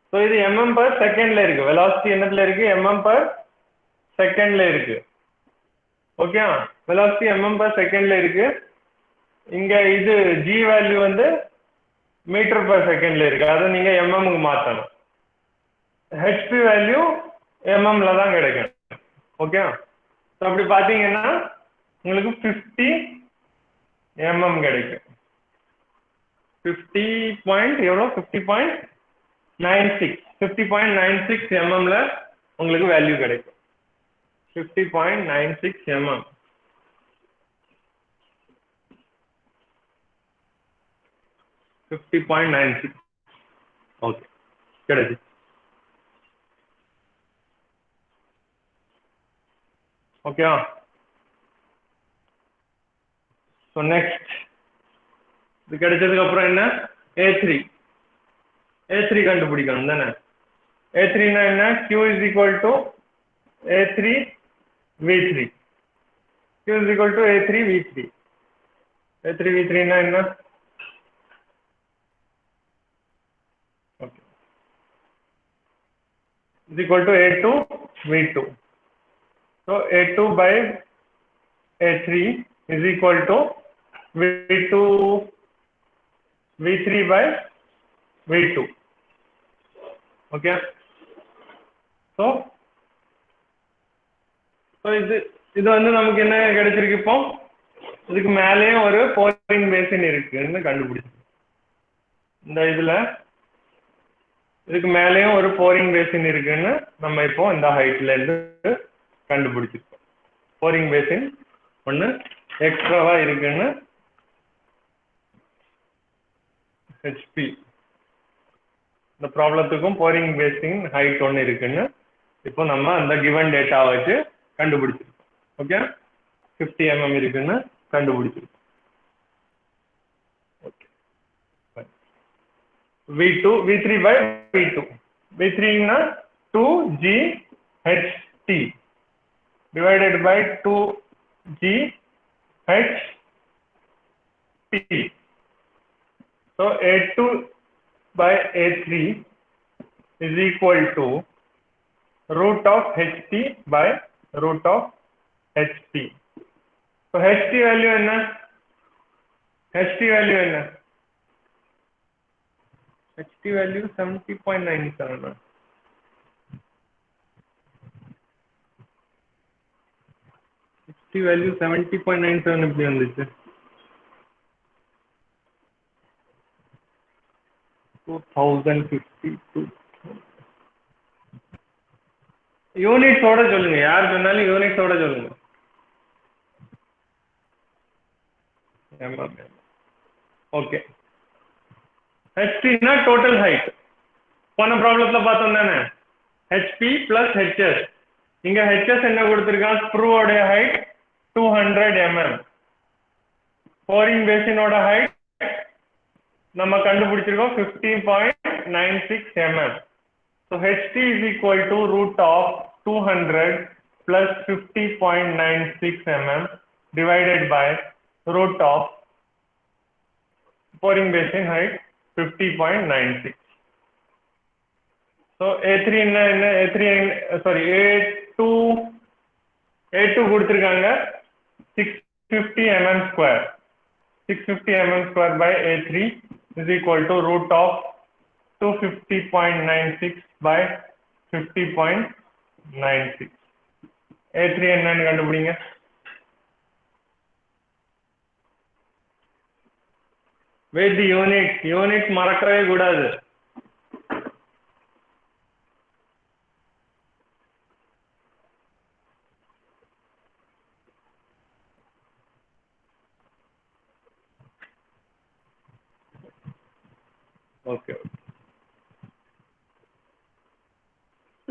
ஸோ இது mm per secondல இருக்கு. வெலாசிட்டி என்னத்துல இருக்கு, mm per secondல இருக்கு. ஓகே, வெலாசிட்டி mm per secondல இருக்கு. இங்க இது g வேல்யூ வந்து மீட்டர் per secondல இருக்கு. அதை நீங்க mm க்கு மாத்தணும். hp வேல்யூ mm ல தான் கிடைக்கும். ஓகே, ஸோ அப்படி பார்த்தீங்கன்னா உங்களுக்கு 50 mm கிடைக்கும். 50 பாயிண்ட் எவ்வளோ, 50.96 mm ல உங்களுக்கு வேல்யூ கிடைக்கும். 50.96 mm. ஓகே, கிடைச்சு. ஓகேவா? ஸோ நெக்ஸ்ட் இது கிடைச்சதுக்கு அப்புறம் என்ன, A3 கண்டுபிடிக்கணும் தானே. A3னா என்ன, Q is equal to A3 V3. Q is equal to A3 V3. A3 V3னா என்ன, okay, is equal to A2 V2. So A2 by A3 is equal to V2 V3 by V2. Okay, so இது வந்து நமக்கு என்ன கிடைச்சிருக்கு, இப்போ இதுக்கு மேலேயும் ஒரு போரிங் பேசின் இருக்குன்னு கண்டுபிடிச்சு. இந்த இதுல இதுக்கு மேலேயும் ஒரு போரிங் பேசின் இருக்குன்னு நம்ம இப்போ இந்த ஹைட்ல இருந்து கண்டுபிடிச்சிருக்கோம். போரிங் பேசின் ஒன்று எக்ஸ்ட்ராவா இருக்குன்னு HP, இந்த ப்ராப்ளத்துக்கும் போரிங் பேசின் ஹைட் ஒன்று இருக்குன்னு இப்போ நம்ம அந்த கிவன் டேட்டா வச்சு கண்டுபிடிச்சிருக்கோம். ஓகே, 50 mm இருக்குன்னு கண்டுபிடிச்சிருக்கோம். Okay, V2 V3 by V2. V3னா 2GHT divided by 2GHT. So A2 by A3 is equal to root of HT by root of HT. So HT value என்ன, HT value என்ன, HT value 70.97. HT value 70.97 எப்படி வந்துச்சு, 2052. யூனிட்ஸோட சொல்லுங்க, யார் சொன்னாலும் யூனிட்ஸோட சொல்லுங்க. Okay, HT னா total height. போன ப்ராப்ளத்துல பார்த்தோம் தானே, HP பிளஸ் HS. இங்க HS என்ன கொடுத்திருக்கான், ஸ்க்ரூவோட ஹைட் 200 mm, போரிங் பேசினோட ஹைட் நம்ம கண்டுபிடிச்சிருக்கோம் 50.96 mm. So HT is equal to root of 200 plus 50.96 mm divided by root of pouring basin height 50.96. So A3 என்ன, A2 கொடுத்திருக்காங்க 650 mm square. 650 mm square by A3 is equal to root of 250.96 by 50.96. A3 என்னன்னு கண்டுபிடிங்க. With the unit மறக்கவே கூடாது. Okay,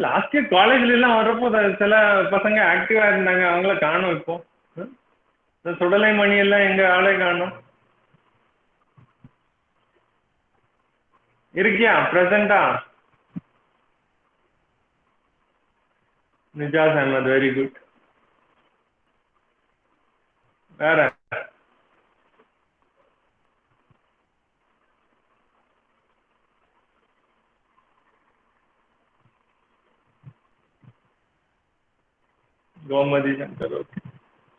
last year காலேஜ்ல எல்லாம் வர்றப்போ சில பசங்க ஆக்டிவா இருந்தாங்க, அவங்கள காணும் இப்போ. இந்த சுடலை மணி எல்லாம் எங்க ஆளே காணும்? இருக்கியா பிரசண்டா? Nijas Ahmed, very good. வேற கோமதி சங்கர், ஓகே.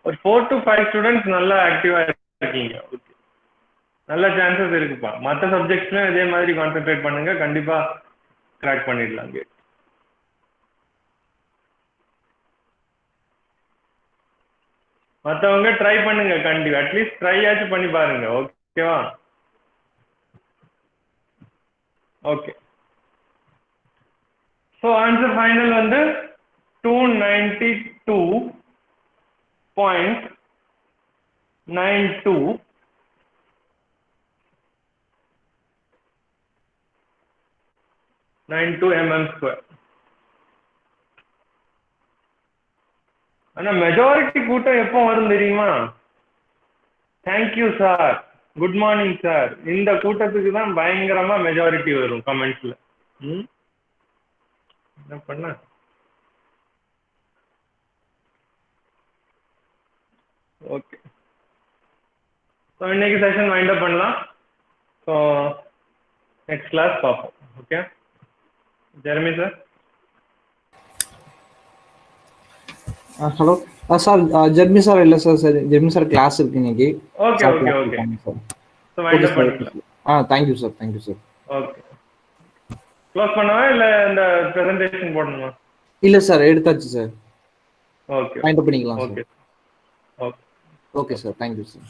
ஒரு 4 to 5 ஸ்டூடெண்ட்ஸ் நல்லா ஆக்டிவா இருக்கீங்க, ஓகே. நல்ல சான்சஸ் இருக்குப்பா. மற்ற சப்ஜெக்ட்ஸ்லயும் இதே மாதிரி கான்சென்ட்ரேட் பண்ணுங்க, கண்டிப்பா கிராக் பண்ணிடலாம். மற்றவங்க ட்ரை பண்ணுங்க, கண்டிப்பா அட்லீஸ்ட் ட்ரை ஆச்சும் பண்ணி பாருங்க, ஓகேவா? ஓகே. ஸோ ஆன்சர் ஃபைனல் வந்து 292.92 mm². ஆனா மெஜாரிட்டி கூட்டம் எப்போ வரும் தெரியுமா? Thank you sir, good morning sir. இந்த கூட்டத்துக்கு தான் பயங்கரமா மெஜாரிட்டி வரும் கமெண்ட்ஸ்ல. என்ன பண்ண? ஓகே. ஸோ இன்னைக்கு செஷன் வைண்ட் அப் பண்ணலாம். ஸோ நெக்ஸ்ட் கிளாஸ் பார்ப்போம். Okay Jeremy sir. Hello sir, Jeremy sir இல்லை sir. Sir Jeremy sir class இருக்கு இன்னைக்கு. Okay okay okay. So wind up பண்ணிக்கலாம். Thank you sir, thank you sir. Okay. Close பண்ணவா இல்லை இந்த ப்ரெசன்டேஷன் போடணுமா? இல்லை சார், எடுத்தாச்சு சார். ஓகே, வைண்ட் அப் பண்ணிக்கலாம். Okay okay sir, thank you sir.